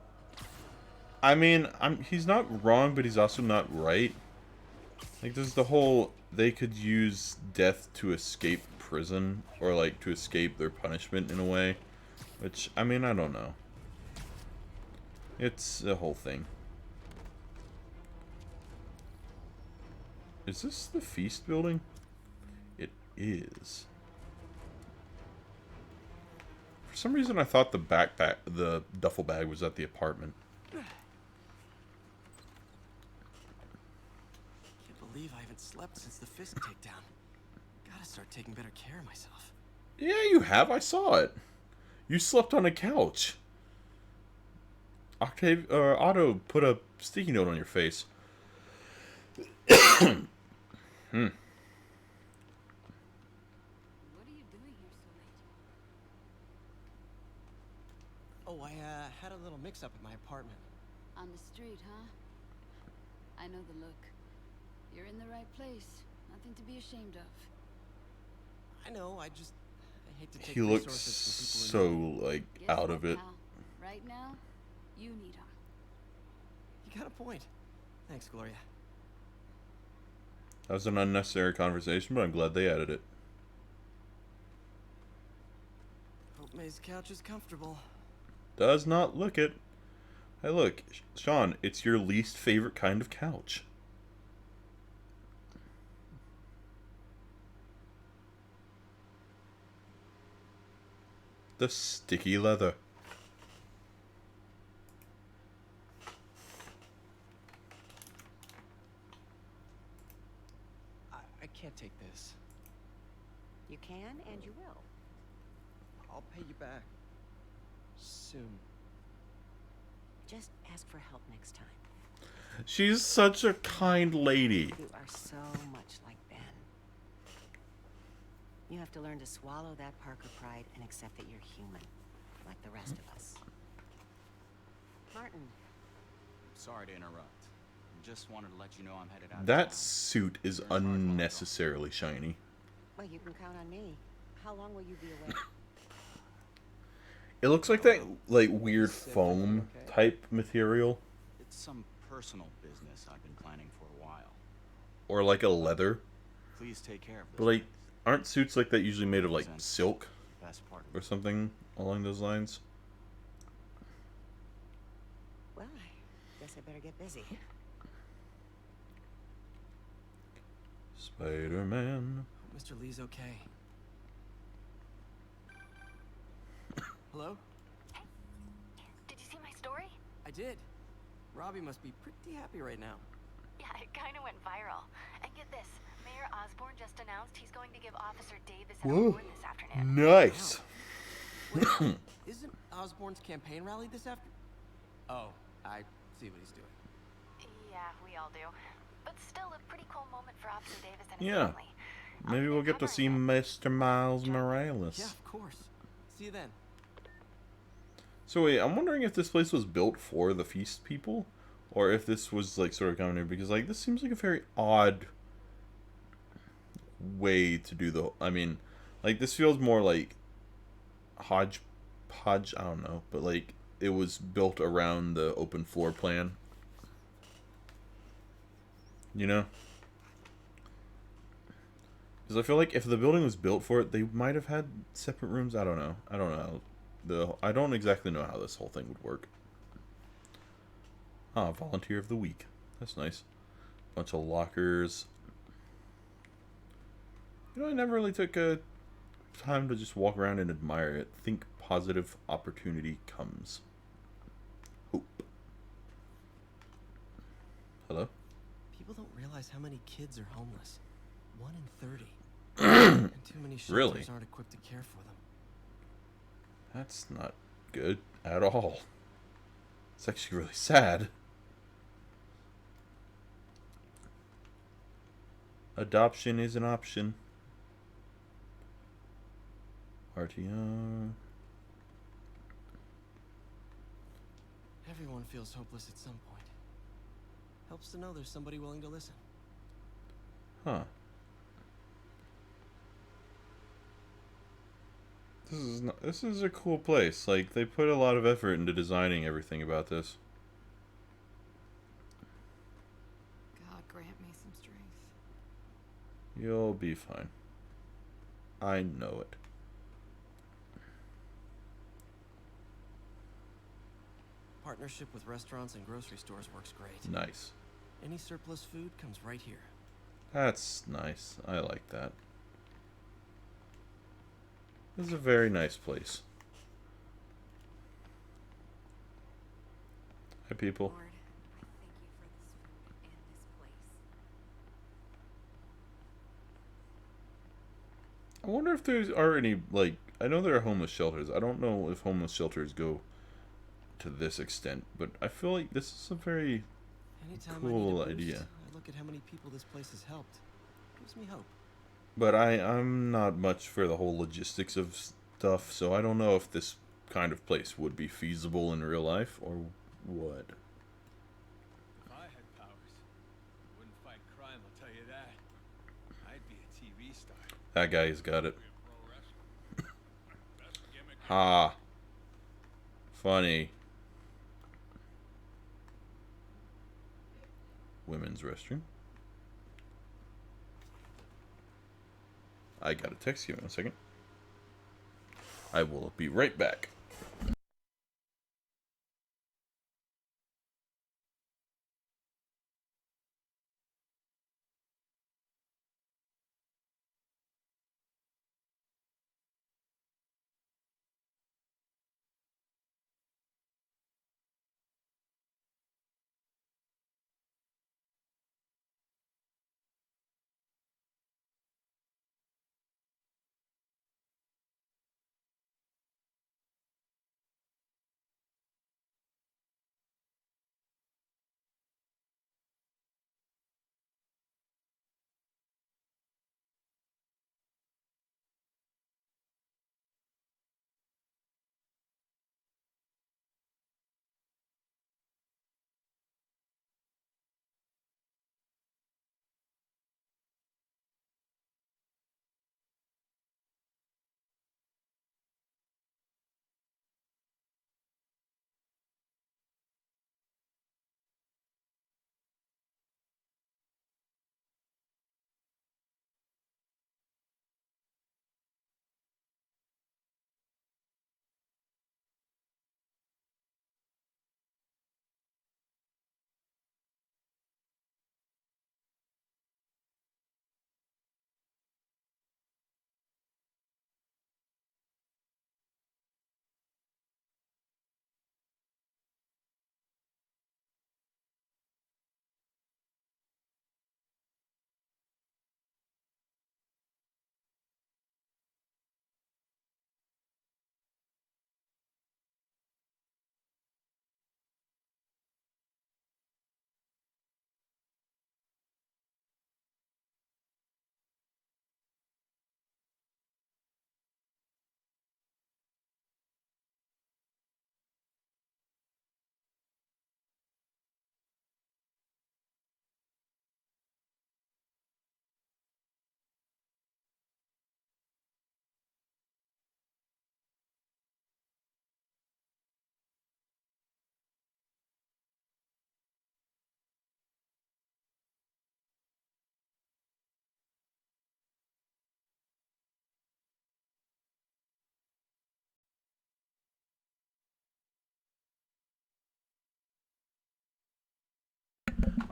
I mean, he's not wrong, but he's also not right. Like, there's the whole, they could use death to escape prison, or, like, to escape their punishment in a way. Which, I mean, I don't know. It's a whole thing. Is this the feast building? It is. For some reason, I thought the duffel bag was at the apartment. Can't believe I haven't slept since the Fisk takedown. Gotta start taking better care of myself. Yeah, you have. I saw it. You slept on a couch. Otto put a sticky note on your face. Hmm. What are you doing here so late? Oh, I had a little mix-up at my apartment. On the street, huh? I know the look. You're in the right place. Nothing to be ashamed of. I know, I hate to take He looks resources from people so, like, out of it. Pal? Right now, you need them. You got a point. Thanks, Gloria. That was an unnecessary conversation, but I'm glad they added it. Hope May's couch is comfortable. Does not look it. Hey, look, Sean, it's your least favorite kind of couch. The sticky leather. I can't take this. You can and you will. I'll pay you back. Soon. Just ask for help next time. She's such a kind lady. You are so much like Ben. You have to learn to swallow that Parker pride and accept that you're human, like the rest of us. Martin. Sorry to interrupt. Just wanted to let you know I'm headed out. That suit is unnecessarily shiny. Well, you can count on me. How long will you be away? It looks like that, like, weird foam type material. It's some personal business I've been planning for a while. Or like a leather. Please take care of this. But, like, aren't suits like that usually made of, like, silk? Best part Or something along those lines? Well, I guess I better get busy. Spider-Man. Mr. Lee's okay. Hello? Hey, did you see my story? I did. Robbie must be pretty happy right now. Yeah, it kind of went viral. And get this, Mayor Osborne just announced he's going to give Officer Davis an Whoa. award this afternoon. Nice. Wow. Wait, isn't Osborne's campaign rally this afternoon? Oh, I see what he's doing. Yeah, we all do. But still a pretty cool moment for Officer Davis and his Yeah. family. Maybe we'll get to see Mr. Miles Morales. Yeah, of course. See you then. So wait, I'm wondering if this place was built for the Feast people, or if this was like sort of coming in, because like this seems like a very odd way to do the. I mean, like this feels more like hodgepodge. I don't know, but like it was built around the open floor plan. You know. Because I feel like if the building was built for it, they might have had separate rooms. I don't know. I don't know. I don't exactly know how this whole thing would work. Ah, volunteer of the week. That's nice. Bunch of lockers. You know, I never really took time to just walk around and admire it. Think positive opportunity comes. Hope. Hello? People don't realize how many kids are homeless. 1 in 30. And too many shelters Really? aren't equipped to care for them. That's not good at all. It's actually really sad. Adoption is an option. RTR. Everyone feels hopeless at some point. Helps to know there's somebody willing to listen. Huh. This is a cool place. Like they put a lot of effort into designing everything about this. You'll be fine. I know it. Partnership with restaurants and grocery stores works great. Nice. Any surplus food comes right here. That's nice. I like that. This is a very nice place. Hi, people. Lord, I thank you for this food and this place. I wonder if there are any, like, I know there are homeless shelters. I don't know if homeless shelters go to this extent, but I feel like this is a very Anytime cool I need a boost, idea. I look at how many people this place has helped. Gives me hope. But I'm not much for the whole logistics of stuff, so I don't know if this kind of place would be feasible in real life or what. If I had powers, I wouldn't fight crime, I'll tell you that. I'd be a TV star. That guy's got it. Ha. Funny. Women's restroom. I got a text. Give me 1 second. I will be right back.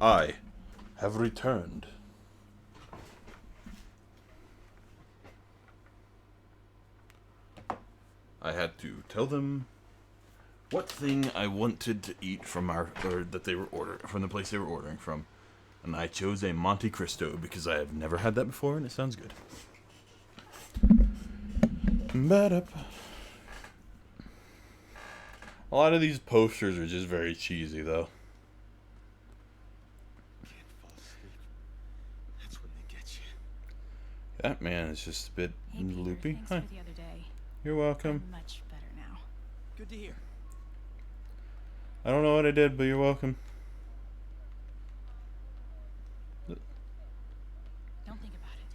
I have returned. I had to tell them what thing I wanted to eat from that they were ordering from the place they were ordering from, and I chose a Monte Cristo because I have never had that before and it sounds good. A lot of these posters are just very cheesy, though. Can't fall asleep. That's when they get you. That man is just a bit loopy. Thanks Hi. for the other day. You're welcome. I'm much better now. Good to hear. I don't know what I did, but you're welcome. Don't think about it.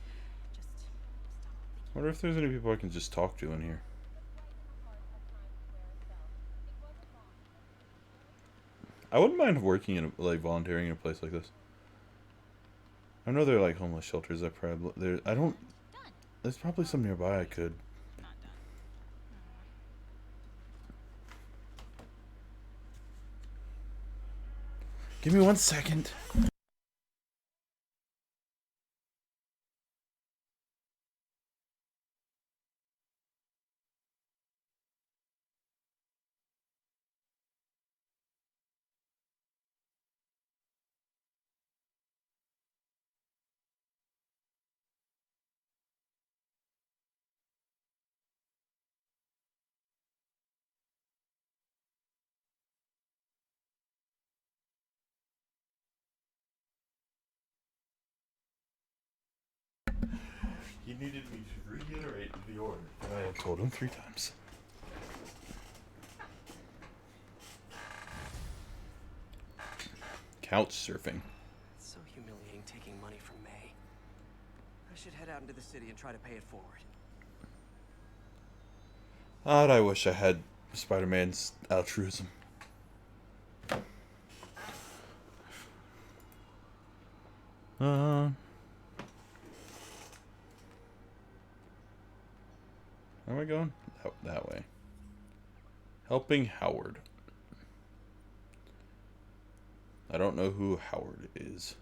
Just stop thinking. I wonder if there's any people I can just talk to in here. I wouldn't mind working in like volunteering in a place like this. I know they're like homeless shelters. I probably there. I don't. There's probably some nearby I could. Give me 1 second. He needed me to reiterate the order. I have told him 3 times. Couch surfing. It's so humiliating taking money from May. I should head out into the city and try to pay it forward. God, I wish I had Spider-Man's altruism. Where am I going? That way. Helping Howard. I don't know who Howard is.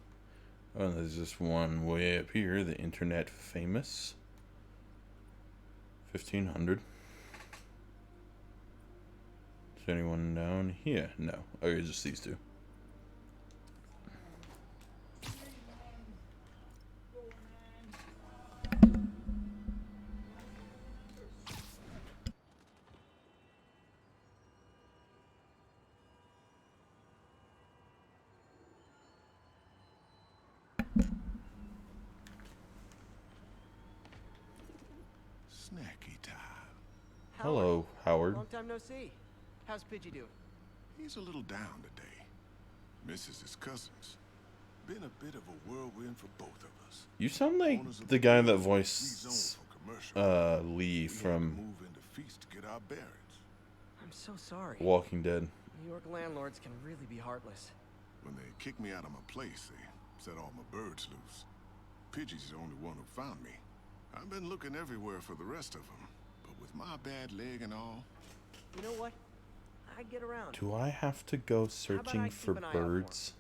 Oh, there's this one way up here. The internet famous. 1500. Is anyone down here? No. Okay, just these two. Snacky time. Hello, Howard. Long time no see. How's Pidgey doing? He's a little down today. Misses his cousins. Been a bit of a whirlwind for both of us. You sound like the guy that voiced Lee from Move into Feast to get our bearings. I'm so sorry. Walking Dead. New York landlords can really be heartless. When they kicked me out of my place, they set all my birds loose. Pidgey's the only one who found me. I've been looking everywhere for the rest of them, but with my bad leg and all. You know what? I get around. Do I have to go searching for birds?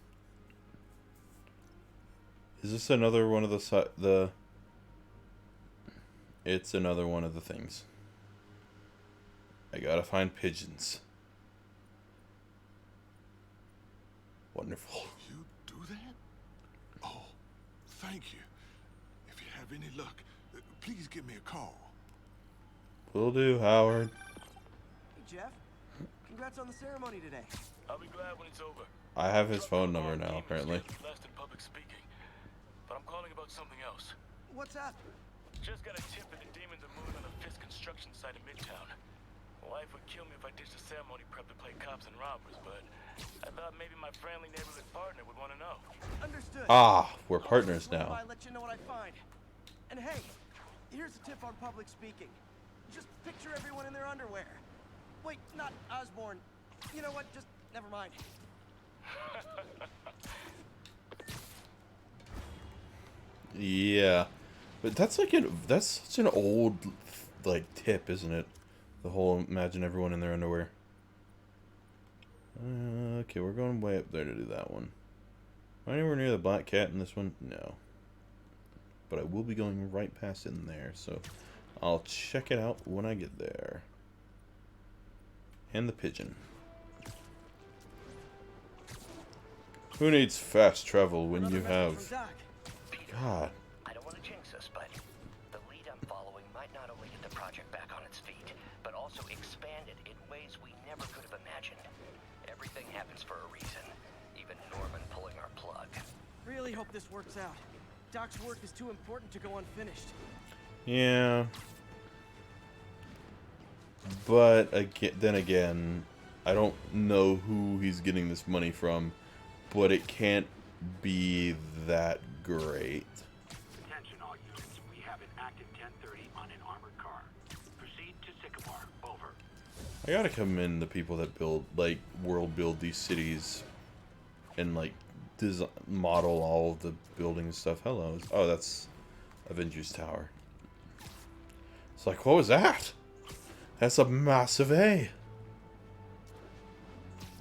Is this another one of the It's another one of the things. I gotta find pigeons. Wonderful. You do that? Oh, thank you. If you have any luck, please give me a call. Will do, Howard. Hey, Jeff. Congrats on the ceremony today. I'll be glad when it's over. I have his phone number now, apparently. Last in public speaking, but I'm calling about something else. What's up? Just got a tip that the demons are moving on the Fisk construction site in Midtown. Wife would kill me if I ditched the ceremony prep to play cops and robbers, but I thought maybe my friendly neighborhood partner would want to know. Understood. Ah, we're partners now. I'll let you know what I find. And hey, here's a tip on public speaking. Just picture everyone in their underwear. Wait, not Osborne. You know what? Just never mind. Yeah, but that's like that's such an old like tip, isn't it? The whole imagine everyone in their underwear. Okay, we're going way up there to do that one. Am I anywhere near the black cat in this one? No. But I will be going right past in there, so I'll check it out when I get there. And the pigeon. Who needs fast travel when you have... God. I don't want to jinx us, but the lead I'm following might not only get the project back on its feet, but also expand it in ways we never could have imagined. Everything happens for a reason, even Norman pulling our plug. Really hope this works out. Doc's work is too important to go unfinished. Yeah. But then again, I don't know who he's getting this money from, but it can't be that great. Attention all units. We have an active 1030 on an armored car. Proceed to Sycamore. Over. I gotta commend the people that build, like, world build these cities and, like, model all of the building and stuff. Hello. Oh, that's Avengers Tower. It's like, what was that? That's a massive A.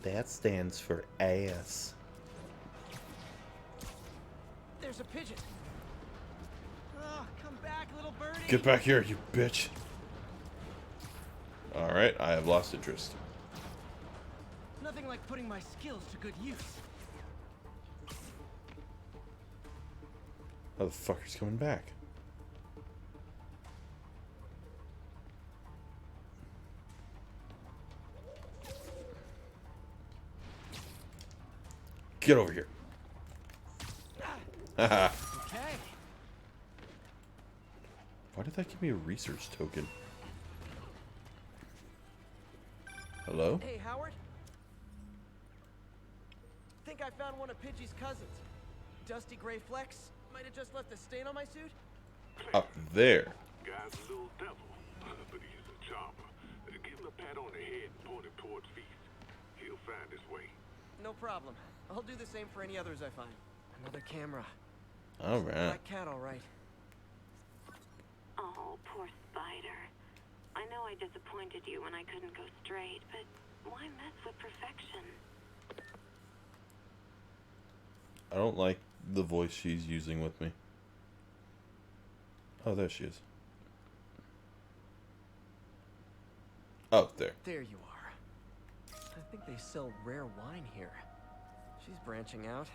That stands for ass. There's a pigeon. Oh, come back, little birdie. Get back here, you bitch. Alright, I have lost interest. Nothing like putting my skills to good use. How the fucker's coming back? Get over here. Haha. Okay. Why did that give me a research token? Hello? Hey, Howard. Think I found one of Pidgey's cousins. Dusty gray flecks. Might have just left a stain on my suit. Up there. Guy's a little devil, but he's a chopper. Give him a pat on the head and point him towards Feast. He'll find his way. No problem. I'll do the same for any others I find. Another camera. Alright. Black cat, all right. Oh, poor Spider. I know I disappointed you when I couldn't go straight, but why mess with perfection? I don't like the voice she's using with me. Oh, there she is. Oh, there. There you are. I think they sell rare wine here. She's branching out.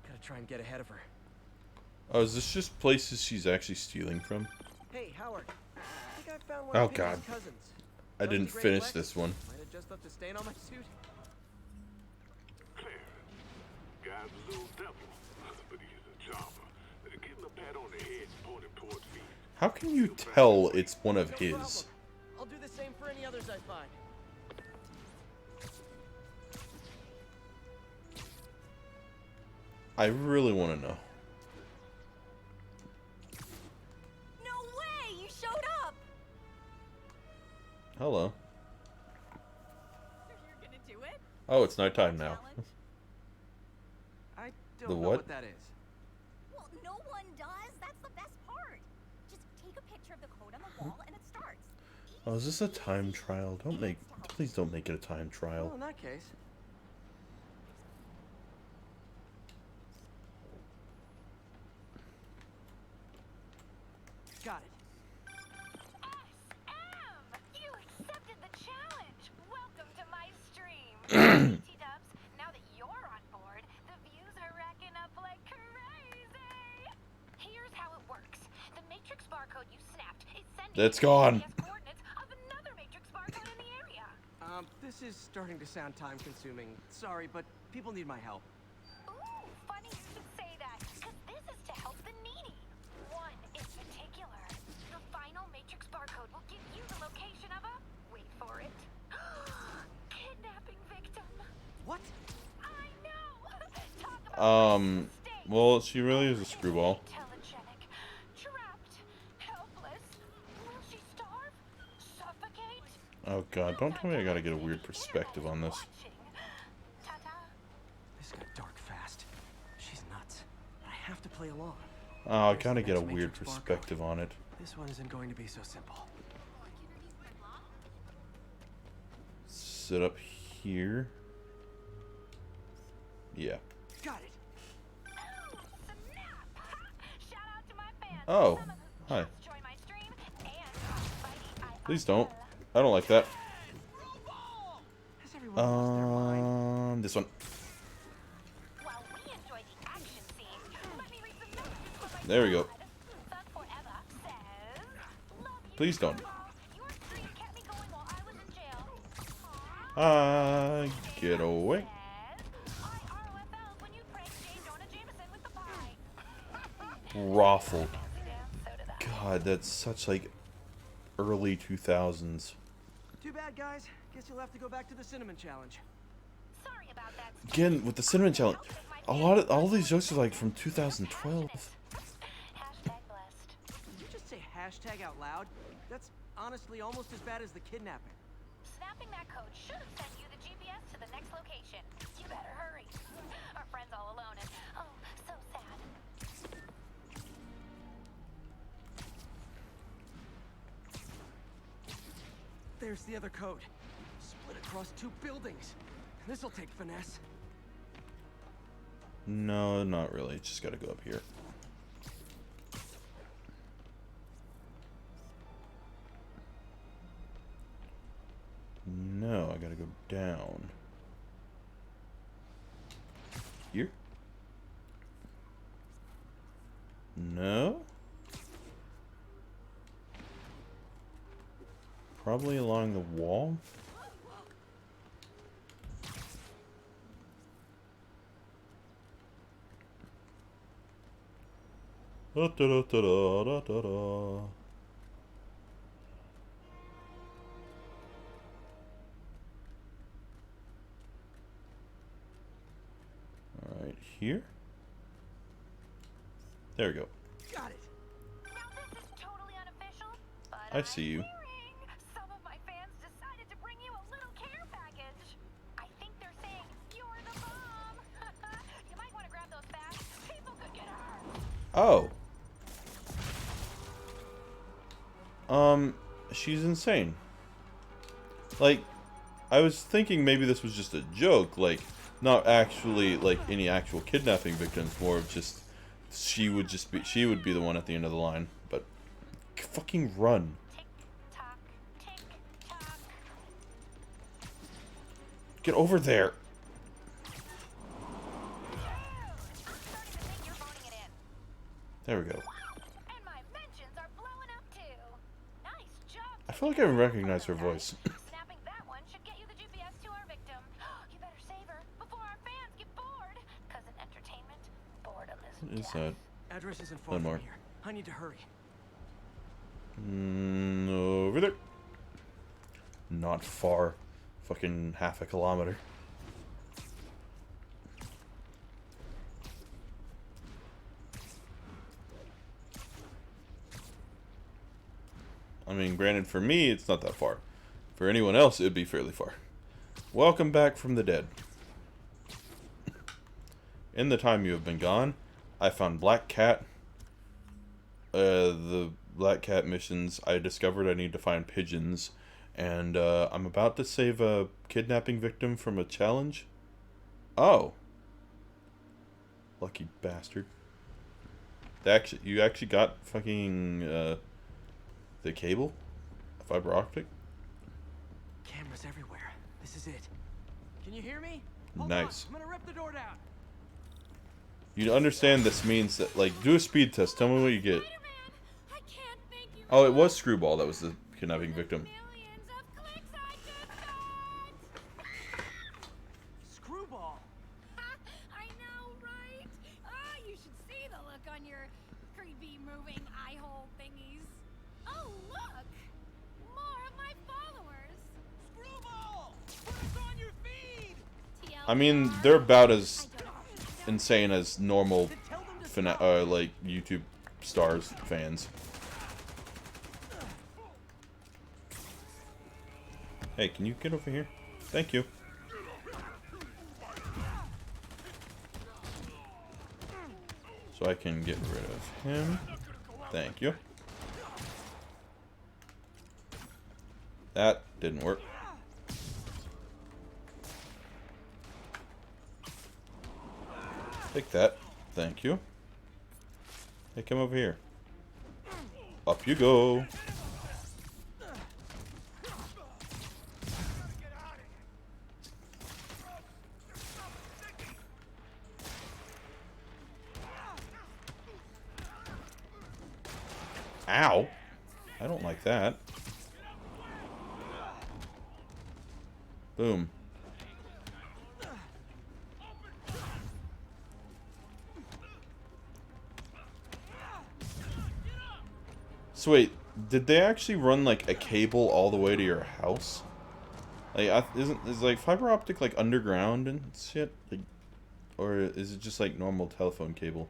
Gotta try and get ahead of her. Oh, is this just places she's actually stealing from? Hey, Howard. I think I found one Oh, of Pidgey's God. cousins. I Dusty didn't gray finish flecks. this one. Might have just left a stain on my suit. Guy's a little devil, but he's a chopper. Give him a pat on the head and point him towards Feast. How can you tell it's one of his? Problem. I'll do the same for any others I find. I really want to know. No way! You showed up! Hello. You're gonna do it? Oh, it's nighttime now. I don't The know what? what that is. Well, no one does. That's the best part. Just take a picture of the code on the wall and it starts. Oh, is this a time trial? Please don't make it a time Well, trial. in that case. Got it. SM! You accepted the challenge! Welcome to my stream! T-dubs, now that you're on board, the views are racking up like crazy! Here's how it works. The matrix barcode you snapped is sending It's gone. GPS coordinates of another matrix barcode in the area. This is starting to sound time-consuming. Sorry, but people need my help. Ooh, funny you should say that, because this is to help the needy. One in particular. The final matrix barcode will give you the location of a... Wait for it. Kidnapping victim. What? I know! Talk about Well, she really is a screwball. telegenic. Trapped. Helpless. Will she starve? Suffocate? Oh god, don't tell me I gotta get a weird perspective on this. Ta-ta. This got dark fast. She's nuts. I have to play along. Oh, I gotta get a weird perspective on it. This one isn't going to be so simple. Sit up here. Yeah. Got it. Oh, snap! Shout out to my fans. Oh, Some of who hi. just joined my stream, and Spidey Please don't. I don't like that. Has everyone lost their mind? This one. While we enjoy the action scenes, let me read some messages from my There we go. Thug Forever says, "Love you, Please don't. your stream kept me going while I was in jail." Get away. Says, "I ROFL'd when you pranked J. Jonah Jameson with the pie." Raffled. So did I. God, that's such like early 2000s. Too bad, guys. Guess you'll have to go back to the cinnamon challenge. Sorry about that. Again, with the cinnamon challenge, all these jokes are like from 2012. Hashtag blessed. Did you just say hashtag out loud? That's honestly almost as bad as the kidnapping. Snapping that code should have sent you the GPS to the next location. You better hurry. Our friend's all alone, and There's the other code. Split across 2 buildings. This'll take finesse. No, not really. Just gotta go up here. No, I gotta go down. Here? No? Probably along the wall? Da, da, da, da, da, da, da. Alright, here? There we go. Got it. Now this is totally unofficial, but I see you. some of my fans decided to bring you a little care package. I think they're saying you're the bomb. You might want to grab those fast. People could get hurt. Oh. She's insane. Like, I was thinking maybe this was just a joke, like, not actually, like, any actual kidnapping victims, more of just, she would be the one at the end of the line, but fucking run. Tick tock, tick tock. Get over there. There we go. And my mentions are blowing up too. Nice job. I feel like I recognize her voice. Snapping that one should get you the GPS to our victim. You better save her before our fans get bored. Because in entertainment, boredom is What is death. that? Address isn't far One from more. here. I need to hurry. Over there. Not far. Fucking half a kilometer. I mean, granted, for me, it's not that far. For anyone else, it'd be fairly far. Welcome back from the dead. In the time you have been gone, I found Black Cat. The Black Cat missions, I discovered I need to find pigeons. And I'm about to save a kidnapping victim from a challenge. Oh. Lucky bastard. You actually got fucking... the cable? Fiber optic? Cameras everywhere. This is it. Can you hear me? Nice. I'm gonna rip the door down. You understand this means that, like, do a speed test. Tell me what you get. Oh, it was Screwball that was the kidnapping victim. Screwball. I know, right? You should see the look on your creepy moving eye hole thingies. Oh, look! More of my followers. Screwball! Put us on your feed. I mean, they're about as insane as normal, like, YouTube stars fans. Hey, can you get over here? Thank you. So I can get rid of him. Thank you. That didn't work. Take that. Thank you. Hey, come over here. Up you go. Ow. I don't like that. Boom. So wait, did they actually run like a cable all the way to your house? Like, is like fiber optic like underground and shit? Like, or is it just like normal telephone cable?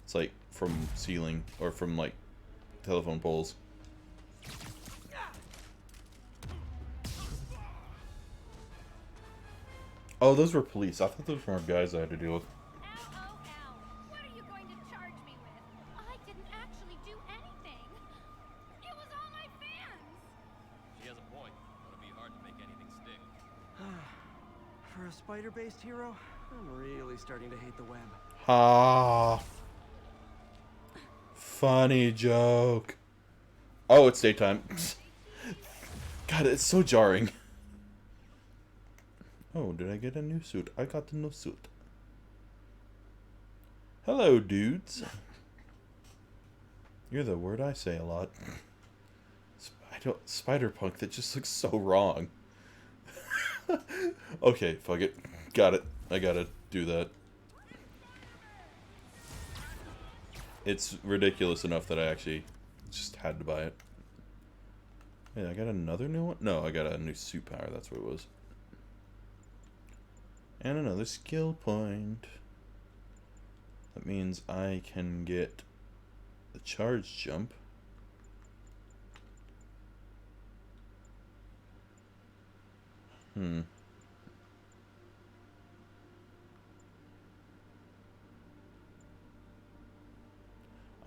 It's like from ceiling or from like telephone poles. Oh, those were police. I thought those were guys I had to deal with. What are you going to charge me with? I didn't actually do anything. It was all my fans. She has a point. Want to spider-based hero, I'm really starting to hate the web. Ha. Funny joke. Oh, it's daytime. God, it's so jarring. Oh, did I get a new suit? I got a new suit. Hello, dudes. You're the word I say a lot. Spider-punk, that just looks so wrong. Okay, fuck it. Got it. I gotta do that. It's ridiculous enough that I actually just had to buy it. Hey, I got another new one? No, I got a new suit power, that's what it was. And another skill point. That means I can get the charge jump.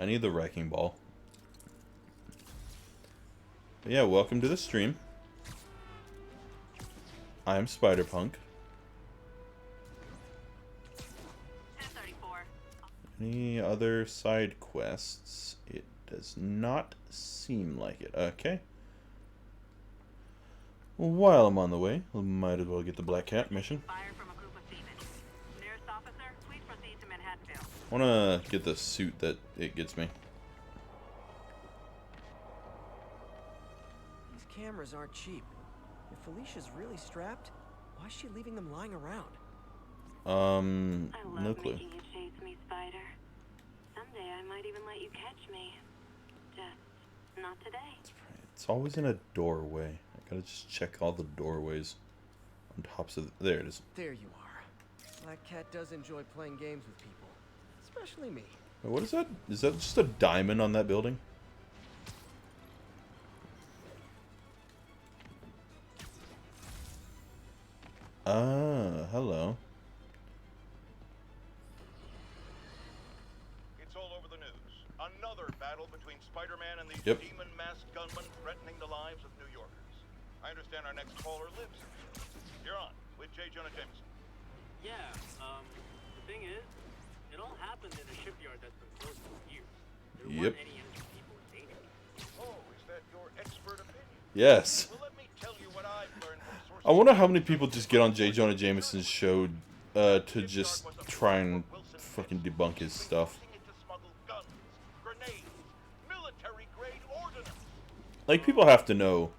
I need the wrecking ball. But yeah, welcome to the stream. I'm Spider-Punk. Any other side quests? It does not seem like it. Okay. Well, while I'm on the way, I might as well get the Black Cat mission. I want to get the suit that it gets me. These cameras aren't cheap. If Felicia's really strapped, why is she leaving them lying around? I no love clue. making you chase me, Spider. Someday I might even let you catch me. Just not today. It's always in a doorway. I gotta just check all the doorways on tops of. There it is. There you are. Black Cat does enjoy playing games with people, especially me. Wait, what is that? Is that just a diamond on that building? Ah, hello. It's all over the news. Another battle between Spider-Man and these Yep. demon-masked gunmen threatening the lives of New Yorkers. I understand our next caller lives in New York. You're on with J. Jonah Jameson. Yeah, the thing is, it all happened in a shipyard that's been closed for years. There Yep. weren't any innocent people in danger. Oh, is that your expert opinion? Yes. Well, let me tell you what I've learned from sources. I wonder how many people just get on J. Jonah Jameson's show to just try and fucking debunk his stuff. Like, people have to know.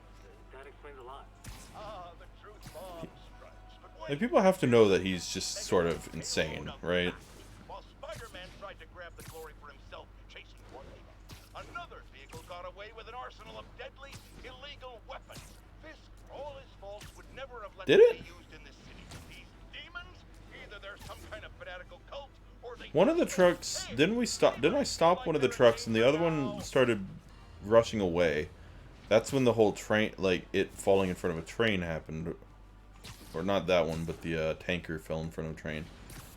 That explains a lot. The truth bomb strikes. But wait, Like, people have to know that he's just sort of insane, right? while Spider-Man tried to grab the glory for himself, chasing one demon, another vehicle got away with an arsenal of deadly, illegal weapons. This, all his faults, would never have let Did them it? be used in this city. These demons, either they're some kind of fanatical cult, or they... One of the trucks, didn't I stop one of the trucks and the other one started rushing away? That's when the whole train, like, it falling in front of a train happened. Or not that one, but the tanker fell in front of a train.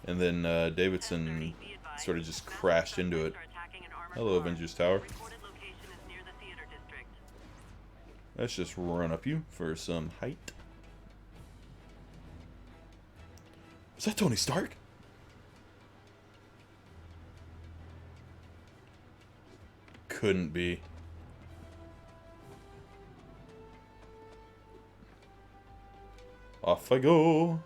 And then Davidson sort of just crashed into it. Hello, Avengers Tower. Let's just run up you for some height. Is that Tony Stark? Couldn't be. Off I go.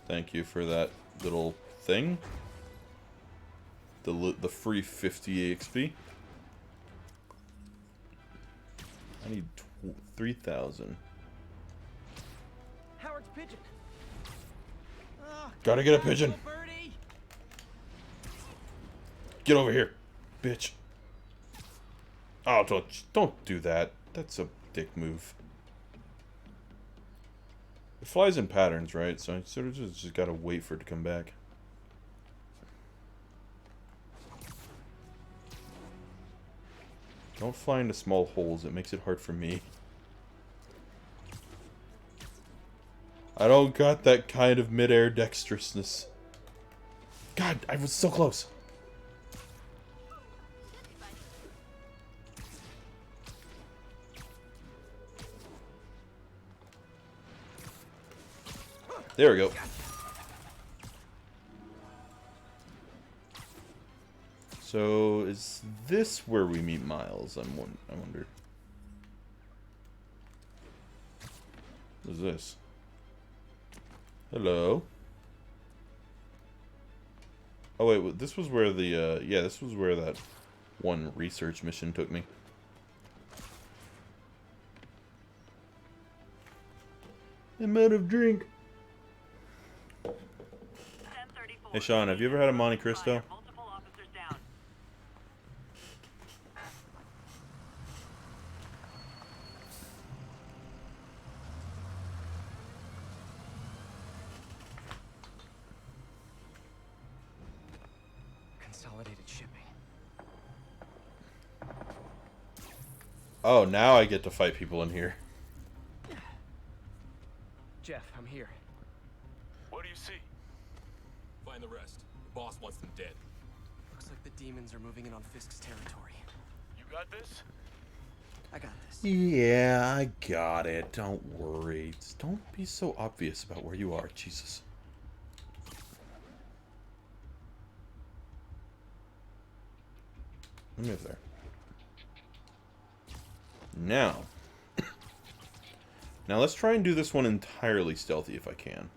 Thank you for that little thing. The free 50 XP. I need 3,000. Howard's pigeon. Gotta get a pigeon. Get over here, bitch. Oh, don't do that. That's a dick move. It flies in patterns, right? So I sort of just gotta wait for it to come back. Don't fly into small holes. It makes it hard for me. I don't got that kind of mid-air dexterousness. God, I was so close. There we go. So, is this where we meet Miles? I wonder. What is this? Hello? Oh wait, this was where the, yeah, this was where that one research mission took me. I'm out of drink. Hey Sean, have you ever had a Monte Cristo? Consolidated shipping. Oh, now I get to fight people in here. Jeff, I'm here. What do you see? Find the rest. The boss wants them dead. Looks like the demons are moving in on Fisk's territory. You got this? I got this. Yeah, I got it. Don't worry. Just don't be so obvious about where you are, Jesus. Let me up there. Now. Now let's try and do this one entirely stealthy if I can.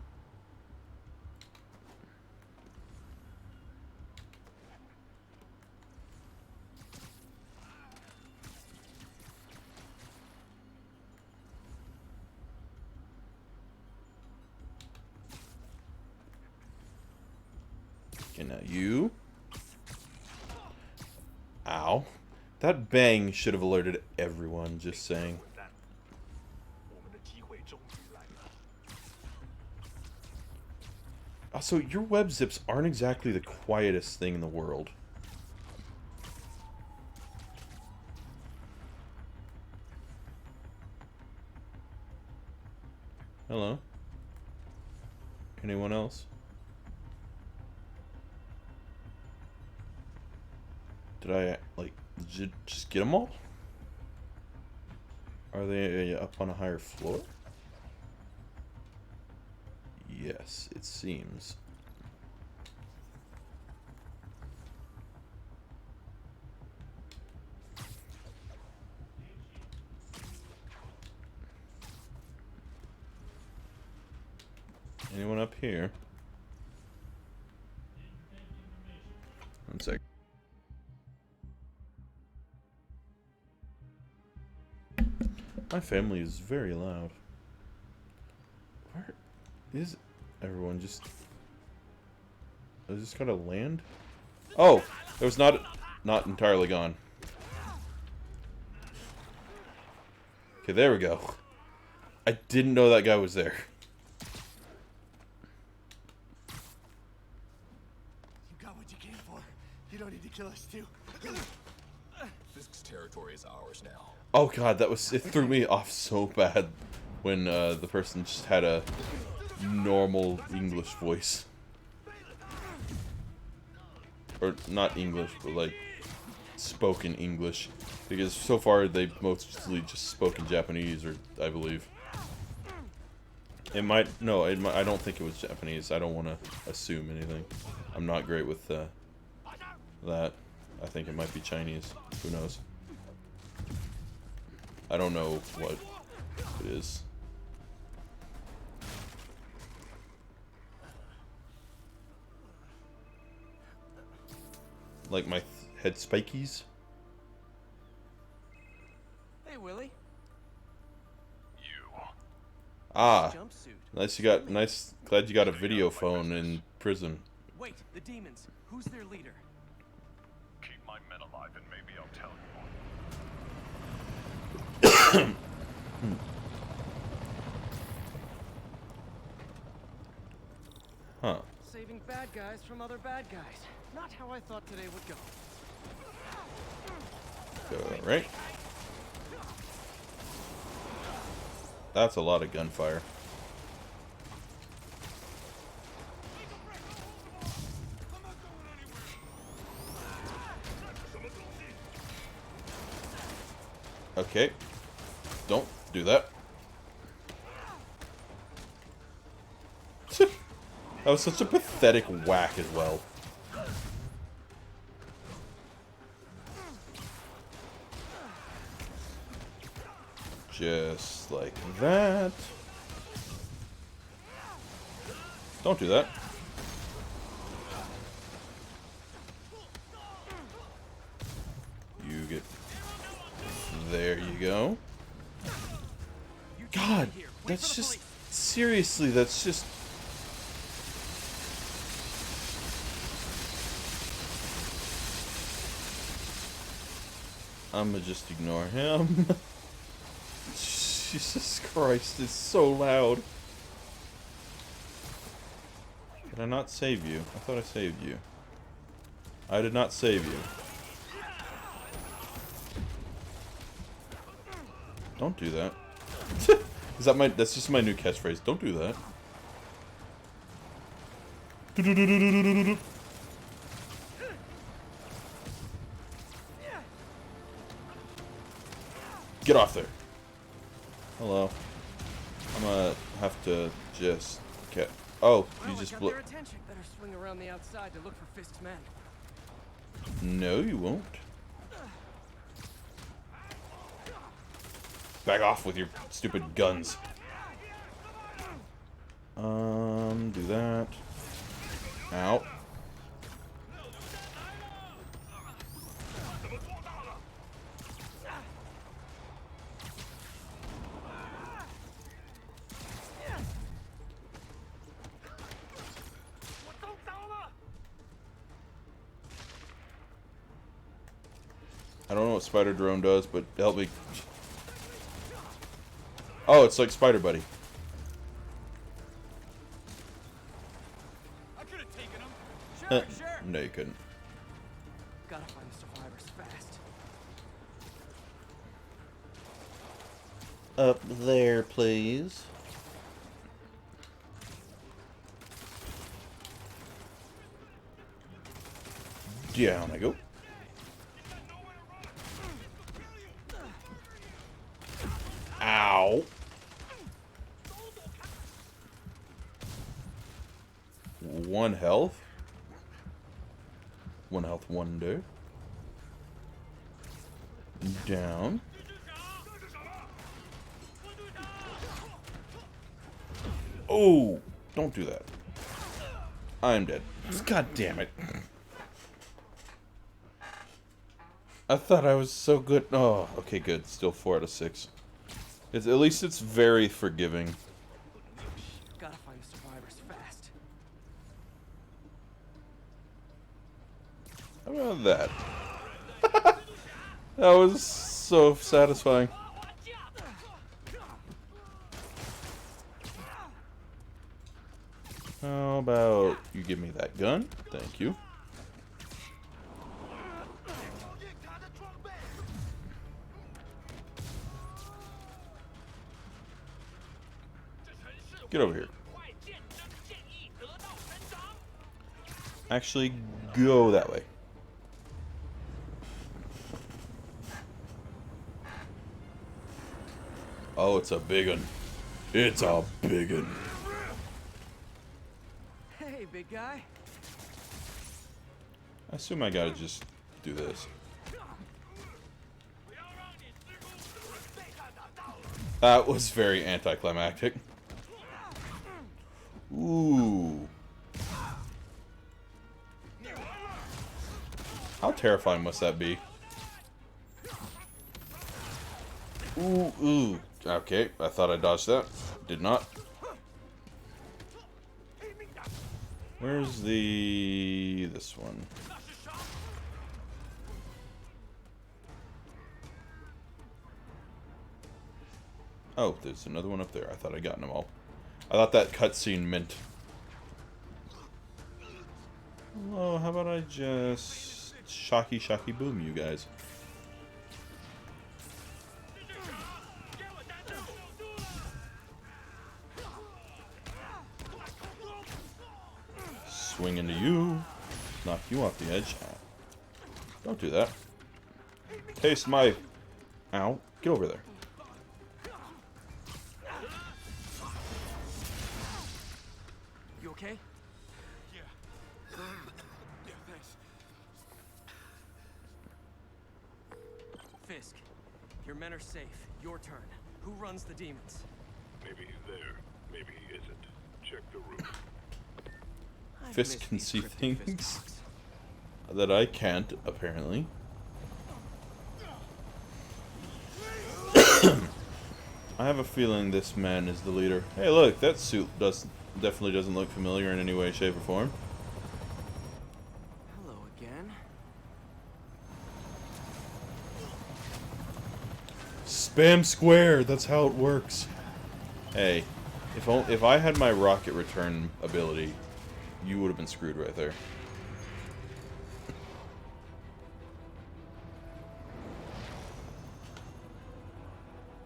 Okay, now you. Ow. That bang should have alerted everyone, just saying. Also, your web zips aren't exactly the quietest thing in the world. Hello? Anyone else? Did I, like, just get them all? Are they up on a higher floor? Yes, it seems. Anyone up here? One sec. My family is very loud. Where is everyone? Just... I just gotta land? Oh! It was not entirely gone. Okay, there we go. I didn't know that guy was there. You got what you came for. You don't need to kill us too. Fisk's territory is ours now. Oh god, that was... It threw me off so bad when the person just had a normal English voice. Or not English, but like spoken English. Because so far they mostly just spoke in Japanese, or I believe. It might... No, I don't think it was Japanese. I don't want to assume anything. I'm not great with that. I think it might be Chinese. Who knows? I don't know what it is. Like my head spikies? Hey, Willie. Ah, nice. You got nice. Glad you got a video phone in prison. Wait, the demons. Who's their leader? Keep my men alive, and maybe I'll tell you. Huh. Saving bad guys from other bad guys. Not how I thought today would go. Alright. That's a lot of gunfire. Okay. Don't do that. That was such a pathetic whack as well. Just like that. Don't do that. You get... There you go. God, that's just... Seriously, that's just... I'ma just ignore him. Jesus Christ, it's so loud. Did I not save you? I thought I saved you. I did not save you. Don't do that. Is that my... That's just my new catchphrase. Don't do that. Get off there. Hello. I'm gonna have to just get... Oh, you just blew... Their attention. Better swing around the outside to look for Fisk's men. No, you won't. Back off with your stupid guns. Do that. Ow. I don't know what Spider Drone does, but help me. Oh, it's like Spider Buddy. I could have taken him. Sure. No, you couldn't. Gotta find the survivors fast. Up there, please. Down I go. Ow. One health. One health wonder. Down. Oh, don't do that. I'm dead. God damn it. I thought I was so good. Oh, okay, good. Still 4 out of 6. At least it's very forgiving. Gotta find the survivors fast. How about that? That was so satisfying. How about you give me that gun? Thank you. Get over here. Actually, go that way. Oh, it's a big one. It's a big one. Hey, big guy. I assume I gotta just do this. That was very anticlimactic. Ooh. How terrifying must that be? Ooh, ooh. Okay, I thought I dodged that. Did not. Where's this one? Oh, there's another one up there. I thought I'd gotten them all. I thought that cutscene meant... Oh, how about I just... Shocky, shocky, boom, you guys. Swing into you. Knock you off the edge. Don't do that. Taste my... Ow. Get over there. You okay? Your men are safe. Your turn. Who runs the demons? Maybe he's there. Maybe he isn't. Check the roof. Fisk can see things that I can't, apparently. I have a feeling this man is the leader. Hey, look, that suit definitely doesn't look familiar in any way, shape, or form. Hello again. Spam square. That's how it works. Hey, if I had my rocket return ability, you would have been screwed right there.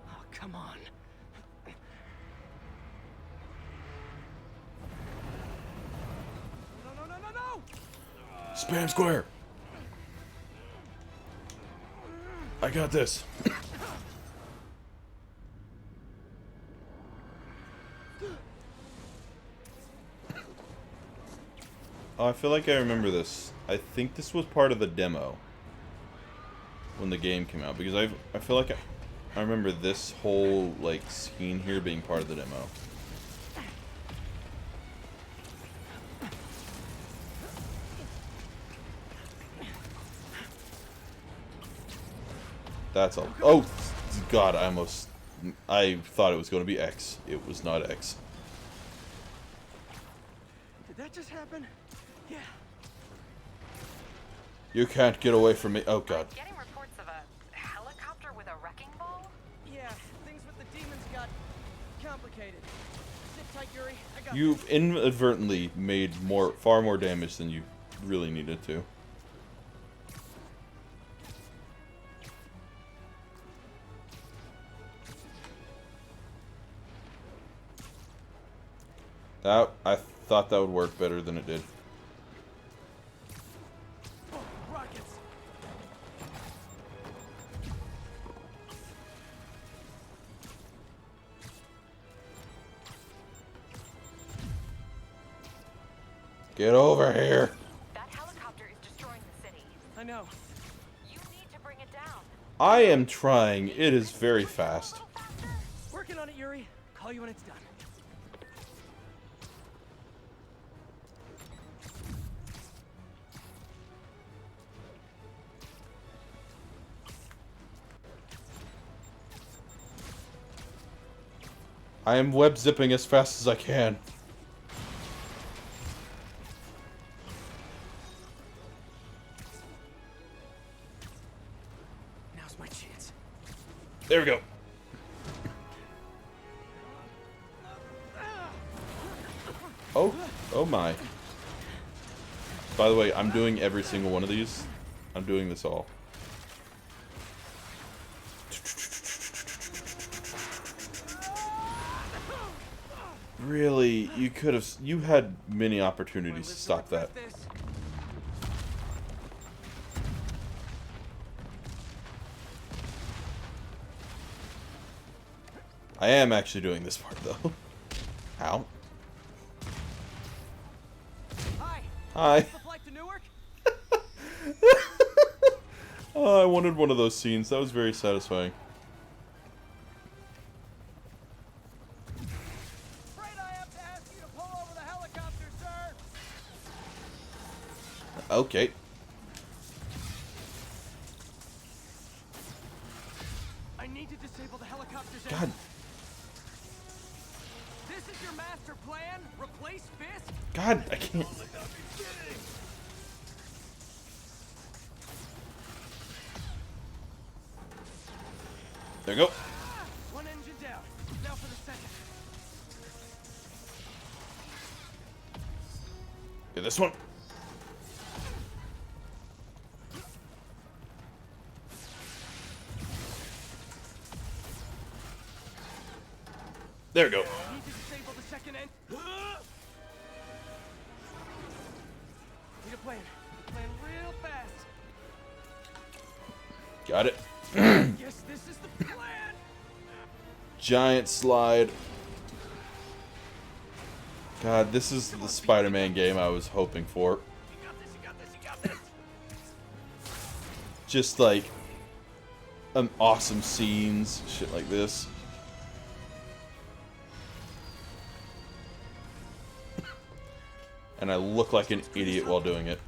Oh, come on. No! Spam square. I got this. Oh, I feel like I remember this. I think this was part of the demo when the game came out, because I feel like I remember this whole like scene here being part of the demo. That's all. Oh, God! I thought it was going to be X. It was not X. Did that just happen? Yeah. You can't get away from me. Oh, God. I'm getting reports of a helicopter with a wrecking ball? Yeah, things with the demons got complicated. Sit tight, Yuri. I got You've inadvertently made far more damage than you really needed to. I thought that would work better than it did. Oh, rockets. Get over here. That helicopter is destroying the city. I know. You need to bring it down. I am trying. It is very fast. Working on it, Yuri. Call you when it's done. I am web zipping as fast as I can. Now's my chance. There we go. Oh my. By the way, I'm doing every single one of these. I'm doing this all. Really, you had many opportunities to stop that. I am actually doing this part though. Ow. Hi. Oh, I wanted one of those scenes. That was very satisfying. Okay. I need to disable the helicopter's God. engine. This is your master plan? Replace Fisk? God, I can't. There you go. One engine down. Now for the second. Get this one. There we go. Need to disable the second end. Need a plan. Plan real fast. Got it. Yes, this is the plan. Giant slide. God, this is the Spider-Man game I was hoping for. Just like awesome scenes, shit like this. And I look like an idiot while doing it.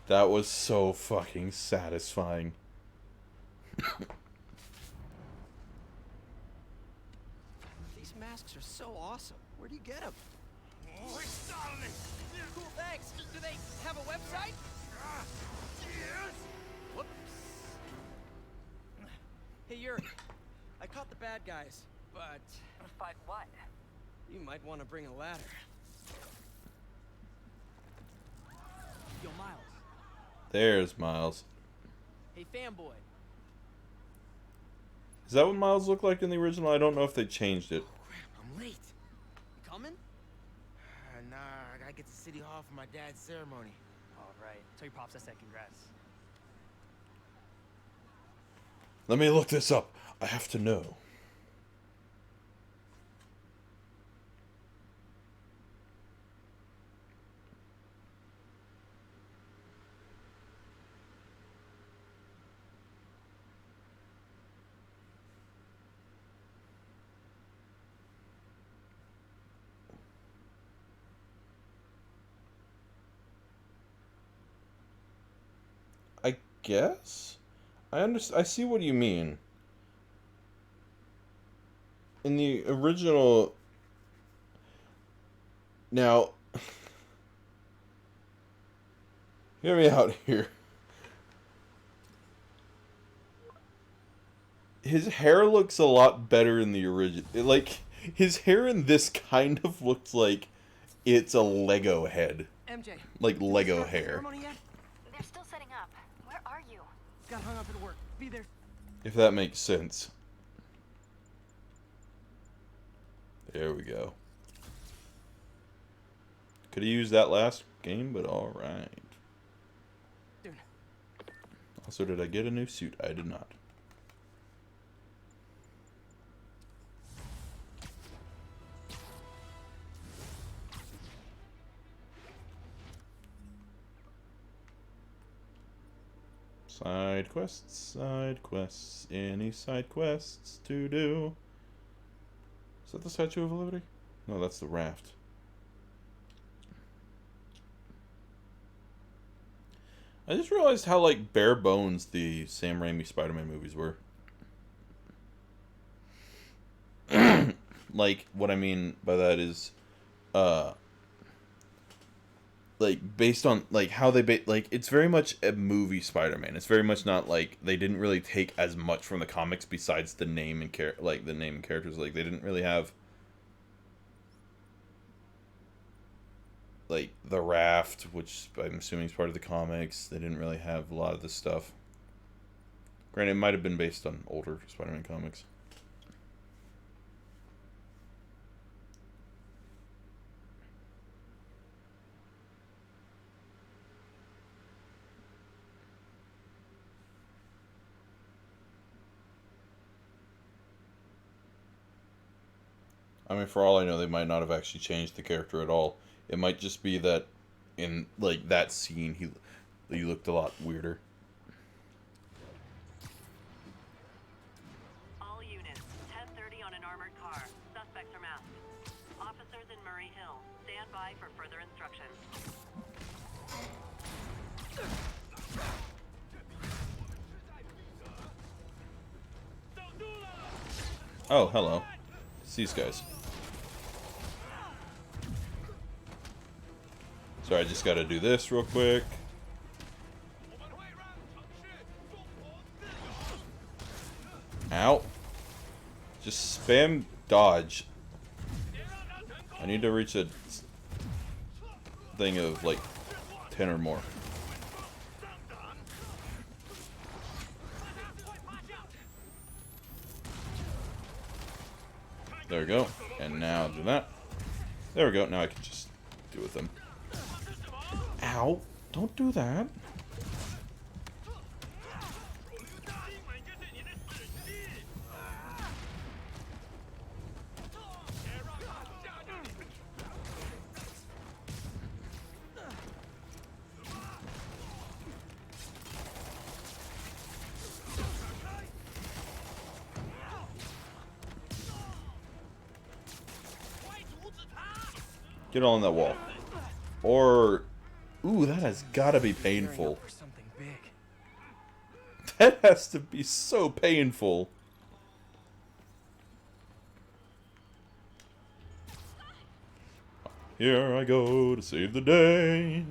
That was so fucking satisfying. These masks are so awesome. Where do you get them? Oh, Cool, thanks. Do they have a website? yes. Whoops. Hey, Yuri. I caught the bad guys, but... But what? You might want to bring a ladder. Yo, Miles. There's Miles. Hey, fanboy. Is that what Miles looked like in the original? I don't know if they changed it. I'm late. You coming? Nah, I gotta get to City Hall for my dad's ceremony. All right. Tell your pops I said congrats. Let me look this up. I have to know. I guess? I see what you mean. In the original... Now... Hear me out here. His hair looks a lot better in the original. Like, his hair in this kind of looks like it's a Lego head. MJ. Like Lego hair. Ceremony yet? They're still setting up. Where are you? Got hung up at work. Be there. If that makes sense. There we go. Could have used that last game, but alright. Dude. Also, did I get a new suit? I did not. Side quests, any side quests to do? Is that the Statue of Liberty? No, that's the raft. I just realized how, like, bare bones the Sam Raimi Spider-Man movies were. Like, what I mean by that is, like, based on, like, how they like, it's very much a movie Spider-Man. It's very much not, like, they didn't really take as much from the comics besides the name and the name and characters. Like, they didn't really have, like, the raft, which I'm assuming is part of the comics. They didn't really have a lot of this stuff. Granted, it might have been based on older Spider-Man comics. I mean, for all I know, they might not have actually changed the character at all. It might just be that in, like, that scene, he looked a lot weirder. All units, 10:30 on an armored car. Suspects are masked. Officers in Murray Hill, stand by for further instructions. Oh, hello. It's these guys. Sorry, I just gotta do this real quick. Ow. Just spam dodge. I need to reach a thing of, like, 10 or more. There we go. And now do that. There we go. Now I can just do with them. Ow. Don't do that. Get on that wall. Or, ooh, that has got to be painful. For something big. That has to be so painful. Here I go to save the day.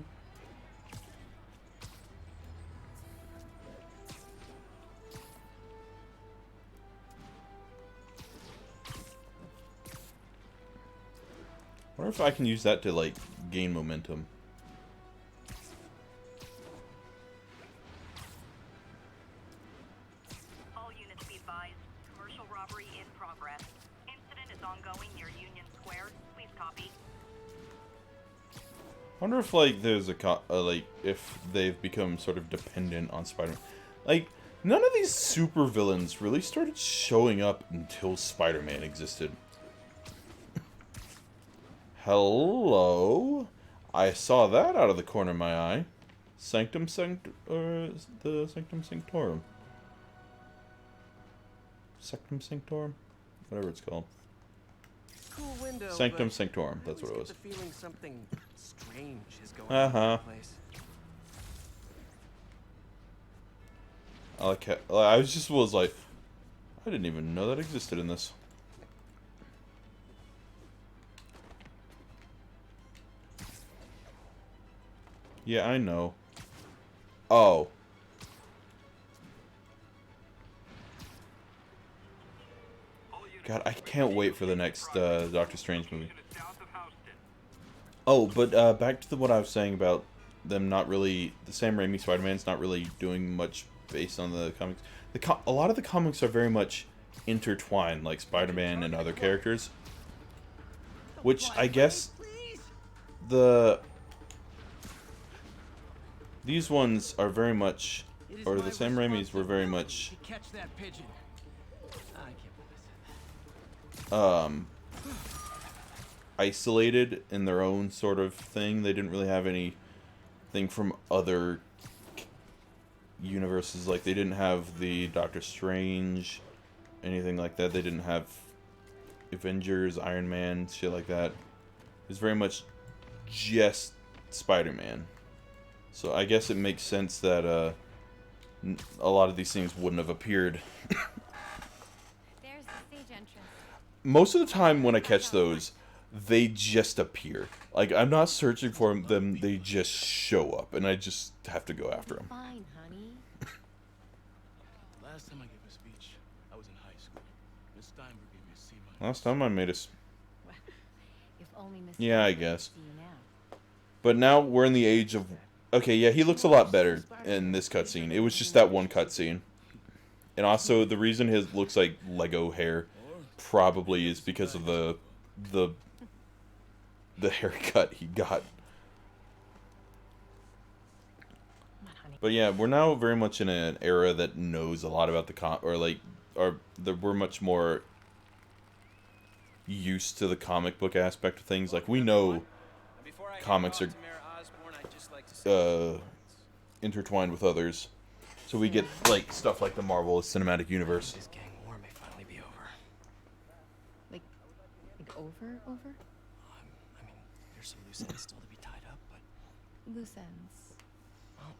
I wonder if I can use that to, like, gain momentum. All units be advised. Commercial robbery in progress. Incident is ongoing near Union Square. Please copy. I wonder if, like, there's like, if they've become sort of dependent on Spider-Man. Like, none of these supervillains really started showing up until Spider-Man existed. Hello? I saw that out of the corner of my eye. The Sanctum Sanctorum. Sectum Sanctorum? Whatever it's called. Cool window, Sanctum but Sanctorum, that's I what it always was. get the feeling something strange is going on in the place. I was like, I didn't even know that existed in this. Yeah, I know. Oh. God, I can't wait for the next Doctor Strange movie. Oh, but back to what I was saying about them not really... The Sam Raimi Spider-Man's not really doing much based on the comics. A lot of the comics are very much intertwined, like Spider-Man and other characters. Which, I guess... These ones are very much... Or the Sam Raimis were very much... Catch that pigeon. I can't believe I said that. Isolated in their own sort of thing. They didn't really have anything from other universes. Like, they didn't have the Doctor Strange, anything like that. They didn't have Avengers, Iron Man, shit like that. It's very much just Spider-Man. So I guess it makes sense that a lot of these things wouldn't have appeared. There's the stage entrance. Most of the time when I catch those, they just appear. Like, I'm not searching for them, they just show up, and I just have to go after them. Fine, honey. Last time I gave a speech, I was in high school. Miss Steinberg gave me a C-. Last time I made us. If only Miss Yeah, I Steinberg guess. could see you now. But now we're in the age of... Okay, yeah, he looks a lot better in this cutscene. It was just that one cutscene. And also, the reason his looks like Lego hair probably is because of the haircut he got. But yeah, we're now very much in an era that knows a lot about the we're much more used to the comic book aspect of things. Like, we know comics are intertwined with others, so we get like stuff like the Marvel Cinematic Universe. This gang war may finally be over. Like over? I mean, there's some loose ends still to be tied up, but Loose ends. well,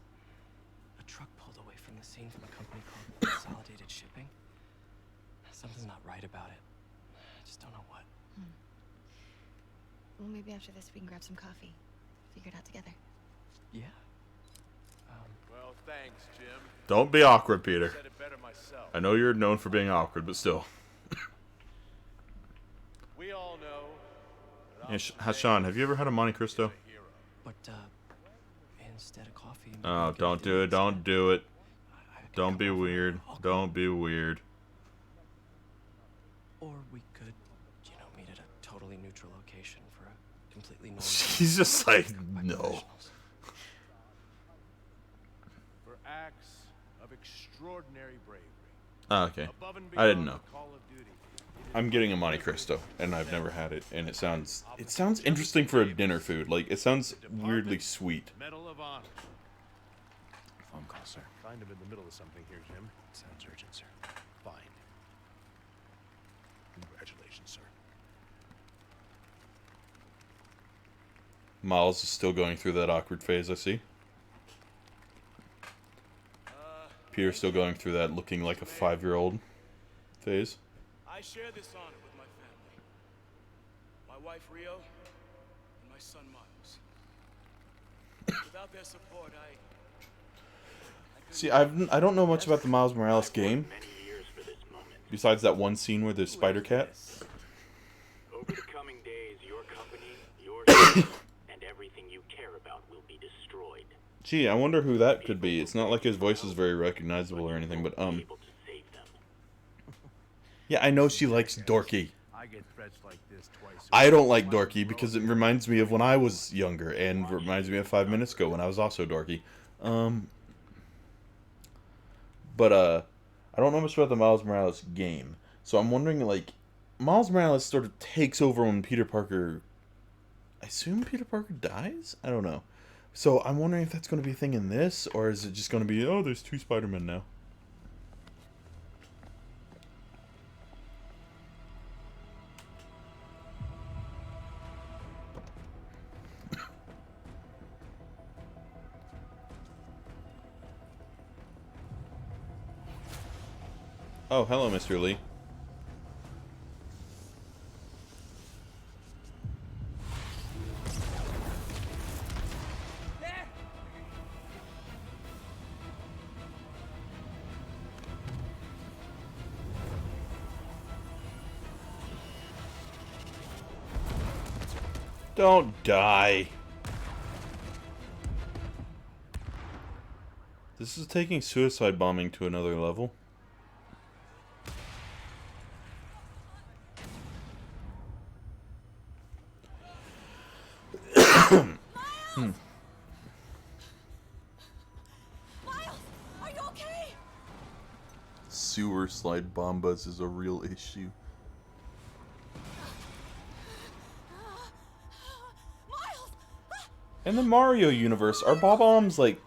a truck pulled away from the scene from a company called Consolidated Shipping. Something's not right about it. I just don't know what. Well, maybe after this we can grab some coffee. Figure it out together. Yeah. Well, thanks, Jim. Don't be awkward, Peter. Said it better myself. I know you're known for being awkward, but still. We all know. Yeah, Hashan, have you ever had a Monte Cristo? But instead of coffee. Oh, don't do it. Don't do it. Don't be weird. Don't be weird. Or we could, meet at a totally neutral location for a completely normal. He's just like, no. For acts of extraordinary bravery. Oh, okay. I didn't know. I'm getting a Monte Cristo, and I've never had it, and it sounds interesting for a dinner food. Like, it sounds weirdly sweet. Medal of Honor. Phone call, sir. Find him in the middle of something here, Jim. Sounds urgent, sir. Fine. Congratulations, sir. Miles is still going through that awkward phase, I see. Peter's still going through that looking like a 5-year-old phase. I share this honor with my family. My wife Rio and my son Miles. Without their support, See, I don't know much about the Miles Morales game. Besides that one scene where there's Spider-Cat. Over the coming days, your company, your son, and everything you care about will be destroyed. Gee, I wonder who that could be. It's not like his voice is very recognizable or anything, but yeah, I know she likes Dorky. I don't like Dorky because it reminds me of when I was younger and reminds me of 5 minutes ago when I was also dorky. But I don't know much about the Miles Morales game. So I'm wondering, like, Miles Morales sort of takes over when Peter Parker... I assume Peter Parker dies? I don't know. So I'm wondering if that's going to be a thing in this, or is it just going to be, oh, there's 2 Spider-Men now. Oh, hello, Mr. Lee. Don't die. This is taking suicide bombing to another level. Sewer slide bombas is a real issue. In the Mario universe, are bob-ombs like...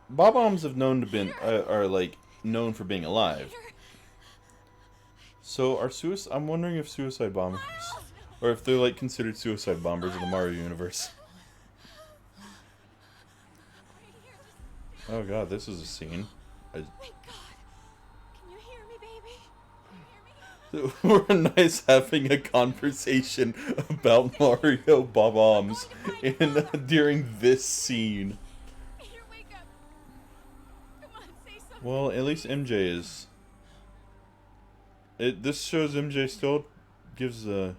Bob-ombs have known to been are like known for being alive. So are I'm wondering if suicide bombers, or if they're like considered suicide bombers in the Mario universe. Oh god, this is a scene. We're nice having a conversation about Mario bob-ombs during this scene. Well, at least MJ is. This shows MJ still gives a.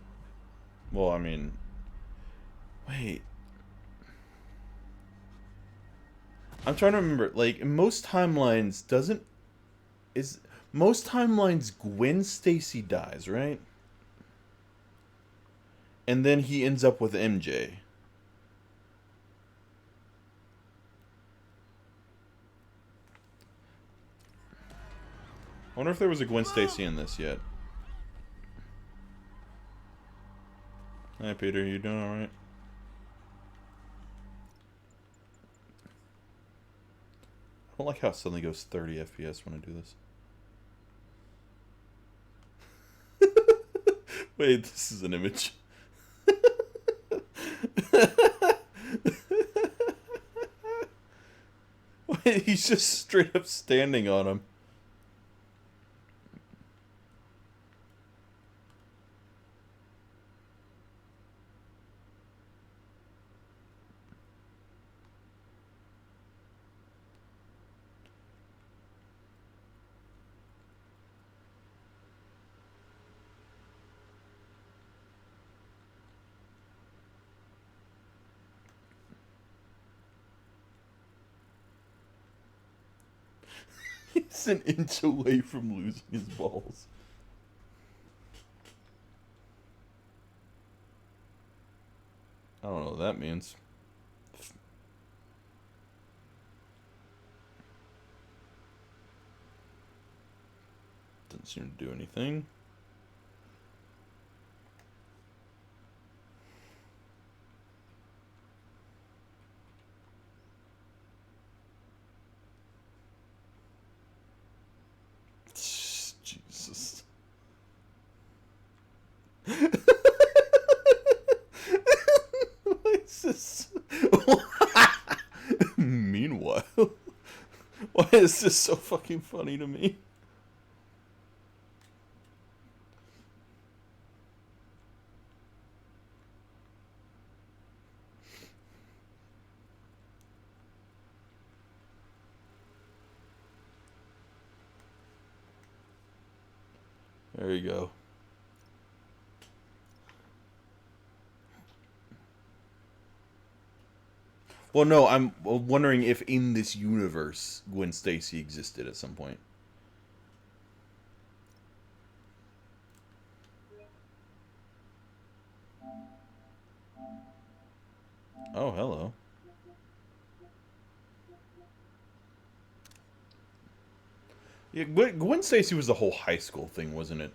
Well, I mean. Wait. I'm trying to remember. Like, in most timelines, most timelines, Gwen Stacy dies, right? And then he ends up with MJ. I wonder if there was a Gwen Stacy in this yet. Hey, Peter, you doing alright? I don't like how it suddenly goes 30 FPS when I do this. Wait, this is an image. Wait, he's just straight up standing on him. He's an inch away from losing his balls. I don't know what that means. Doesn't seem to do anything. Jesus. Why is this Why is this so fucking funny to me? There you go. Well, no, I'm wondering if in this universe Gwen Stacy existed at some point. Oh, hello. Yeah, Gwen Stacy was the whole high school thing, wasn't it?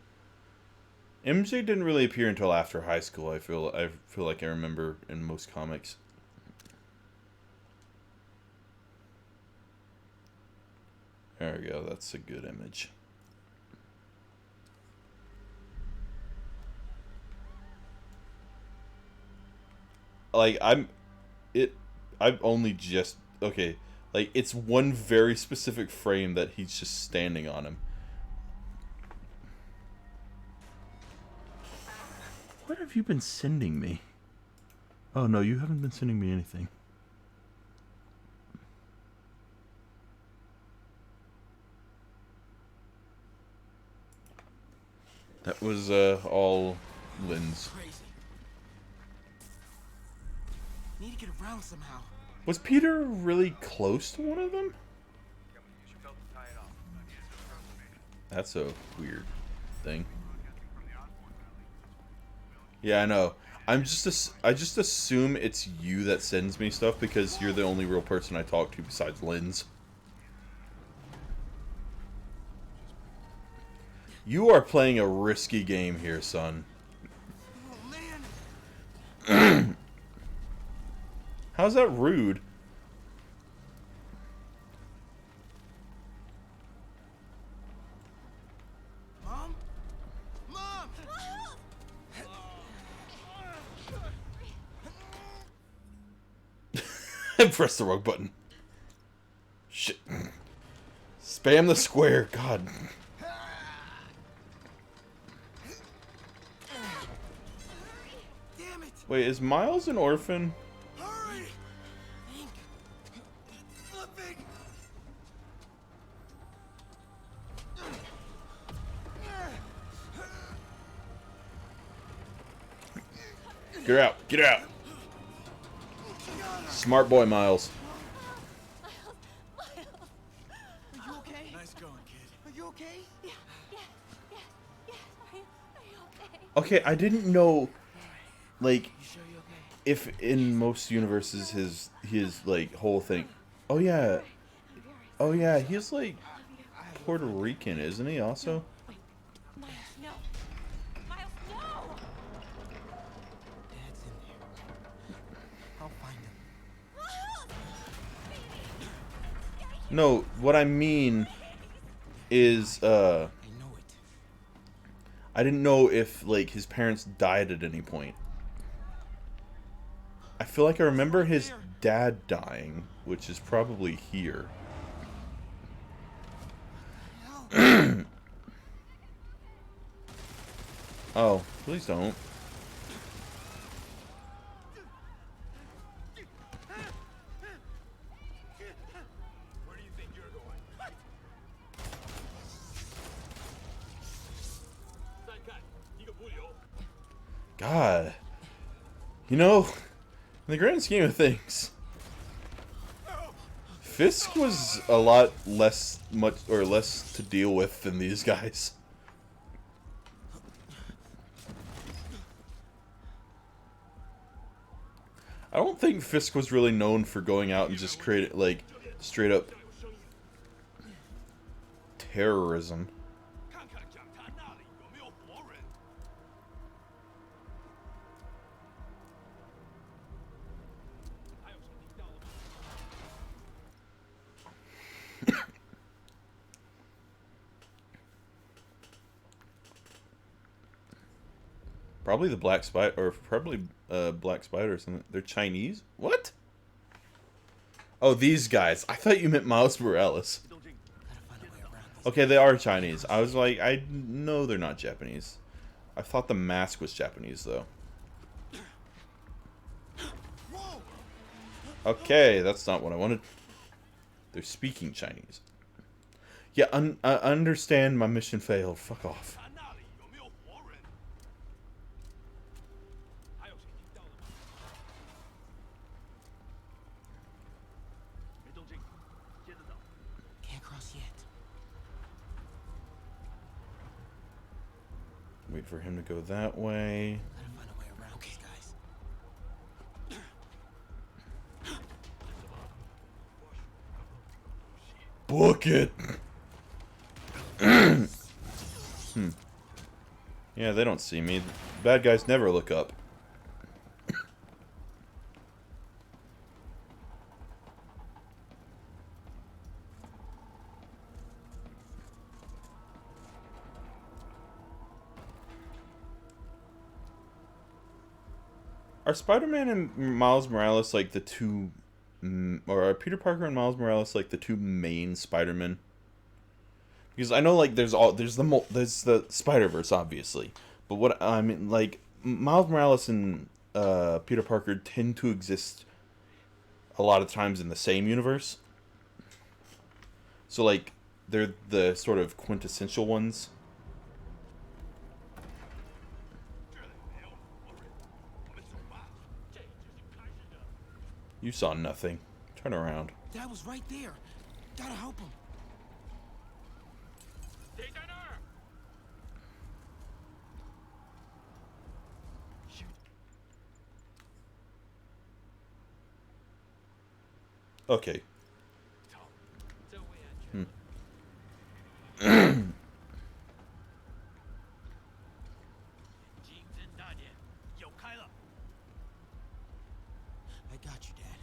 MJ didn't really appear until after high school. I feel like I remember in most comics. There we go. That's a good image. Like I've only just okay. Like it's one very specific frame that he's just standing on him. What have you been sending me? Oh no, you haven't been sending me anything. That was all Lynn's. Crazy. Need to get around somehow. Was Peter really close to one of them? That's a weird thing. Yeah, I know. I just assume it's you that sends me stuff because you're the only real person I talk to besides Lynn's. You are playing a risky game here, son. Oh, man. How's that rude? Mom? Mom! I pressed the wrong button. Shit. Spam the square. God. Damn it! Wait, is Miles an orphan? Hurry! Think. Flipping! Get out. Get out. Smart boy, Miles. Are you okay? Nice going, kid. Are you okay? Yeah. Are you okay? Okay, I didn't know, like, if in most universes his like whole thing. Oh yeah, he's like Puerto Rican, isn't he? Also. Miles, no. Miles, no! Dad's in there. I'll find him. No, what I mean is, I didn't know if, like, his parents died at any point. I feel like I remember his dad dying, which is probably here. Oh, please don't. Where do you think you're going? God. You know, in the grand scheme of things, Fisk was a lot less to deal with than these guys. I don't think Fisk was really known for going out and just creating, like, straight up terrorism. Probably the Black Spider, or probably Black Spider or something. They're Chinese? What? Oh, these guys. I thought you meant Miles Morales. Okay, they are Chinese. I was like, I know they're not Japanese. I thought the mask was Japanese, though. Okay, that's not what I wanted. They're speaking Chinese. Yeah, I understand my mission failed. Fuck off. Can't cross yet. Wait for him to go that way. Gotta find a way around these guys. Book it! Yeah, they don't see me. Bad guys never look up. Are Spider-Man and Miles Morales like the two... Or are Peter Parker and Miles Morales like the two main Spider-Men? Because I know like there's the Spider-Verse obviously, but what I mean like Miles Morales and Peter Parker tend to exist a lot of times in the same universe. So like they're the sort of quintessential ones. You saw nothing. Turn around. Dad was right there. Gotta help him. Okay. I got you, Dad.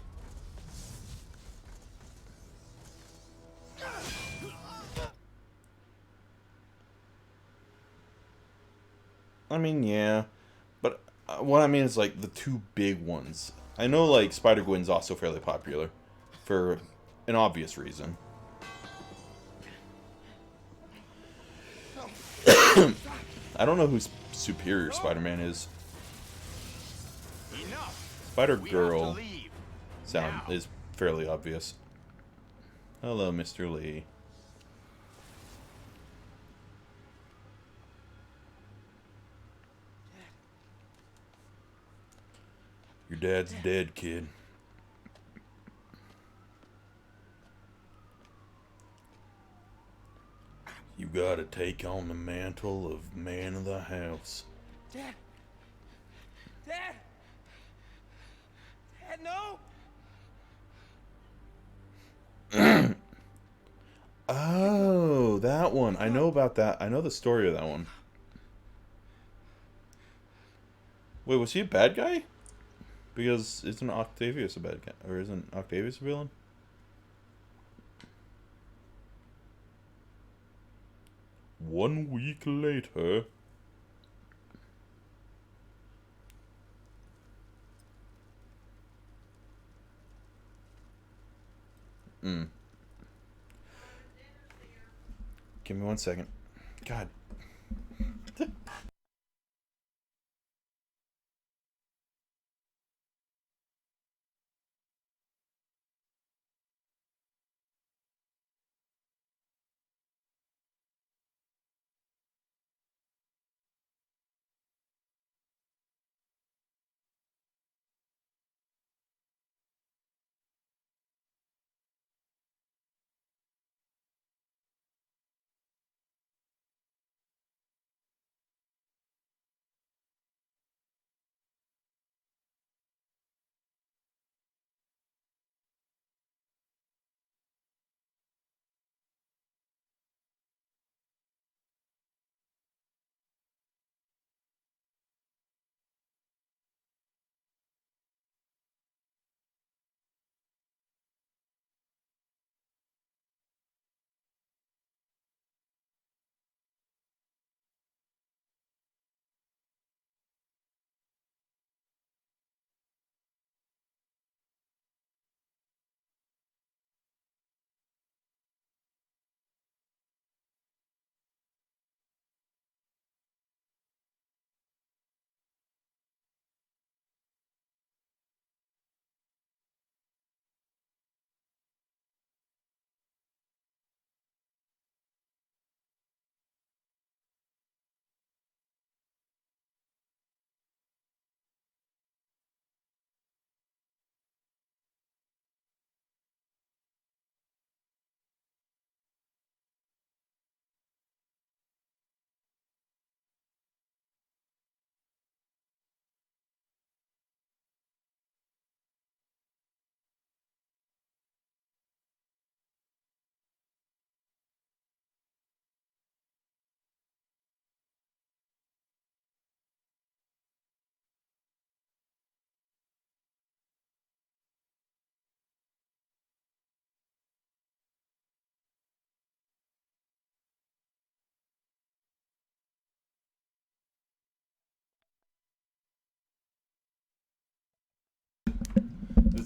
I mean, yeah. But what I mean is, like, the two big ones. I know, like, Spider-Gwen's also fairly popular. For an obvious reason. I don't know who Superior Spider-Man is. Spider-Girl is fairly obvious. Hello, Mr. Lee. Your dad's dead, kid. You gotta take on the mantle of man of the house. Dad! Dad! Dad, no! Oh, that one. I know about that. I know the story of that one. Wait, was he a bad guy? Because isn't Octavius a bad guy? Or isn't Octavius a villain? One week later. Give me 1 second. God.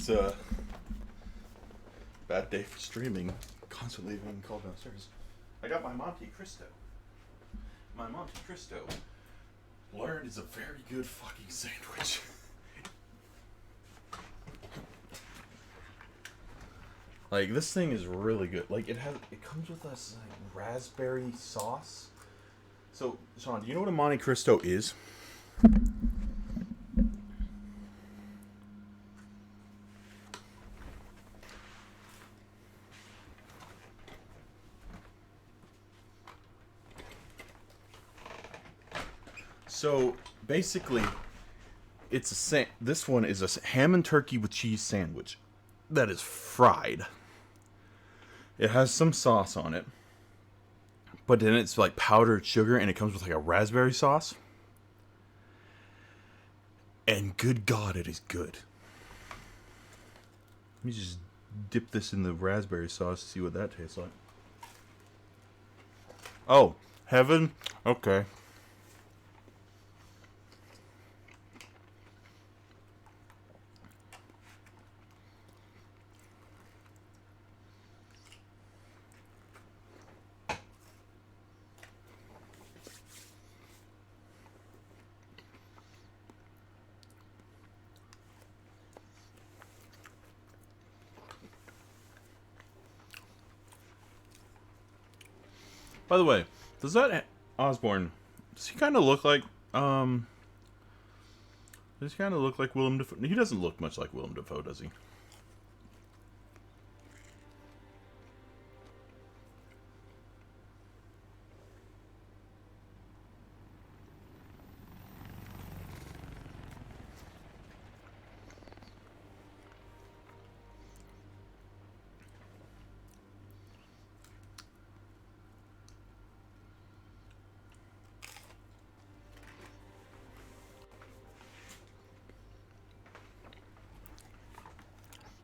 It's a bad day for streaming. Constantly being called downstairs. I got my Monte Cristo. My Monte Cristo learned is a very good fucking sandwich. Like, this thing is really good. Like, it comes with this like raspberry sauce. So, Sean, do you know what a Monte Cristo is? So basically, this one is a ham and turkey with cheese sandwich that is fried. It has some sauce on it, but then it's like powdered sugar, and it comes with like a raspberry sauce. And good God, it is good. Let me just dip this in the raspberry sauce to see what that tastes like. Oh, heaven? Okay. By the way, does that Osborn, does he kind of look like Willem Dafoe? He doesn't look much like Willem Dafoe, does he?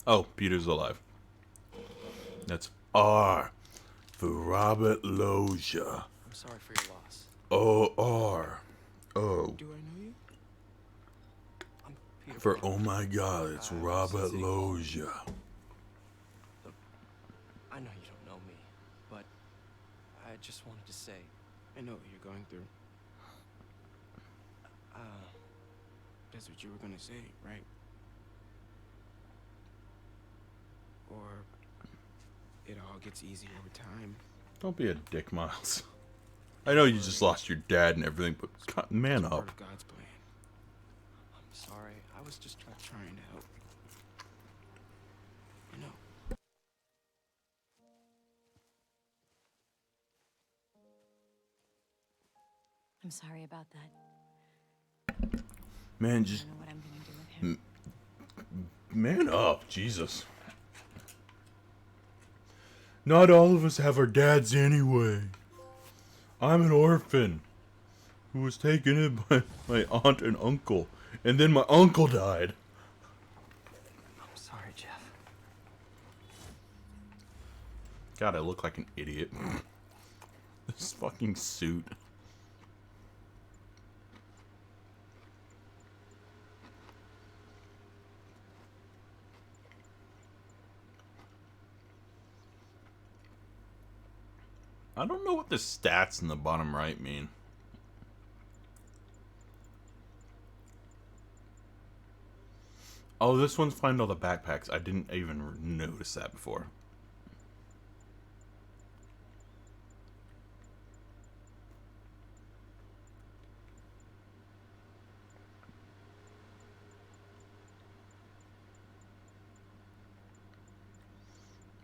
Oh, Peter's alive. That's R for Robert Loggia. I'm sorry for your loss. O-R. O. Do I know you? I'm Peter For Parker. oh my God, it's Robert Loggia. Look, I know you don't know me, but I just wanted to say, I know what you're going through. That's what you were gonna say, right? Or it all gets easier over time. Don't be a dick, Miles. I know you just lost your dad and everything, but God, man It's part up. of God's plan. I'm sorry. I was just trying to help. I know. I'm sorry about that. Man, I just don't know what I'm gonna do with him. man up, Jesus. Not all of us have our dads anyway. I'm an orphan who was taken in by my aunt and uncle, and then my uncle died. I'm sorry, Jeff. God, I look like an idiot. This fucking suit. I don't know what the stats in the bottom right mean. Oh, this one's find all the backpacks. I didn't even notice that before.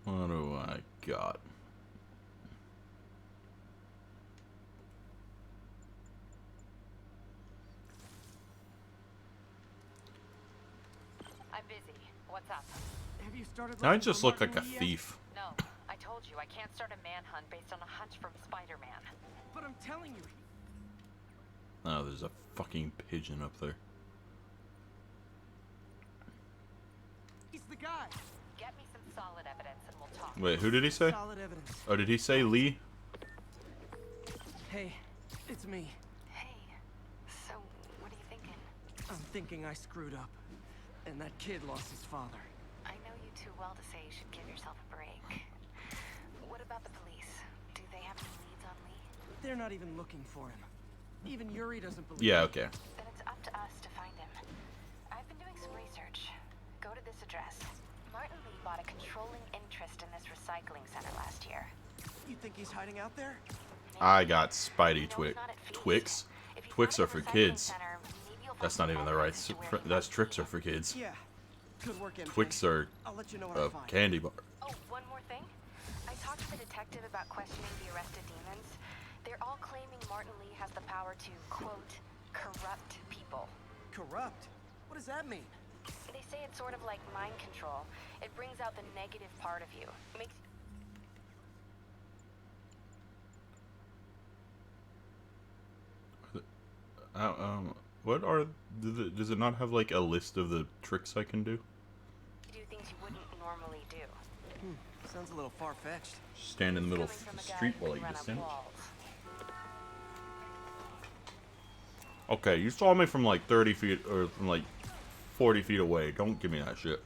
What do I got? I'm busy. What's up? Have you started I just look like a thief. No, I told you I can't start a manhunt based on a hunch from Spider-Man. But I'm telling you. Oh, there's a fucking pigeon up there. He's the guy. Get me some solid evidence and we'll talk. Wait, who did he say? Solid evidence. Oh, did he say Lee? Hey, it's me. Hey, so what are you thinking? I'm thinking I screwed up. And that kid lost his father. well to say you should give yourself a break. What about the police? Do they have any leads on Lee? They're not even looking for him. Even Yuri doesn't believe Yeah, him. okay. Then it's up to us to find him. I've been doing some research. Go to this address. Martin Lee bought a controlling interest in this recycling center last year. You think he's hiding out there? I got Spidey Twix. Twix are for kids. That's not even the right. That's Tricks are for kids. Yeah. Good work, MJ. Twix are I'll let you know what a I find. candy bar. Oh, one more thing. I talked to the detective about questioning the arrested demons. They're all claiming Martin Lee has the power to, quote, corrupt people. Corrupt? What does that mean? They say it's sort of like mind control. It brings out the negative part of you. Makes What are does it not have like a list of the tricks I can do? do things you wouldn't normally do. Sounds a little far-fetched. Stand in the middle of the street while you descend. Okay, you saw me from like 30 feet or from like 40 feet away. Don't give me that shit.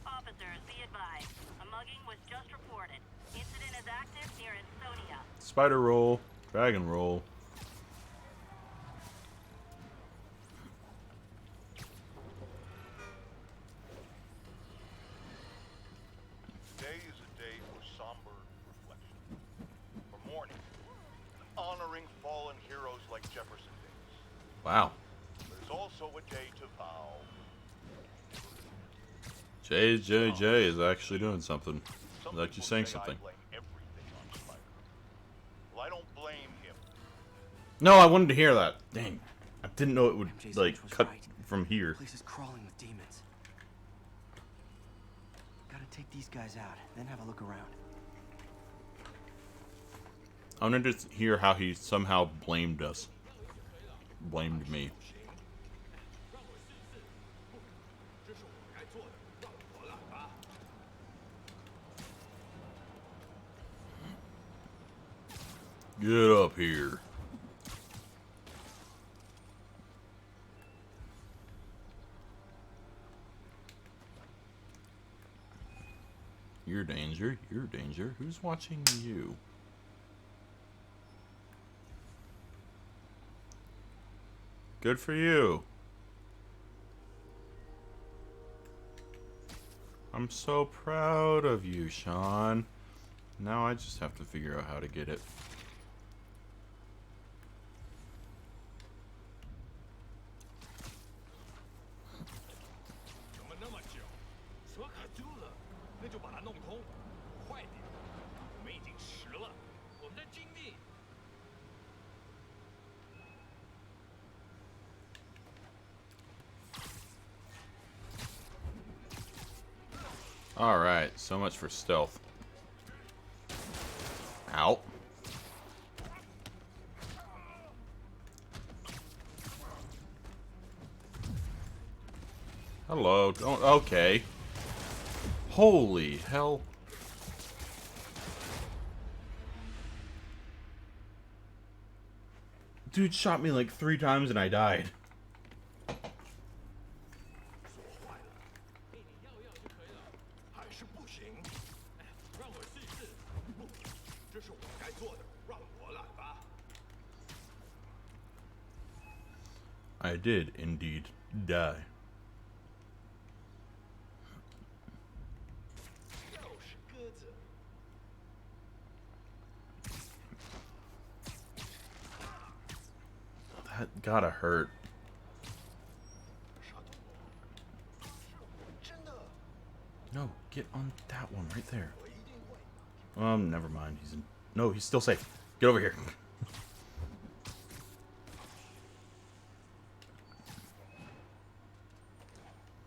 Officers, be advised. A mugging was just reported. Incident is active near Estonia. Spider roll, dragon roll. Today is a day for somber reflection, for mourning, honoring fallen heroes like Jefferson Davis. Wow. But it's also a day to vow. JJJ is actually doing something. He's actually saying Say I something. blame everything on Spider. Well, I don't blame him. No, I wanted to hear that. Dang. I didn't know it would like cut from here. The place is crawling with demons. Gotta take these guys out, then have a look around. I wanted to hear how he somehow blamed us. Blamed me. Get up here. Your danger, your danger. Who's watching you? Good for you. I'm so proud of you, Sean. Now I just have to figure out how to get it. Alright, so much for stealth. Ow. Hello. Don't, okay. Holy hell. Dude shot me like 3 times and I died. I did indeed die. That gotta hurt. No, get on that one right there. Never mind. He's in. No, he's still safe. Get over here.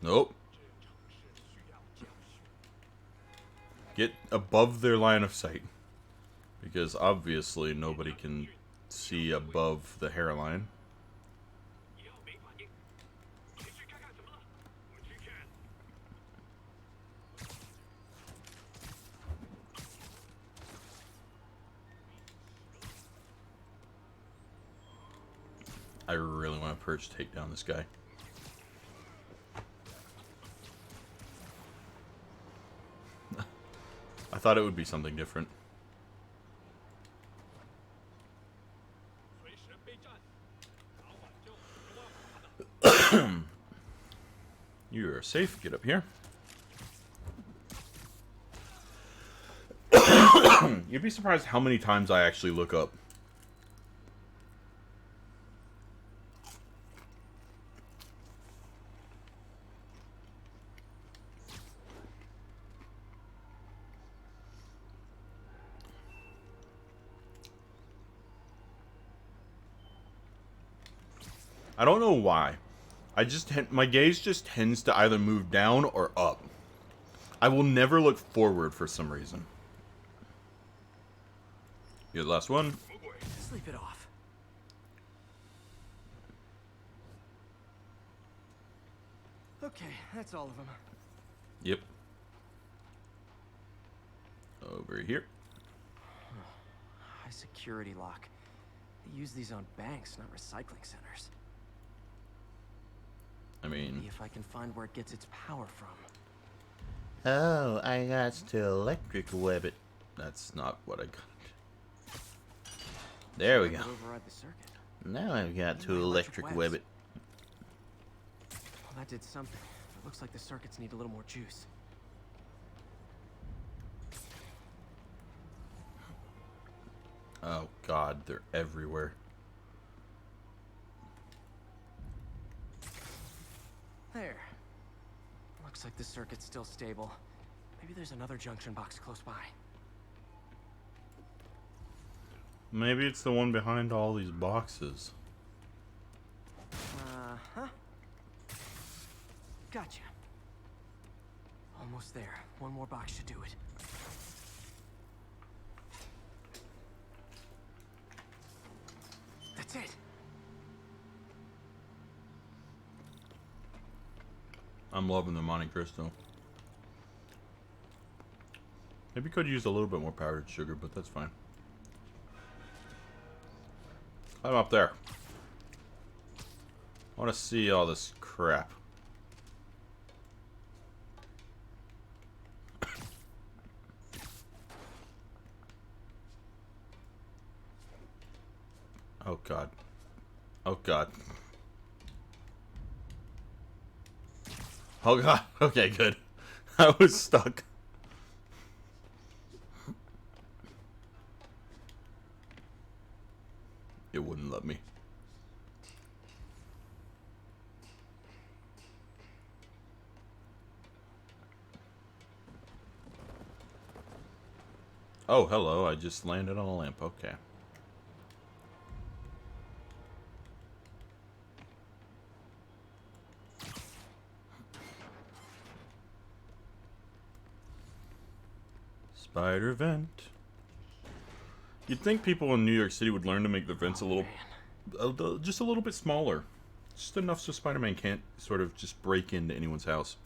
Nope. Get above their line of sight. Because obviously nobody can see above the hairline. I really want to perch take down this guy. I thought it would be something different. You are safe. Get up here. You'd be surprised how many times I actually look up. I don't know why. My gaze just tends to either move down or up. I will never look forward for some reason. You're the last one. Sleep it off. Okay, that's all of them. Yep. Over here. High security lock. They use these on banks, not recycling centers. I mean... Maybe if I can find where it gets its power from. Oh, I got to electric web it. That's not what I got. There we go. Override the circuit. Now I've got to electric web it. Well, that did something. It looks like the circuits need a little more juice. Oh god, they're everywhere. There. Looks like the circuit's still stable. Maybe there's another junction box close by. Maybe it's the one behind all these boxes. Uh-huh. Gotcha. Almost there. One more box should do it. That's it. I'm loving the Monte Cristo. Maybe could use a little bit more powdered sugar, but that's fine. I'm up there. I want to see all this crap. Oh god. Oh god. Oh god. Okay, good. I was stuck. It wouldn't let me. Oh, hello. I just landed on a lamp. Okay. Spider vent. You'd think people in New York City would learn to make the vents just a little bit smaller. Just enough so Spider-Man can't sort of just break into anyone's house.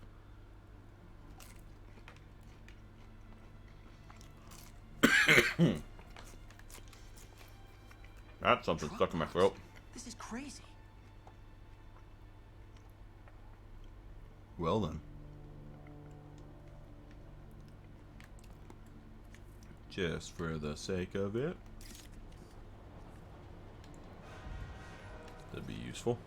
That's something stuck in my throat. This is crazy. Well then. Just for the sake of it. That'd be useful.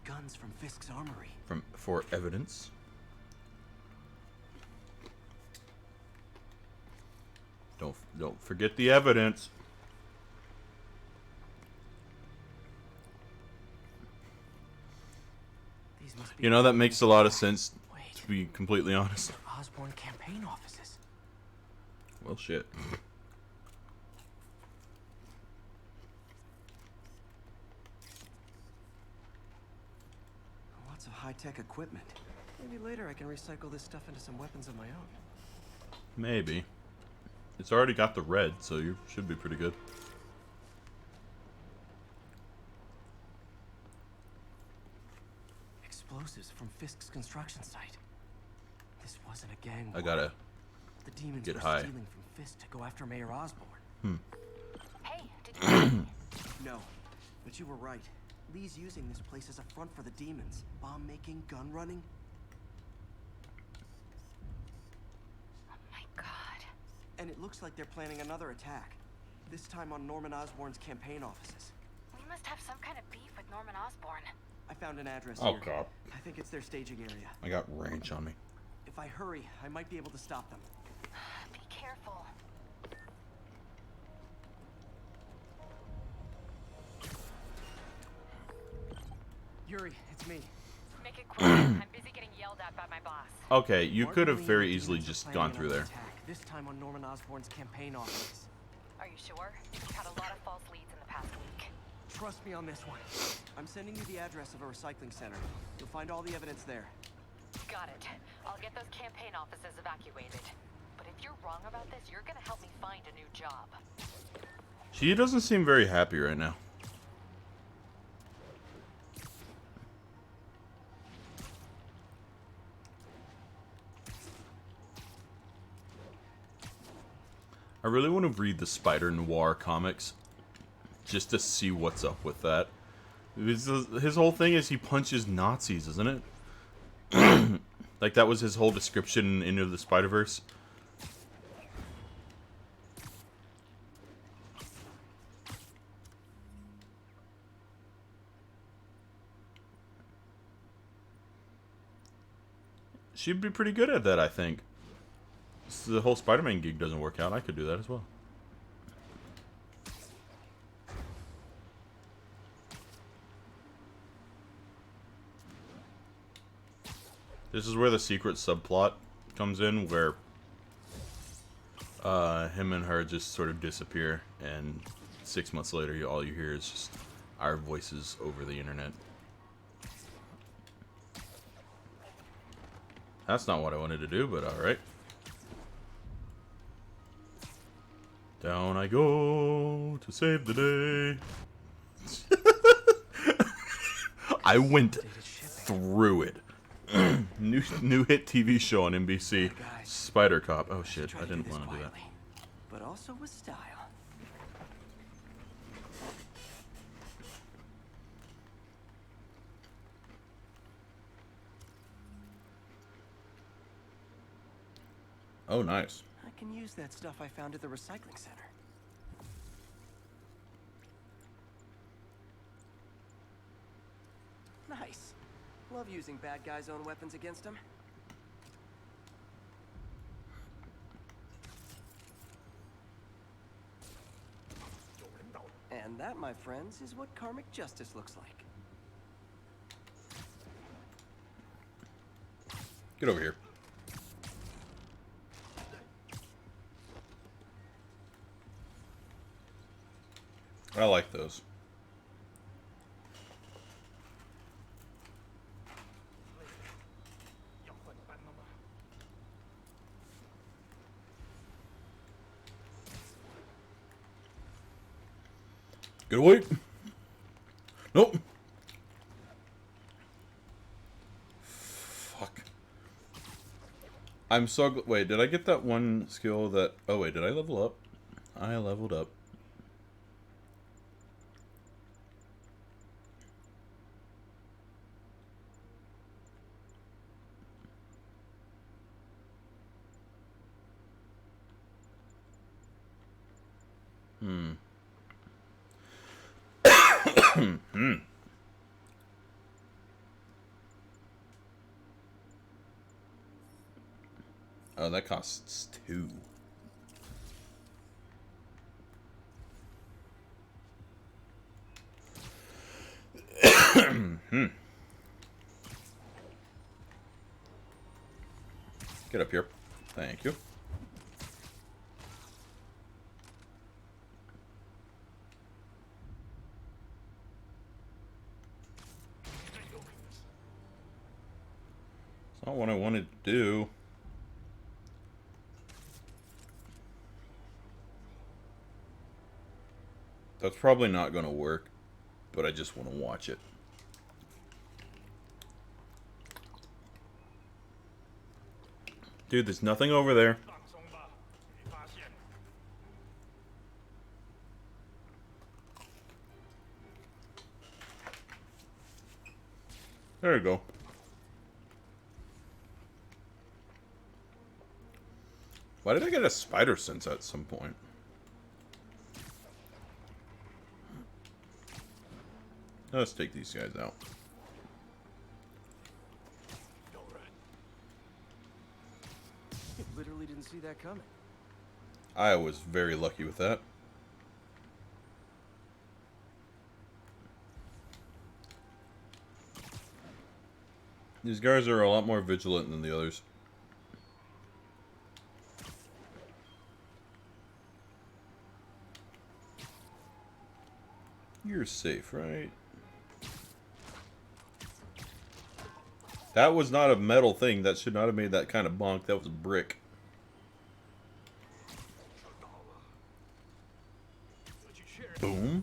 Guns from Fisk's armory. For evidence. Don't forget the evidence. These must be You know, that makes a lot of sense, to be completely honest. Osborn campaign offices. Well, shit. Lots of high-tech equipment. Maybe later I can recycle this stuff into some weapons of my own. Maybe. It's already got the red, so you should be pretty good. Explosives from Fisk's construction site. This wasn't a gang war. I gotta The demons get were high. stealing from Fisk to go after Mayor Osborn. Hey, did you... No, but you were right. Lee's using this place as a front for the demons. Bomb making, gun running. And it looks like they're planning another attack. This time on Norman Osborn's campaign offices. We must have some kind of beef with Norman Osborn. I found an address Oh, here. God. I think it's their staging area. I got range on me. If I hurry, I might be able to stop them. Be careful. Yuri, it's me. Make it quick. I'm busy getting yelled at by my boss. Okay, you could have Martin very Lee and easily Demons are just planning gone through another there. attack, this time on Norman Osborn's campaign offices. Are you sure? You've had a lot of false leads in the past week. Trust me on this one. I'm sending you the address of a recycling center. You'll find all the evidence there. Got it. I'll get those campaign offices evacuated. But if you're wrong about this, you're gonna help me find a new job. She doesn't seem very happy right now. I really want to read the Spider Noir comics just to see what's up with that. His whole thing is he punches Nazis, isn't it? Like, that was his whole description in Into the Spider-Verse. She'd be pretty good at that, I think. So the whole Spider-Man gig doesn't work out, I could do that as well. This is where the secret subplot comes in, where him and her just sort of disappear, and 6 months later, all you hear is just our voices over the internet. That's not what I wanted to do, but alright. Down I go to save the day. I went through it. new hit TV show on NBC, Spider Cop. Oh shit, I didn't want to do that. But also with style. Oh, nice. I can use that stuff I found at the recycling center. Nice. Love using bad guys' own weapons against them. And that, my friends, is what karmic justice looks like. Get over here. I like those. Get away. Nope. Fuck. I'm so wait, did I get that one skill that... Oh, wait, did I level up? I leveled up. Oh, that costs 2. Get up here. Thank you. It's not what I wanted to do. That's probably not going to work, but I just want to watch it. Dude, there's nothing over there. There you go. Why did I get a spider sense at some point? Let's take these guys out. Literally didn't see that coming. I was very lucky with that. These guys are a lot more vigilant than the others. You're safe, right? That was not a metal thing. That should not have made that kind of bonk. That was a brick. Boom.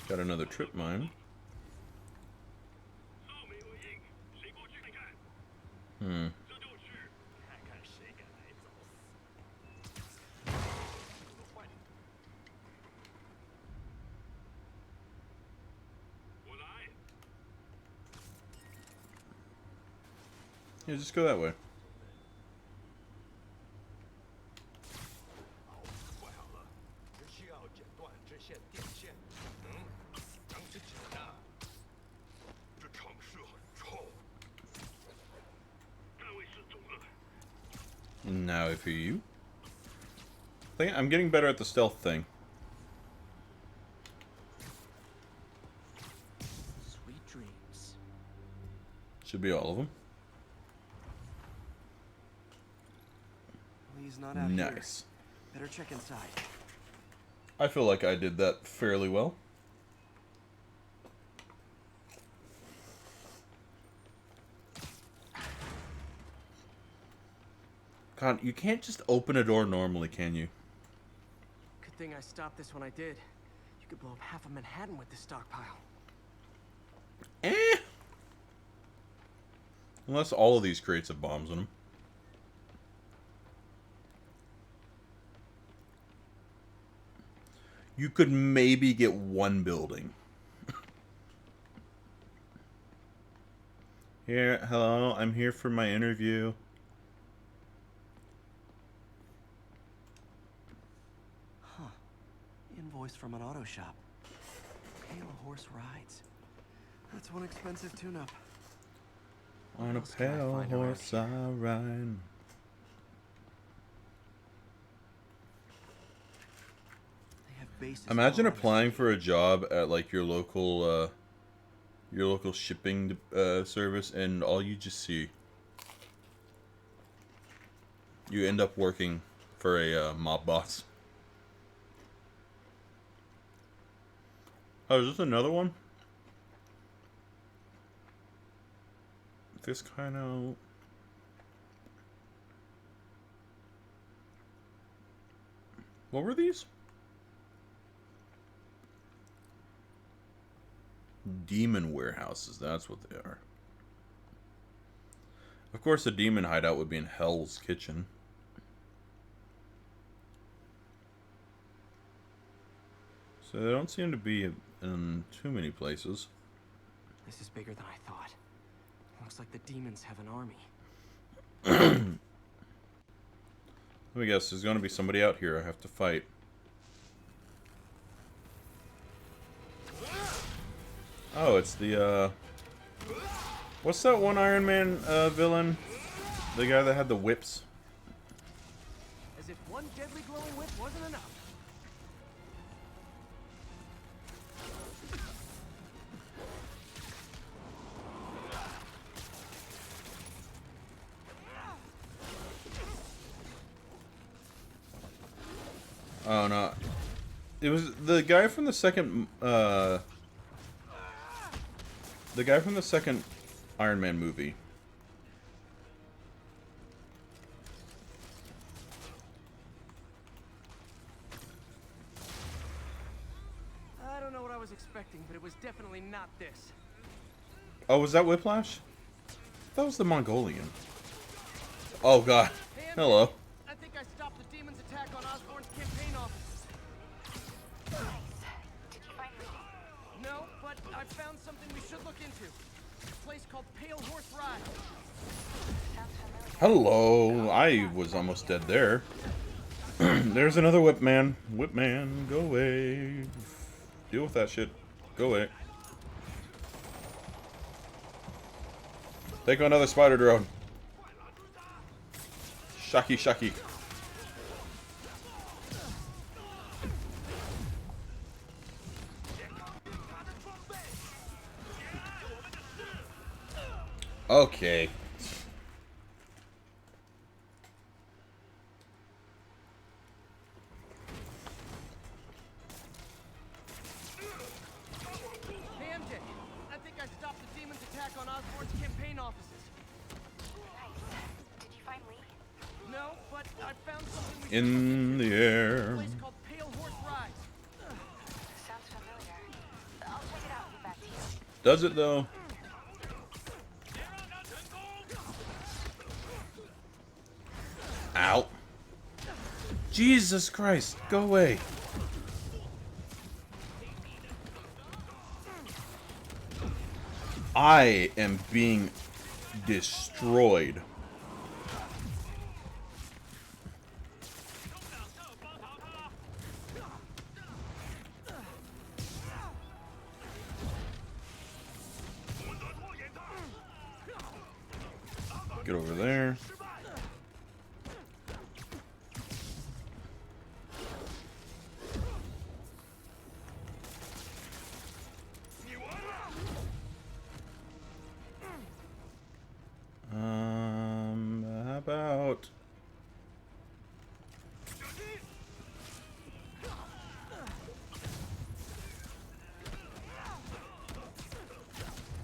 Got another trip mine. Hmm. Yeah, just go that way. Now if you're you. I'm getting better at the stealth thing. Sweet dreams. Should be all of them. He's not out nice. Here. Better check inside. I feel like I did that fairly well. God, you can't just open a door normally, can you? Good thing I stopped this when I did. You could blow up half of Manhattan with this stockpile. Unless all of these crates have bombs in them. You could maybe get one building. Here, hello, I'm here for my interview. Huh. Invoice from an auto shop. Pale Horse Rides. That's one expensive tune-up. On a pale horse I ride. Imagine applying for a job at like your local shipping service, and all you just see, you end up working for a mob boss. Oh, is this another one? This kind of... What were these? Demon warehouses, that's what they are. Of course, the demon hideout would be in Hell's Kitchen. So they don't seem to be in too many places. This is bigger than I thought. Looks like the demons have an army. Let me guess, there's going to be somebody out here I have to fight. Oh, it's the, what's that one Iron Man villain? The guy that had the whips? As if one deadly glowing whip wasn't enough. Oh, no. It was the guy from the second, the guy from the second Iron Man movie. I don't know what I was expecting, but it was definitely not this. Oh, was that Whiplash? That was the Mongolian. Oh, God. Hello. I think I stopped the demon's attack on Osborn's campaign offices. No, but I found something we should look into. A place called Pale Horse Ride. Hello. I was almost dead there. There's another whip man. Whip man, go away. Deal with that shit. Go away. Take another spider drone. Shucky, shucky. Okay. Hey MJ, I think I stopped the demon's attack on Osborn's campaign offices. Did you find Lee? No, but I found something we In the air. a place called Pale Horse Rise. Sounds familiar. I'll check it out and get back to you. Does it though? Ow. Jesus Christ, go away. I am being destroyed. Get over there. How about...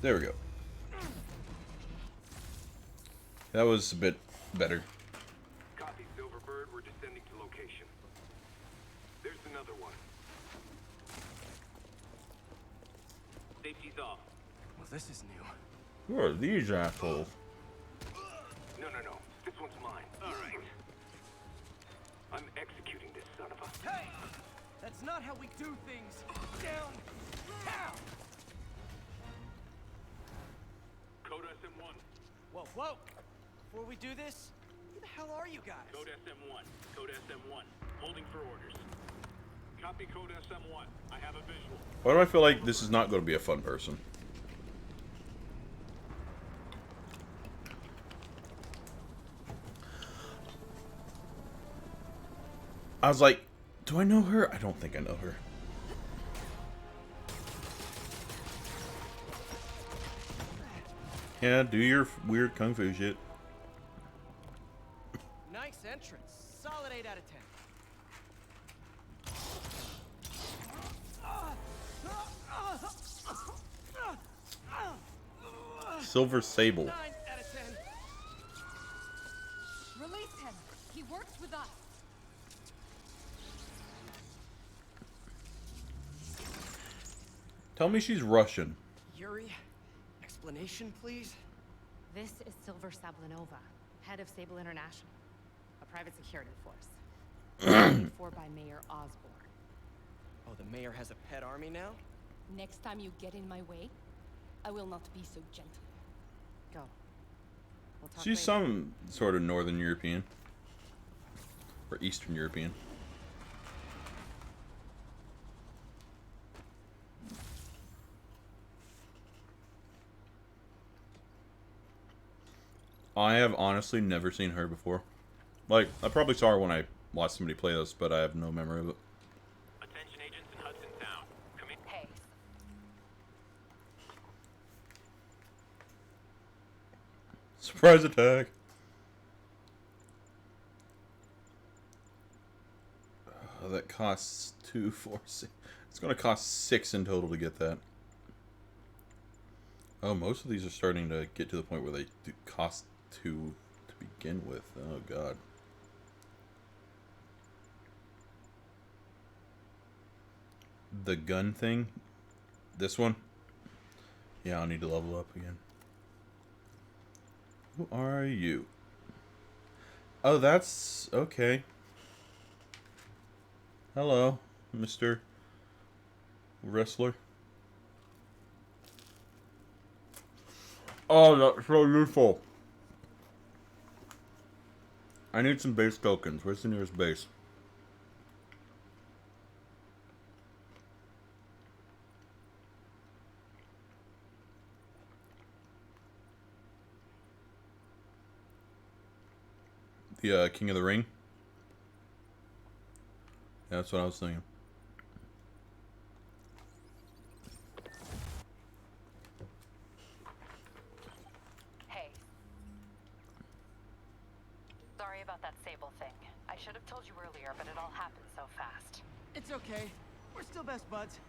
There we go. That was a bit better. Copy, Silverbird. We're descending to location. There's another one. Safety's off. Well, this is new. Who are these assholes? No. This one's mine. All right. I'm executing this son of a... Hey! That's not how we do things. Down! Down! Code SM1. Whoa, whoa! Before we do this, who the hell are you guys? Code SM1. Code SM1. Holding for orders. Copy code SM1. I have a visual. Why do I feel like this is not going to be a fun person? I was like, do I know her? I don't think I know her. Yeah, do your weird kung fu shit. Nice entrance. Solid 8 out of 10. Silver Sable. 9 out of 10. Release him. He works with us. Tell me she's Russian. Yuri, explanation, please? This is Silver Sablinova, head of Sable International, a private security force. Paid for by Mayor Osborn. Oh, the mayor has a pet army now? Next time you get in my way, I will not be so gentle. Go. We'll talk She's later. some sort of Northern European. Or Eastern European. I have honestly never seen her before. Like, I probably saw her when I watched somebody play this, but I have no memory of it. Attention agents in Hudson Town. Come in. Hey. Surprise attack! That costs 2, 4, 6. It's going to cost 6 in total to get that. Oh, most of these are starting to get to the point where they do cost 2 to begin with. Oh, God. The gun thing? This one? Yeah, I'll need to level up again. Who are you? Oh, that's... okay. Hello, Mr. Wrestler. Oh, that's so useful. I need some base tokens. Where's the nearest base? The King of the Ring? Yeah, that's what I was thinking. Hey. Sorry about that Sable thing. I should have told you earlier, but it all happened so fast. It's okay. We're still best buds.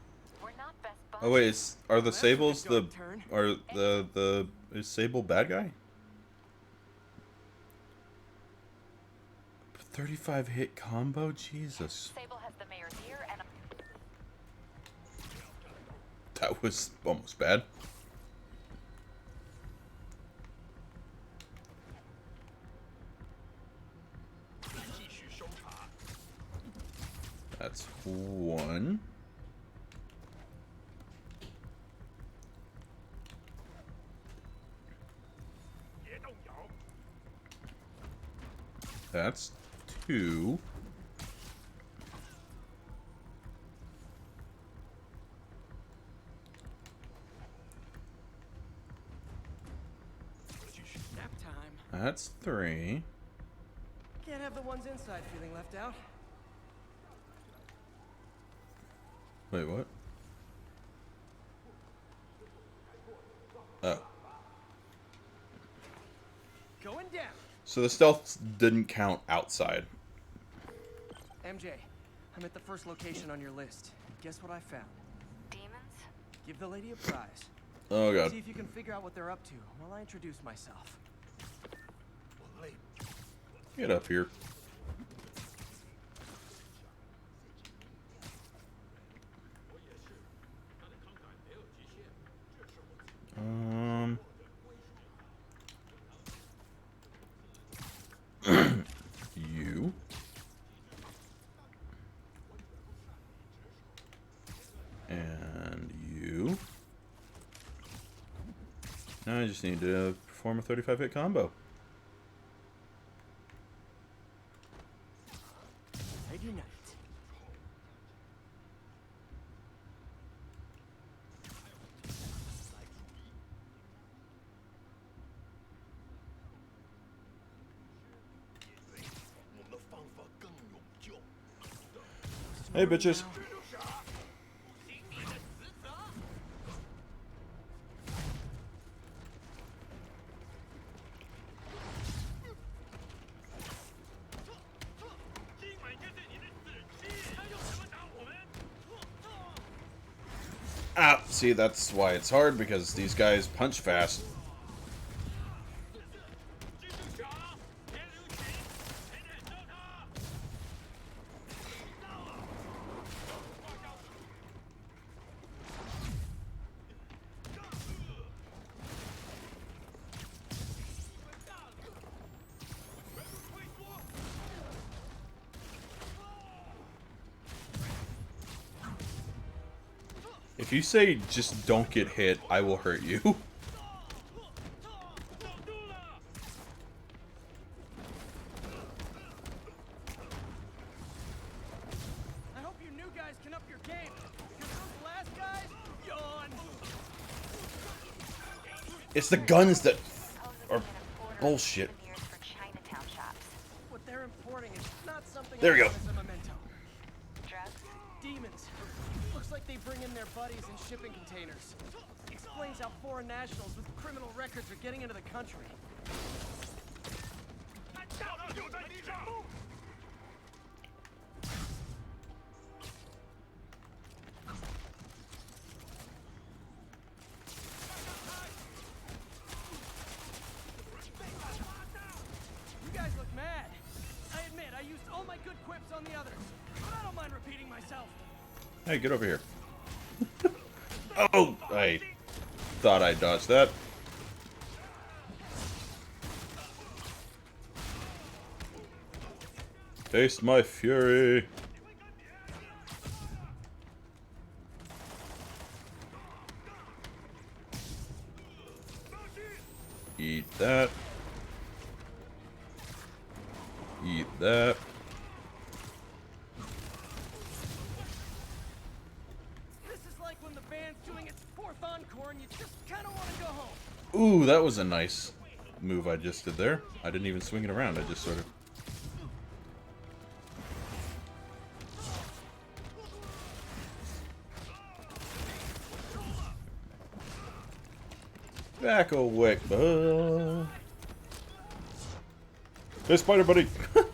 We're not best buds. Oh wait, are the Well, that's a Sables bit dark turn. is Sable bad guy? 35 hit combo? Jesus. Sable has the mayor's ear and That was almost bad. That's one. That's two. Nap time. That's three. Can't have the ones inside feeling left out. Wait, what? Oh. Going down. So the stealth didn't count outside. MJ, I'm at the first location on your list. Guess what I found? Demons? Give the lady a prize. Oh god. See if you can figure out what they're up to while I introduce myself. Get up here. You. And you. Now I just need to perform a 35 hit combo. Nighty night. Hey, bitches. Ah, see, that's why it's hard, because these guys punch fast. If you say just don't get hit, I will hurt you. I hope you new guys can up your game. Because those last guys, yawn. It's the guns that are bullshit. What they're importing is not something There we go. as a memento. Drugs? Demons. Looks like they bring in their buddies in shipping containers. Explains how foreign nationals with criminal records are getting into the country. You guys look mad. I admit, I used all my good quips on the others, but I don't mind repeating myself. Hey, get over here. Oh, I thought I dodged that. Taste my fury. Eat that. Eat that. This is like when the band's doing its 4th encore and you just kind of want to go home. Ooh, that was a nice move I just did there. I didn't even swing it around. I just sort of... Back away, bud. Hey, Spider Buddy! Step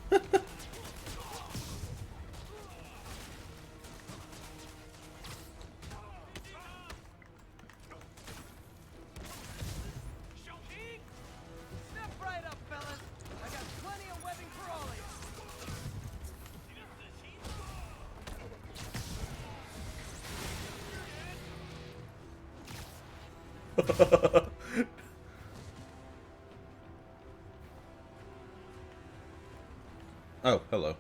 right up, fellas. I got plenty of webbing for all of you. Oh, hello.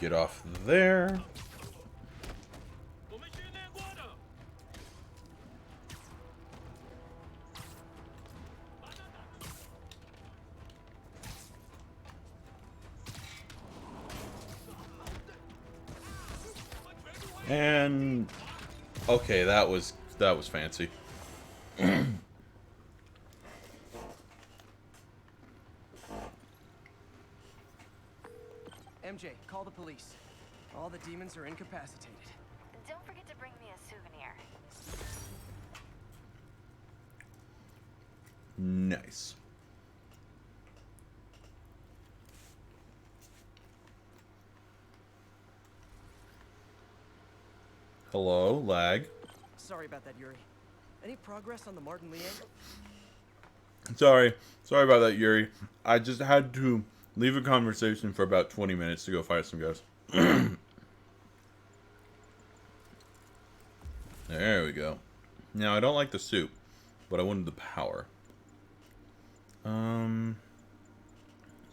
Get off there. And okay, that was fancy. MJ, call the police. All the demons are incapacitated. Don't forget to bring me a souvenir. Nice. Hello, lag. Sorry about that, Yuri. Any progress on the Martin Lee angle? Sorry about that, Yuri. I just had to leave a conversation for about 20 minutes to go fight some guys. There we go. Now, I don't like the soup, but I wanted the power.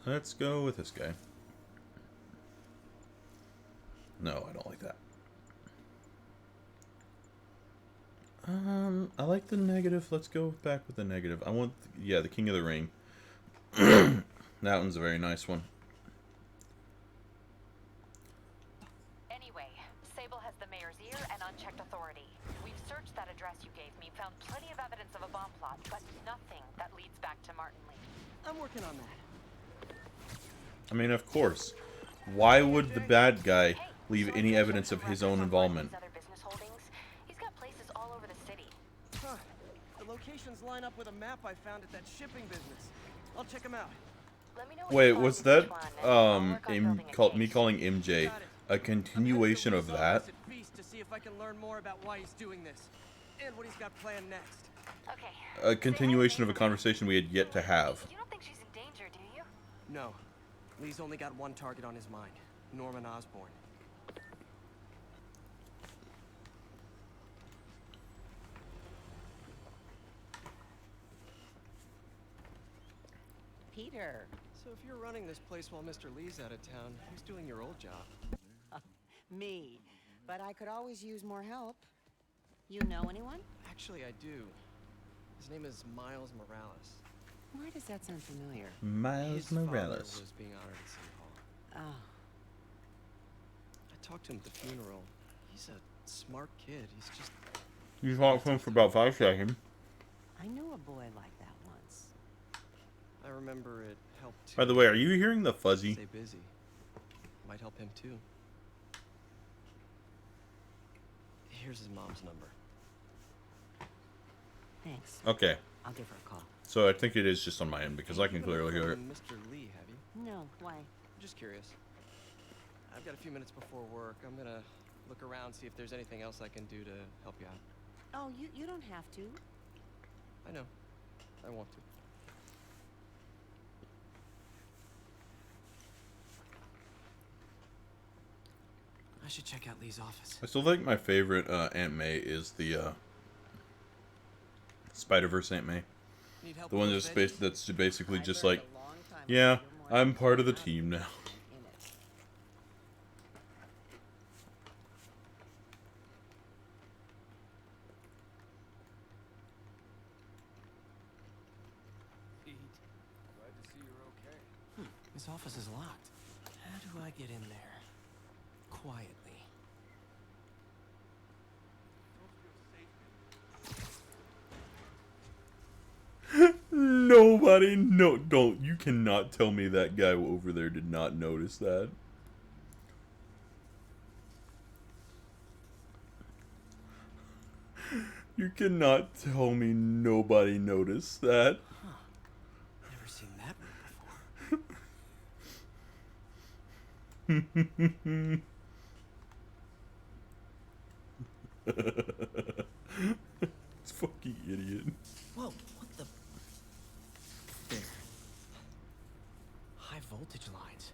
Let's go with this guy. No, I don't like that. I like the negative. Let's go back with the negative. I want, yeah, the King of the Ring. That one's a very nice one. Anyway, Sable has the mayor's ear and unchecked authority. We've searched that address you gave me, found plenty of evidence of a bomb plot, but nothing that leads back to Martin Lee. I'm working on that. I mean, of course. Why would the bad guy leave any evidence of his own involvement? He's got places all over the city. Huh. The locations line up with a map I found at that shipping business. I'll check them out. Wait, was that me calling MJ a continuation of that? To see if I can learn more about why he's doing this and what he's got planned next. Okay. A continuation of a conversation we had yet to have. You don't think she's in danger, do you? No. Lee's only got one target on his mind. Norman Osborn. Peter. So if you're running this place while Mr. Lee's out of town, who's doing your old job? Me. But I could always use more help. You know anyone? Actually, I do. His name is Miles Morales. Why does that sound familiar? Miles Morales. His father was being honored at City Hall. Oh. I talked to him at the funeral. He's a smart kid. He's just... You talked to him for about 5 seconds. I knew a boy like that once. I remember it helped too. By the way, are you hearing the fuzzy? Stay busy. Might help him too. Here's his mom's number. Thanks. Okay. I'll give her a call. So I think it is just on my end because I can clearly hear it. Mr. Lee, have you? No, why? I'm just curious. I've got a few minutes before work. I'm gonna look around, see if there's anything else I can do to help you out. Oh, you don't have to. I know. I want to. I should check out Lee's office. I still think my favorite Aunt May is the Spider-Verse Aunt May. The one that's basically just like, yeah, I'm part of the team now. Glad to see you're okay. His office is locked. How do I get in there? Quietly. Nobody, no, don't. You cannot tell me that guy over there did not notice that. You cannot tell me nobody noticed that. Huh. Never seen that room before. It's fucking idiot. Whoa, what the? There. High voltage lines.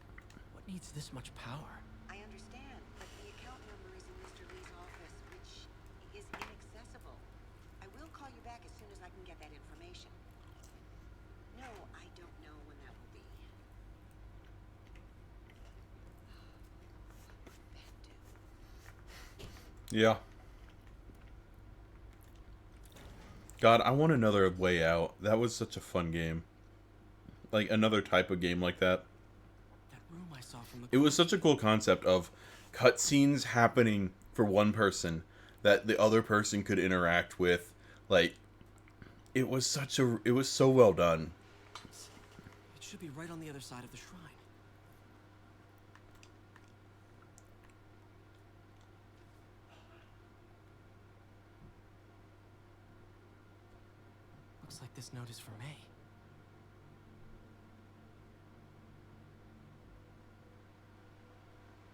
What needs this much power? I understand, but the account number is in Mr. Lee's office, which is inaccessible. I will call you back as soon as I can get that information. No, I don't know when that will be. Yeah. God, I want another Way Out. That was such a fun game. Like, another type of game like that. Room I saw from the It was such a cool concept of cutscenes happening for one person that the other person could interact with. Like, it was so well done. It should be right on the other side of the shrine. Looks like this note is for May.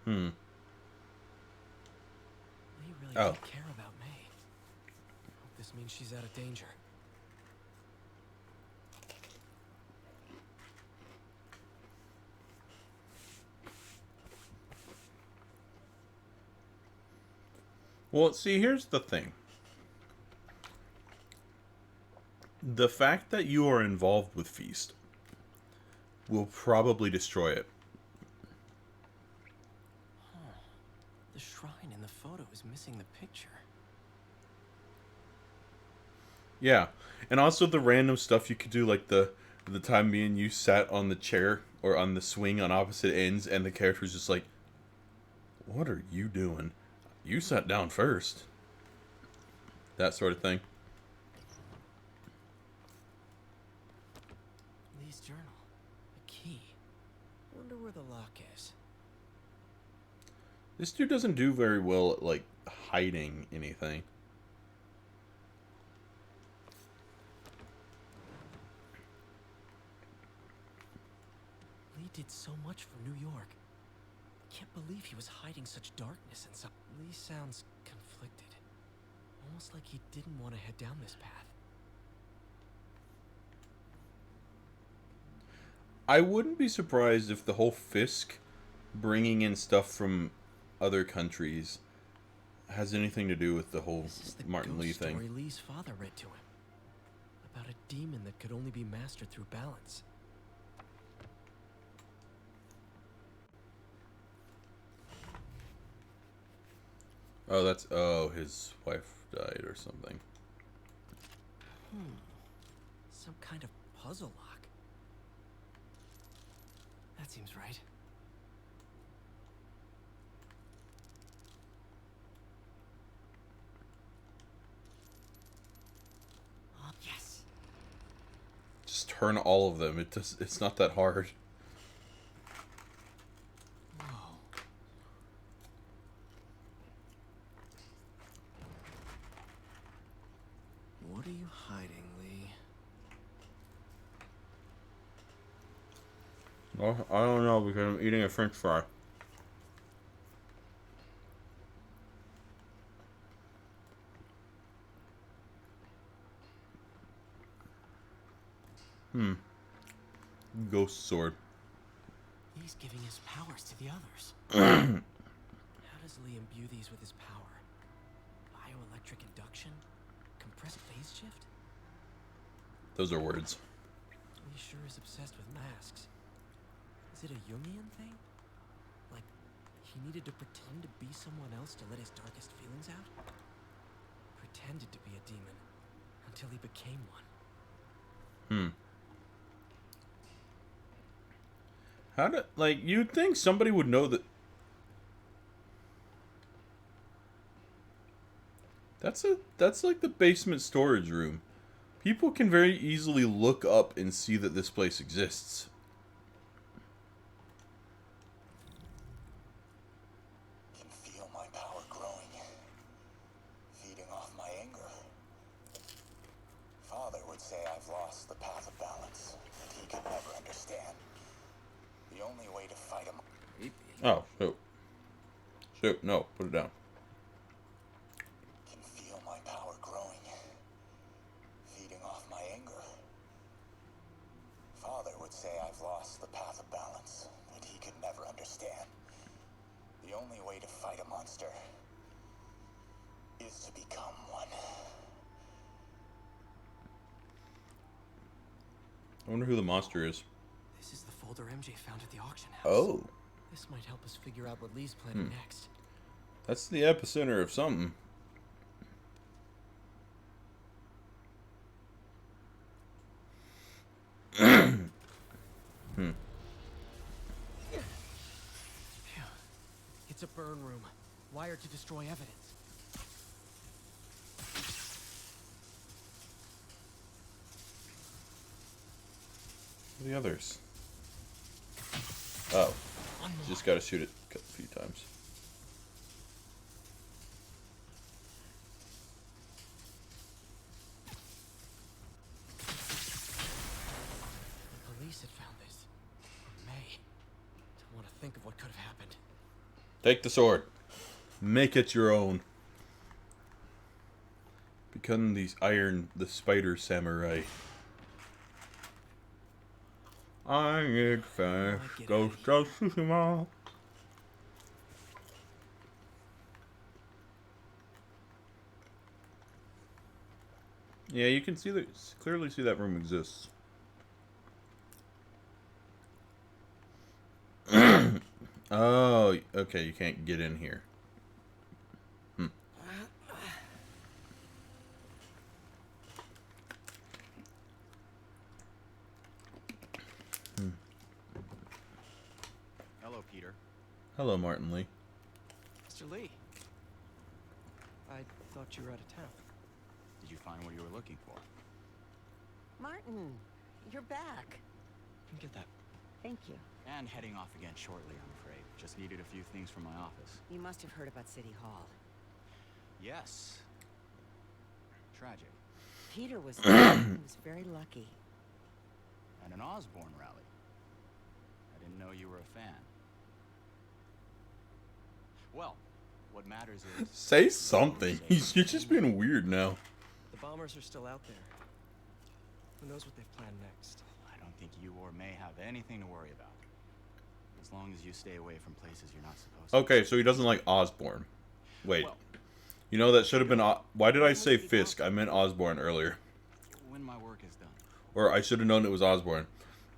Hmm. Lee really Oh. did care about May. Hope this means she's out of danger. Well, see, here's the thing. The fact that you are involved with Feast will probably destroy it. Huh. The shrine in the photo is missing the picture. Yeah, and also the random stuff you could do, like the time me and you sat on the chair or on the swing on opposite ends, and the character's just like, "What are you doing? You sat down first." That sort of thing. Lee's journal. A key. Wonder where the lock is. This dude doesn't do very well at, like, hiding anything. Lee did so much for New York. Can't believe he was hiding such darkness inside. Lee sounds conflicted. Almost like he didn't want to head down this path. I wouldn't be surprised if the whole Fisk bringing in stuff from other countries has anything to do with the whole Martin Lee thing. Story Lee's father read to him. About a demon that could only be mastered through balance. Oh, his wife died or something. Some kind of puzzle lock. That seems right. Yes. Just turn all of them. It's not that hard. What are you hiding, Lee? Well, I don't know because I'm eating a French fry. Ghost sword. He's giving his powers to the others. How does Lee imbue these with his power? Bioelectric induction? Compressed phase shift? Those are words. Lee sure is obsessed with masks. Is it a Jungian thing? Like, he needed to pretend to be someone else to let his darkest feelings out? Pretended to be a demon until he became one. How do, like, you'd think somebody would know that. That's like the basement storage room. People can very easily look up and see that this place exists. Can feel my power growing, feeding off my anger. Father would say I've lost the path of balance, and he could never understand. The only way to fight him. Oh, shoot. Shoot, no, put it down. Can feel my power growing, feeding off my anger. Father would say I've lost the path of balance, and he could never understand. The only way to fight a monster is to become one. I wonder who the monster is. This is the folder MJ found at the auction house. Oh. This might help us figure out what Lee's planning next. That's the epicenter of something. It's a burn room, wired to destroy evidence. Who are the others? Oh. Just gotta shoot it a few times. The police had found this. Or May. Don't want to think of what could have happened. Take the sword. Make it your own. Become the spider samurai. I get fast. Ghost of Tsushima. Yeah, you can see that. Clearly see that room exists. Oh, okay. You can't get in here. Hello, Peter. Hello, Martin Lee. Mr. Lee. I thought you were out of town. Did you find what you were looking for? Martin, you're back. Get that. Thank you. And heading off again shortly, I'm afraid. Just needed a few things from my office. You must have heard about City Hall. Yes. Tragic. Peter was, he was very lucky. And an Osborne rally. I didn't know you were a fan. Well, what matters is... Say something. You're just being weird now. The bombers are still out there. Who knows what they've planned next? I don't think you or May have anything to worry about. As long as you stay away from places you're not supposed to. Okay, so he doesn't like Osborne. Wait. Well, you know, that should have been... Why did I say Fisk? I meant Osborne earlier. When my work is done. Or I should have known it was Osborne.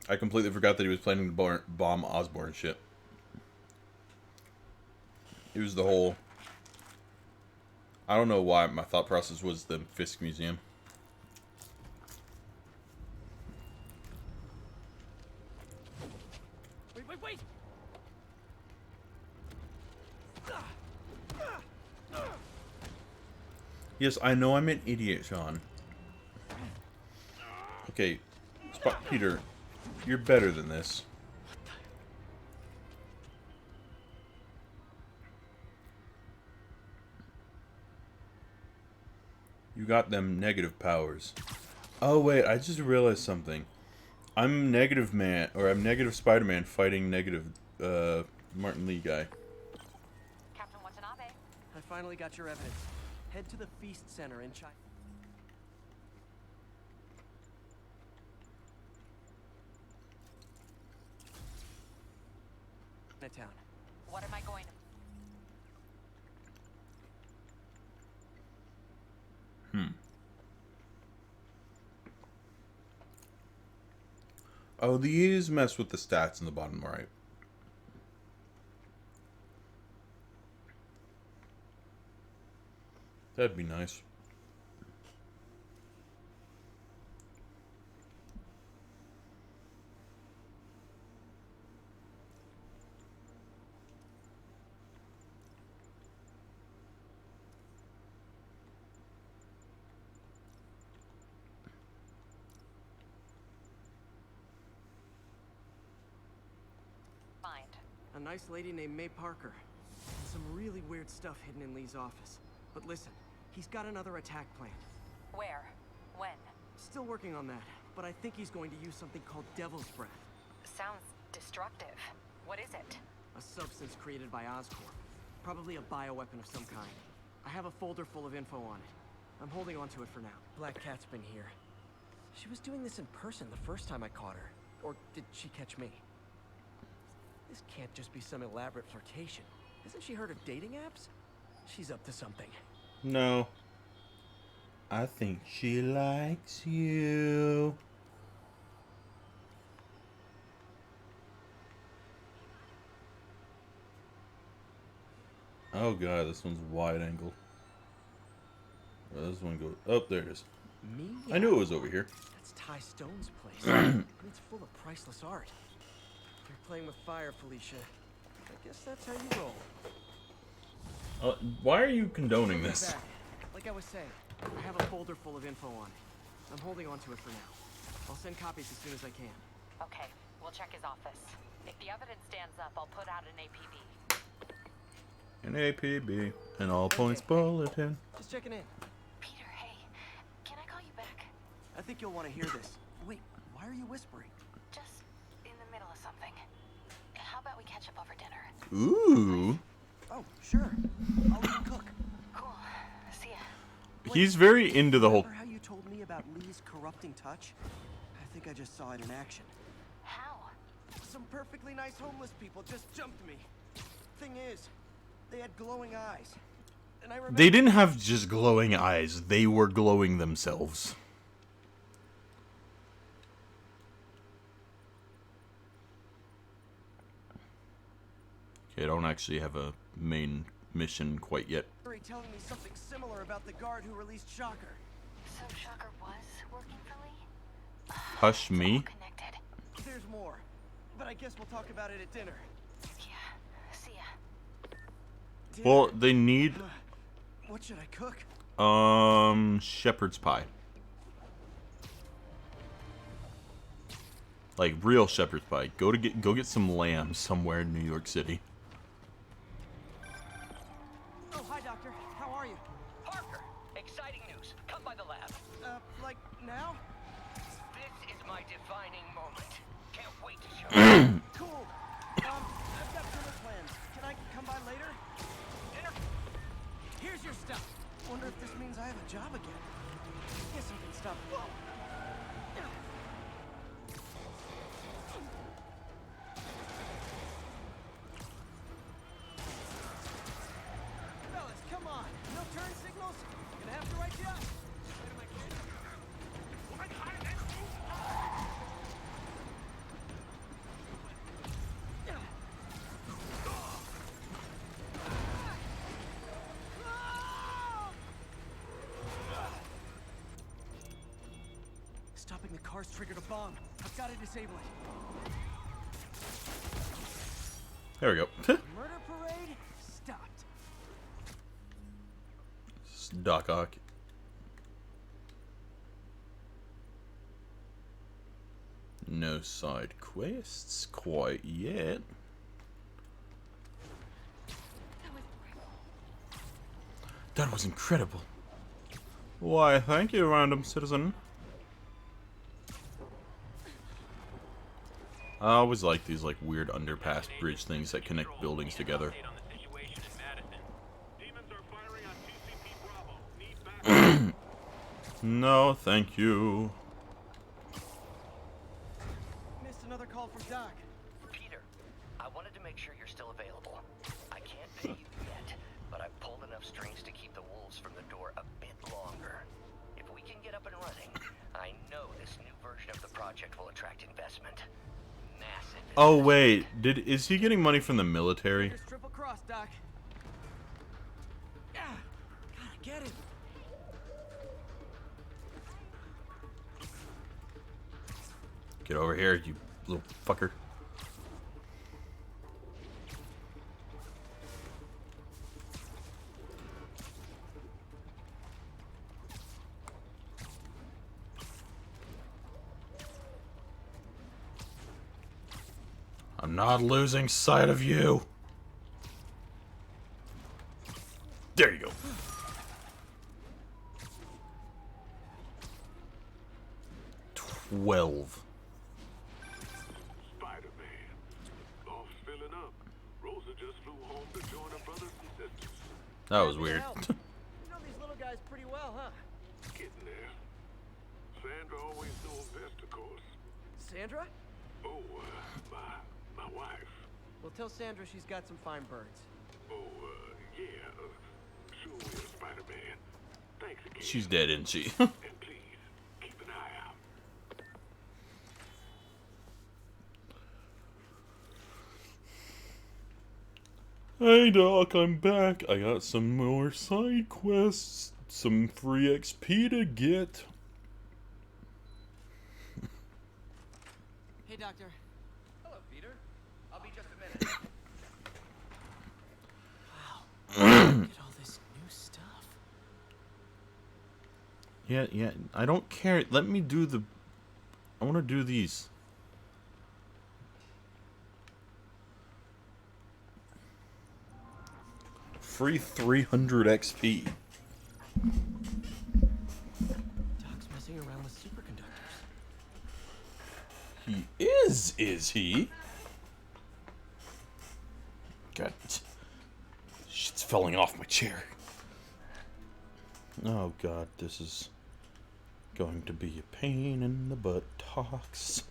I completely forgot that he was planning to bomb Osborne shit. It was the whole... I don't know why my thought process was the Fisk Museum. Wait! Yes, I know I'm an idiot, Sean. Okay, Peter, you're better than this. You got them negative powers. Oh wait, I just realized something. I'm Negative Man, or I'm Negative Spider-Man fighting Negative Martin Lee guy. Captain Watanabe. I finally got your evidence. Head to the Feast Center in China. Town. What am I going to... Oh, these mess with the stats in the bottom right. That'd be nice. A nice lady named May Parker. And some really weird stuff hidden in Lee's office. But listen, he's got another attack planned. Where? When? Still working on that, but I think he's going to use something called Devil's Breath. Sounds destructive. What is it? A substance created by Oscorp. Probably a bioweapon of some kind. I have a folder full of info on it. I'm holding on to it for now. Black Cat's been here. She was doing this in person the first time I caught her. Or did she catch me? This can't just be some elaborate flirtation. Hasn't she heard of dating apps? She's up to something. No. I think she likes you. Oh god, this one's wide angle. This one goes. Oh, there it is. Me? I knew it was over here. That's Ty Stone's place. And it's full of priceless art. You're playing with fire, Felicia. I guess that's how you roll. Why are you condoning this? Like I was saying, I have a folder full of info on it. I'm holding on to it for now. I'll send copies as soon as I can. Okay, we'll check his office. If the evidence stands up, I'll put out an APB. An APB. An all points bulletin. Just checking in. Peter, hey, can I call you back? I think you'll want to hear this. Wait, why are you whispering? Just in the middle of something. How about we catch up over dinner? Ooh. Oh, sure. I'll let you cook. Cool. See ya. He's very into the whole. Remember how you told me about Lee's corrupting touch? I think I just saw it in action. How? Some perfectly nice homeless people just jumped me. Thing is, they had glowing eyes. And I remember They didn't have just glowing eyes. They were glowing themselves. Okay, I don't actually have a main mission quite yet. telling me something similar about the guard who released Shocker. So Shocker was working for Lee? Hush me. Connected. There's more, but I guess we'll talk about it at dinner. Yeah, see ya. Well, they need What should I cook? shepherd's pie. Like real shepherd's pie. Go get some lamb somewhere in New York City. Oh, hi, Doctor. How are you? Parker, exciting news. Come by the lab. Like now? This is my defining moment. Can't wait to show you. Cool. I've got dinner plans. Can I come by later? Dinner? Here's your stuff. Wonder if this means I have a job again. Guess I can stop. Whoa. Fellas, come on. No turn signals? Gonna have to write you up. Stopping the car's triggered a bomb. I've got to disable it. There we go. Murder parade stopped. Doc Ock. No side quests quite yet. That was incredible. Why, thank you, random citizen. I always like these like weird underpass bridge things that connect buildings together. No, thank you. Missed another call from Doc. Peter, I wanted to make sure you're still available. I can't pay you yet, but I've pulled enough strings to keep the wolves from the door a bit longer. If we can get get up and running, I know this new version of the project will attract investment. Massive. Oh wait, is he getting money from the military? Triple cross, Doc. Yeah, gotta get it. Get over here, you little fucker. I'm not losing sight of you. There you go. $12. Spider-Man. Off filling up. Rosa just flew home to join her brothers and sisters. That was weird. You know these little guys pretty well, huh? Getting there. Sandra always knows best, of course. Sandra? Oh, my wife. Well, tell Sandra she's got some fine birds. Oh, yeah. Sure will, Spider-Man. Thanks again. She's dead, isn't she? And please, keep an eye out. Hey Doc, I'm back. I got some more side quests, some free XP to get. Hey, Doctor. Hello, Peter. I'll be just a minute. Wow. Look at all this new stuff. Yeah, I don't care. Let me do the... I want to do these. Free 300 XP. Doc's messing around with superconductors. He is he? God. Shit's falling off my chair. Oh god, this is going to be a pain in the buttocks.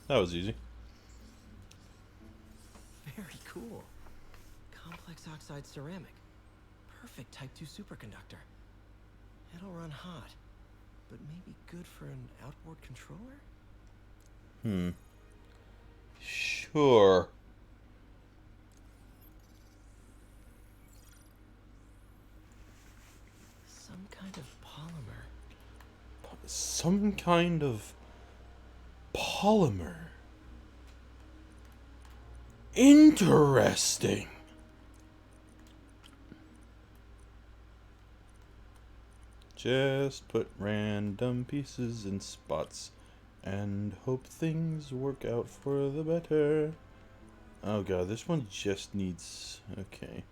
That was easy. Very cool. Complex oxide ceramic. Perfect Type 2 superconductor. It'll run hot, but maybe good for an outboard controller? Sure. Some kind of polymer. Some kind of polymer. Interesting. Just put random pieces in spots and hope things work out for the better. Oh god, this one just needs... okay.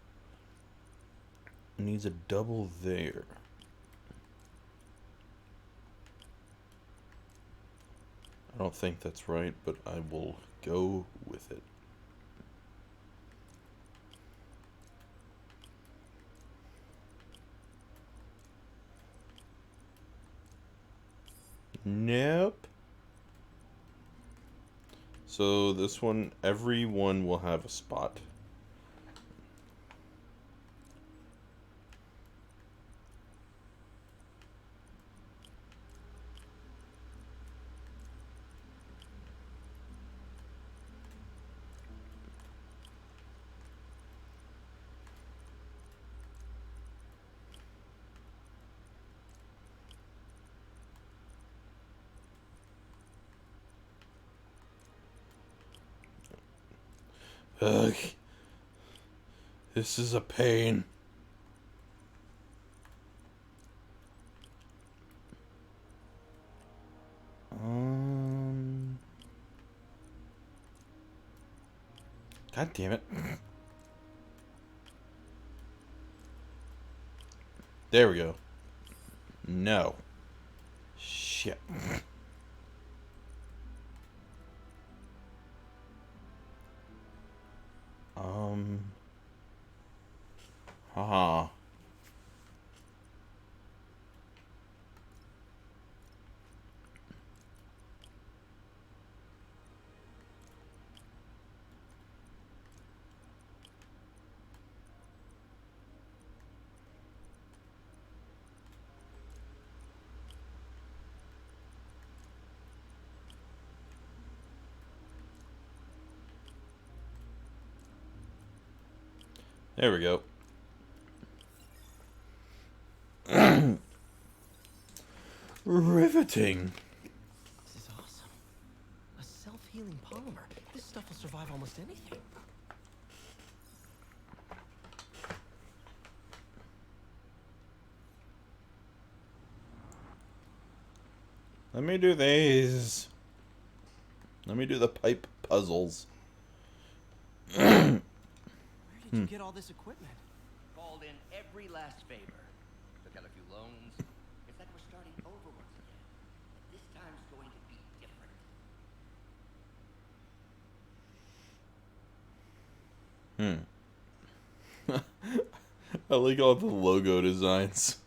It needs a double there. I don't think that's right, but I will go with it. Nope. So this one, everyone will have a spot. Ugh. This is a pain. God damn it. There we go. No. Shit. Haha. There we go. Riveting. This is awesome. A self-healing polymer. This stuff will survive almost anything. Let me do these. Let me do the pipe puzzles. Where did you get all this equipment? Called in every last favor. Took out a few loans. It's like we're starting over once again. This time's going to be different. I like all the logo designs.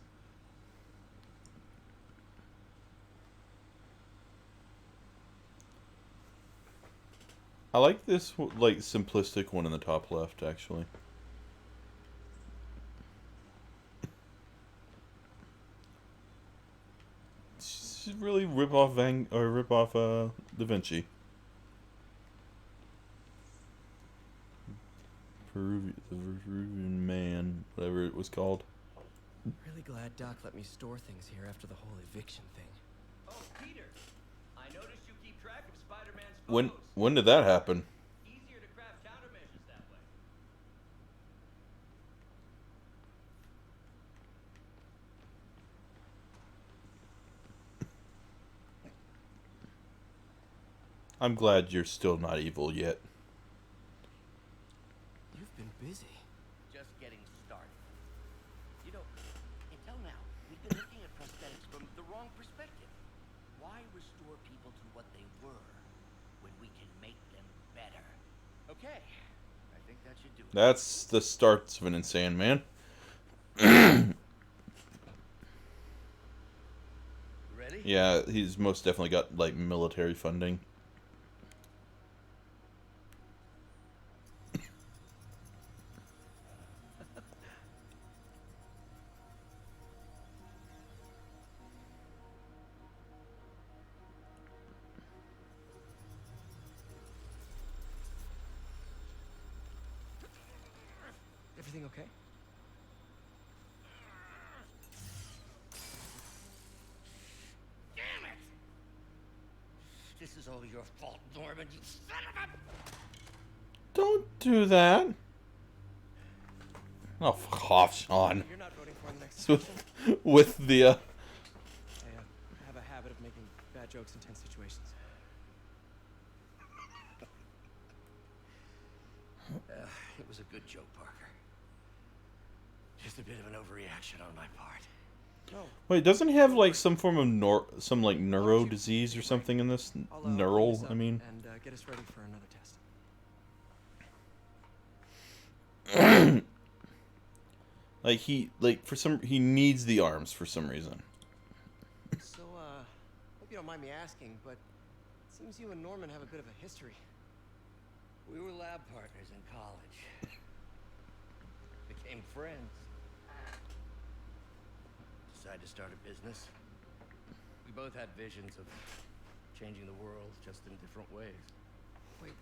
I like this like simplistic one in the top left, actually. It's really rip off Da Vinci. The Peruvian Man, whatever it was called. Really glad Doc let me store things here after the whole eviction thing. Oh, Peter, I noticed you keep track of Spider-Man's photos. When did that happen? Easier to craft countermeasures that way. I'm glad you're still not evil yet. You've been busy. Just getting started. You know, until now, we've been looking at prosthetics from the wrong perspective. Why restore people to what they were when we can make them better? Okay, I think that should do it. That's the starts of an insane man. Ready? Yeah, he's most definitely got like military funding. Everything okay? Damn it! This is all your fault, Norman, you son of a... Don't do that. Oh, fuck off, Sean. You're not voting for the next with the, I have a habit of making bad jokes in tense situations. It was a good joke, Parker. Just a bit of an overreaction on my part. Wait, doesn't he have like some form of like neuro disease or something in this? Neural, I mean. And get us ready for another test. Like he needs the arms for some reason. So, hope you don't mind me asking, but it seems you and Norman have a bit of a history. We were lab partners in college. Became friends. Decided to start a business. We both had visions of changing the world, just in different ways. Wait,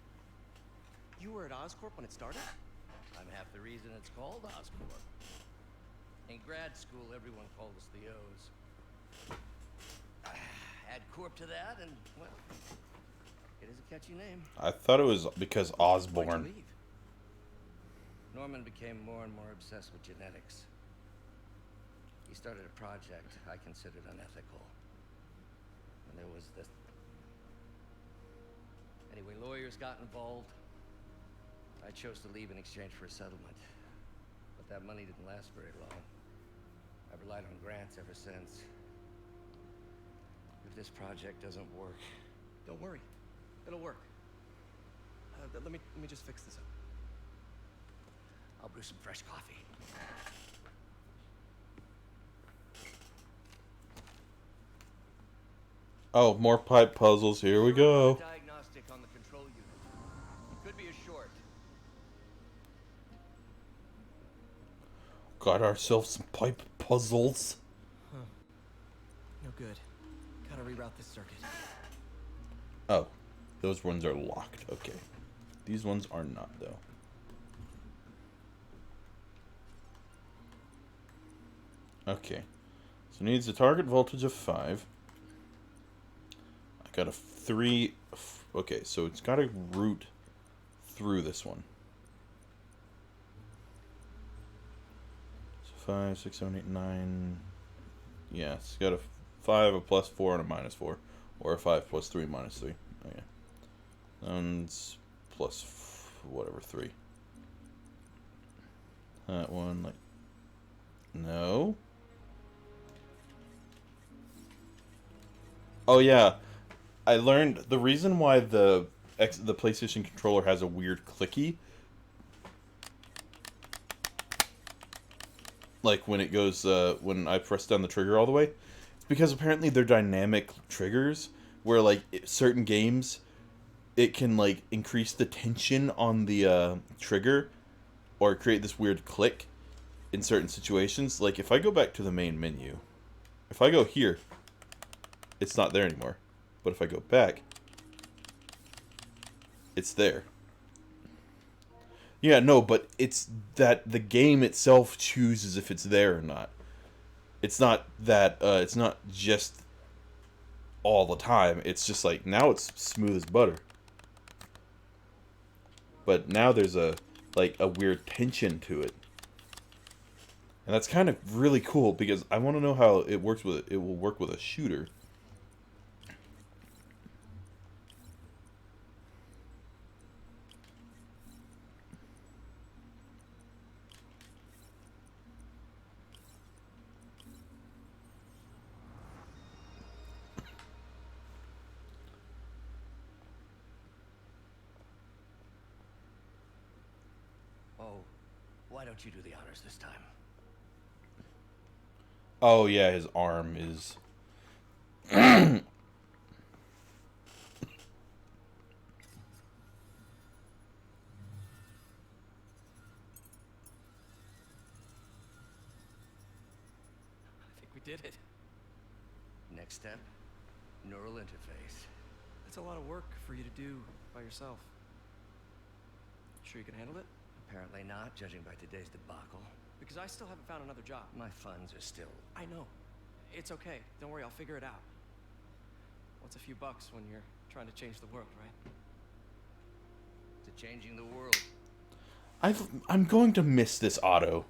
you were at Oscorp when it started? I'm half the reason it's called Oscorp. In grad school, everyone called us the O's. Add Corp to that, and, well, it is a catchy name. I thought it was because Osborne. Why'd you leave? Norman became more and more obsessed with genetics. He started a project I considered unethical. And there was this... Anyway, lawyers got involved. I chose to leave in exchange for a settlement. But that money didn't last very long. I relied on grants ever since. If this project doesn't work... Don't worry. It'll work. Let me just fix this up. I'll brew some fresh coffee. Oh, more pipe puzzles. Here we go. Diagnostic on the control unit. Could be a short. Got ourselves some pipe puzzles. Huh. No good. Gotta reroute this circuit. Oh, those ones are locked. Okay. These ones are not, though. Okay. So it needs a target voltage of 5. I got a 3. Okay, so it's got to route through this one. So 5, 6, 7, 8, 9. Yeah, it's got a 5, a plus 4, and a minus 4. Or a 5 plus 3 minus 3. Okay. And plus whatever, 3. That one, like... No. Oh yeah, I learned the reason why the PlayStation controller has a weird clicky, like when it goes when I press down the trigger all the way, it's because apparently they're dynamic triggers where like certain games it can like increase the tension on the trigger or create this weird click in certain situations. Like if I go back to the main menu, if I go here, it's not there anymore. But if I go back, it's there. Yeah, no, but it's that the game itself chooses if it's there or not. It's not that, it's not just all the time. It's just like, now it's smooth as butter. But now there's a weird tension to it. And that's kind of really cool because I want to know how it works with it will work with a shooter. Oh, why don't you do the honors this time? Oh yeah, his arm is I think we did it. Next step, neural interface. That's a lot of work for you to do by yourself. Sure you can handle it? Apparently not, judging by today's debacle. Because I still haven't found another job. My funds are still... I know. It's okay. Don't worry, I'll figure it out. What's a few bucks when you're trying to change the world, right? To changing the world. I'm going to miss this auto.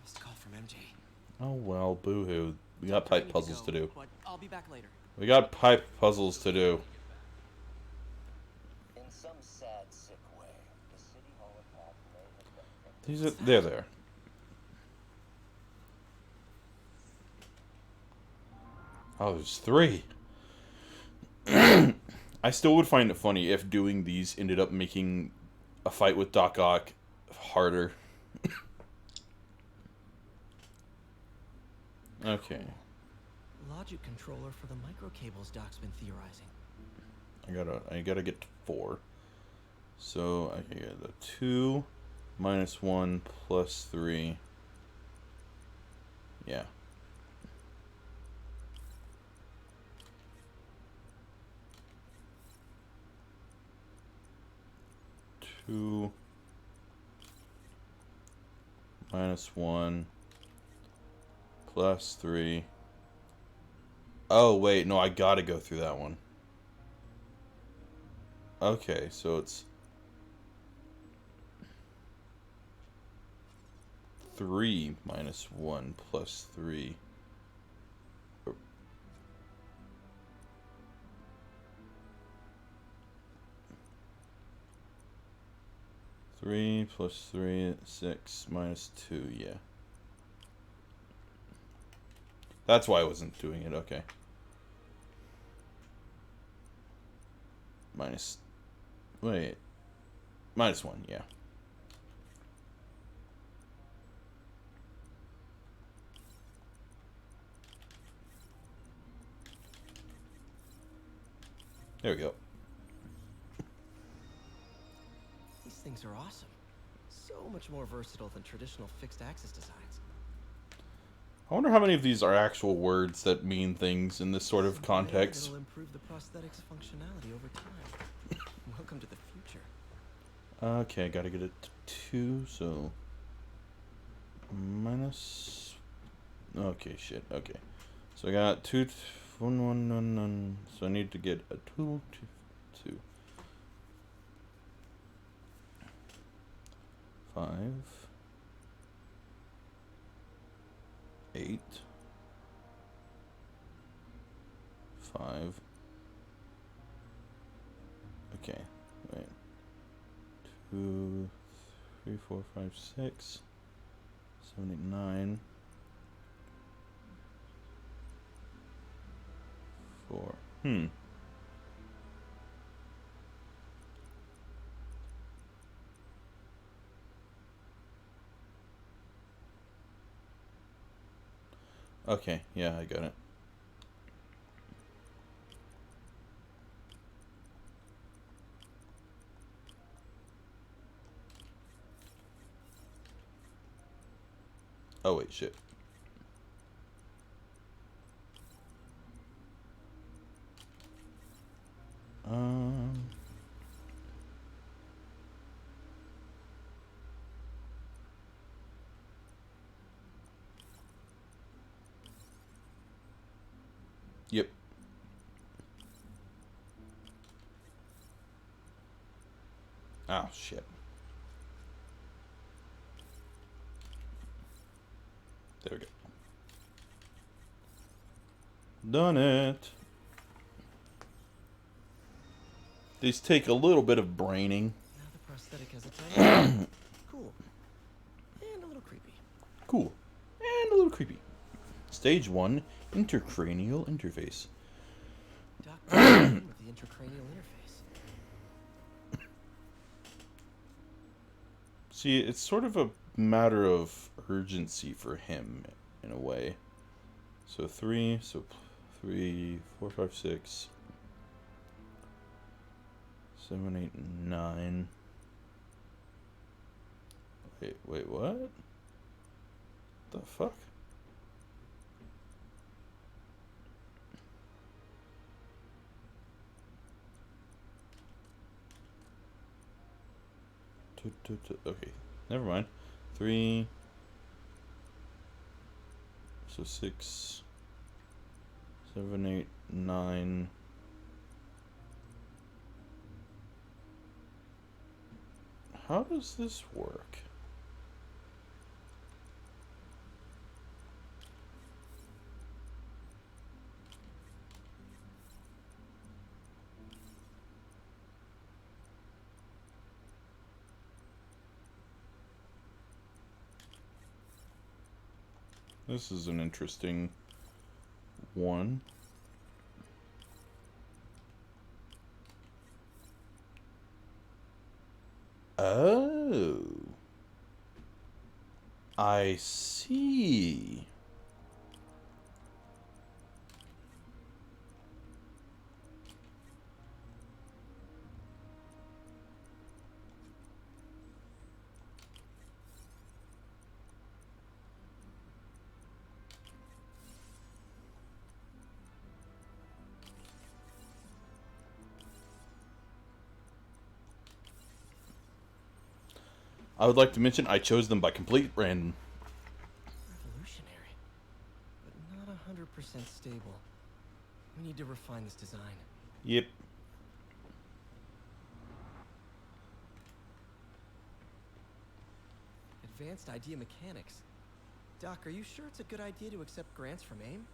Missed call from MJ. Oh well, boo-hoo. We got pipe puzzles to do. But I'll be back later. We got pipe puzzles to do. In some sad, sick way, the city hall path may have been... They're there. Oh, there's 3. I still would find it funny if doing these ended up making a fight with Doc Ock harder. Okay. Logic controller for the microcables Doc's been theorizing. I gotta get to 4. So I get the 2 minus 1 plus 3. Yeah. Two minus 1 plus 3. Oh, wait, no, I gotta go through that one. Okay, so it's 3 minus 1 plus 3. 3 plus 3, 6 minus 2, yeah. That's why I wasn't doing it, okay. Minus, wait, minus 1, yeah. There we go. These things are awesome. So much more versatile than traditional fixed axis designs. I wonder how many of these are actual words that mean things in this sort of context. It'll improve the prosthetics functionality over time. Welcome to the future. Okay, I gotta get it to 2, so minus. Okay, shit. Okay, so I got 2, 1, 1, 1, 1. So I need to get a 2, 2, 2. 5, 8, 5. Okay, wait. 2, 3, 4, 5, 6, 7, 8, 9. 4. Okay, yeah, I got it. Oh wait, shit. Yep. Oh shit. There we go. Done it. These take a little bit of braining. Now the prosthetic has a tiny. Cool. And a little creepy. Cool. And a little creepy. Stage 1, intercranial interface. Doctor with the intracranial interface. See, it's sort of a matter of urgency for him, in a way. So 3, 3, 4, 5, 6, 7, 8, 9. Wait, what? The fuck? Okay, never mind. 3. So 6, 7, 8, 9. How does this work? This is an interesting one. Oh. I see. I would like to mention I chose them by complete random. Revolutionary, but not 100% stable. We need to refine this design. Yep. Advanced idea mechanics. Doc, are you sure it's a good idea to accept grants from AIM?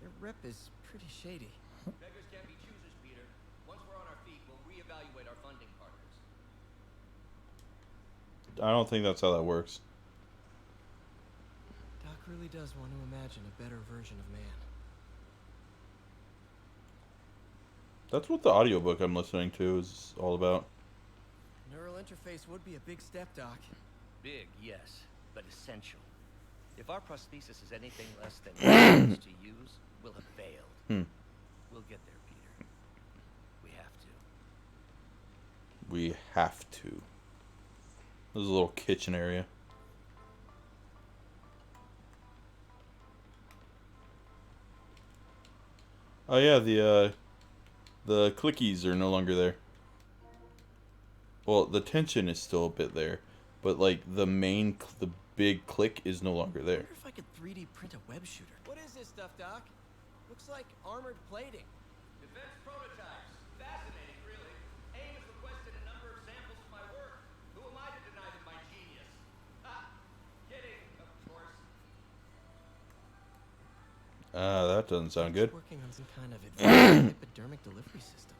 Their rep is pretty shady. Beggars can't be choosers, Peter. Once we're on our feet, we'll reevaluate our funding partners. I don't think that's how that works. Doc really does want to imagine a better version of man. That's what the audiobook I'm listening to is all about. Neural interface would be a big step, Doc. Big, yes, but essential. If our prosthesis is anything less than easy to use, we'll have failed. We'll get there, Peter. We have to. We have to. There's a little kitchen area. Oh yeah, the clickies are no longer there. Well, the tension is still a bit there, but like the big click is no longer there. I wonder if I could 3D print a web shooter. What is this stuff, Doc? Looks like armored plating. Defense prototypes. Fascinating, really. AIM has requested a number of samples of my work. Who am I to deny them my genius? Ha! Kidding, of course. That doesn't sound good. Working on some kind of advanced hypodermic delivery system.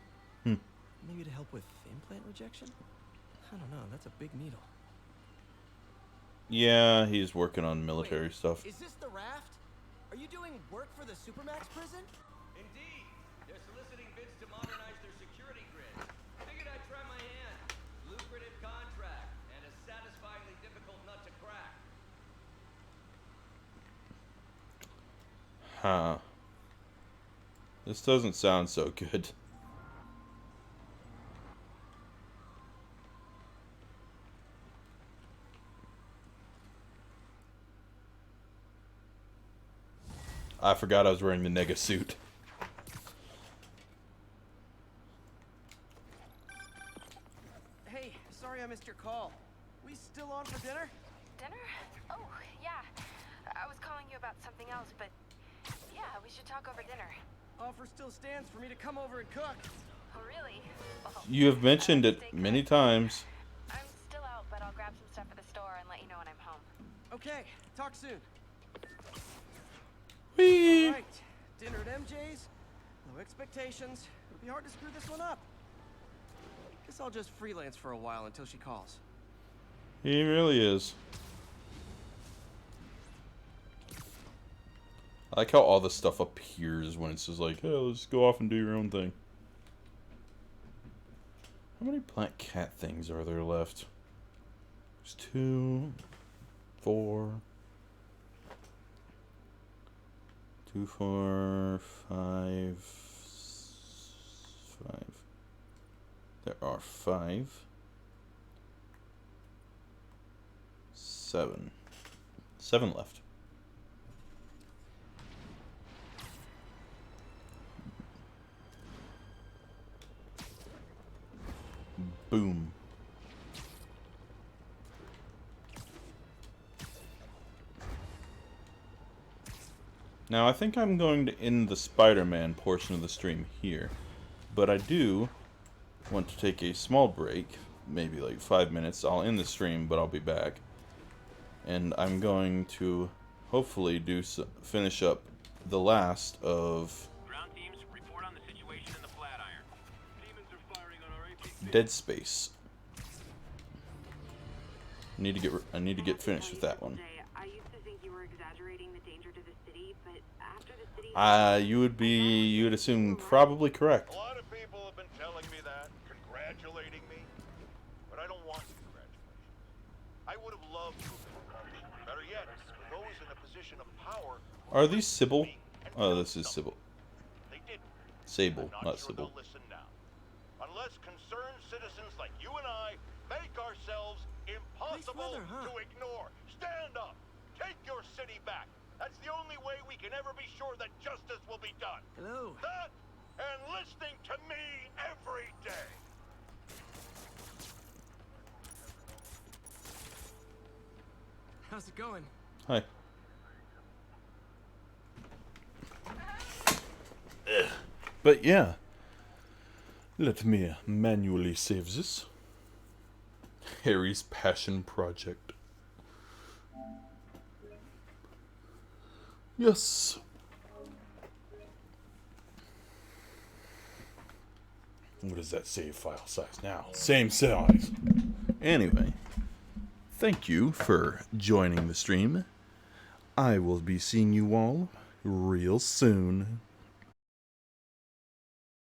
Maybe to help with implant rejection? I don't know, that's a big needle. Yeah, he's working on military stuff. Is this the raft? Are you doing work for the Supermax prison? Indeed. They're soliciting bids to modernize their security grid. Figured I'd try my hand. Lucrative contract and a satisfyingly difficult nut to crack. Huh. This doesn't sound so good. I forgot I was wearing the Nega suit. Hey, sorry I missed your call. We still on for dinner? Dinner? Oh, yeah. I was calling you about something else, but yeah, we should talk over dinner. Offer still stands for me to come over and cook. Oh, really? Oh, You have mentioned it many times. I'm still out, but I'll grab some stuff at the store and let you know when I'm home. Okay, talk soon. Whee! All right, dinner at MJ's. No expectations. It'll be hard to screw this one up. Guess I'll just freelance for a while until she calls. He really is. I like how all this stuff appears when it's just like, oh, let's go off and do your own thing. How many black cat things are there left? There's 2, 4, 2, 4, 5, 5. There are 5, 7. 7 left. Boom. Now, I think I'm going to end the Spider-Man portion of the stream here. But I do want to take a small break, maybe like 5 minutes. I'll end the stream, but I'll be back. And I'm going to hopefully finish up the last of Ground teams, report on the situation in the Flatiron. Demons are firing on our AP. Dead Space. I need to get finished with that one. I used to think you were exaggerating the danger to the city, but after the city... You would assume probably correct. A lot of people have been telling me that, congratulating me, but I don't want congratulations. I would have loved to have been punished. Better yet, those in a position of power... Are these Sybil? Oh, this is Sybil. They didn't. Sable, I'm not sure Sybil. they'll listen now. Unless concerned citizens like you and I make ourselves impossible to ignore. Stand up. Take your city back. That's the only way we can ever be sure that justice will be done. Hello. That and listening to me every day. How's it going? Hi. But yeah, let me manually save this. Harry's Passion Project. Yes. What is that save file size now? Same size. Anyway, thank you for joining the stream. I will be seeing you all real soon.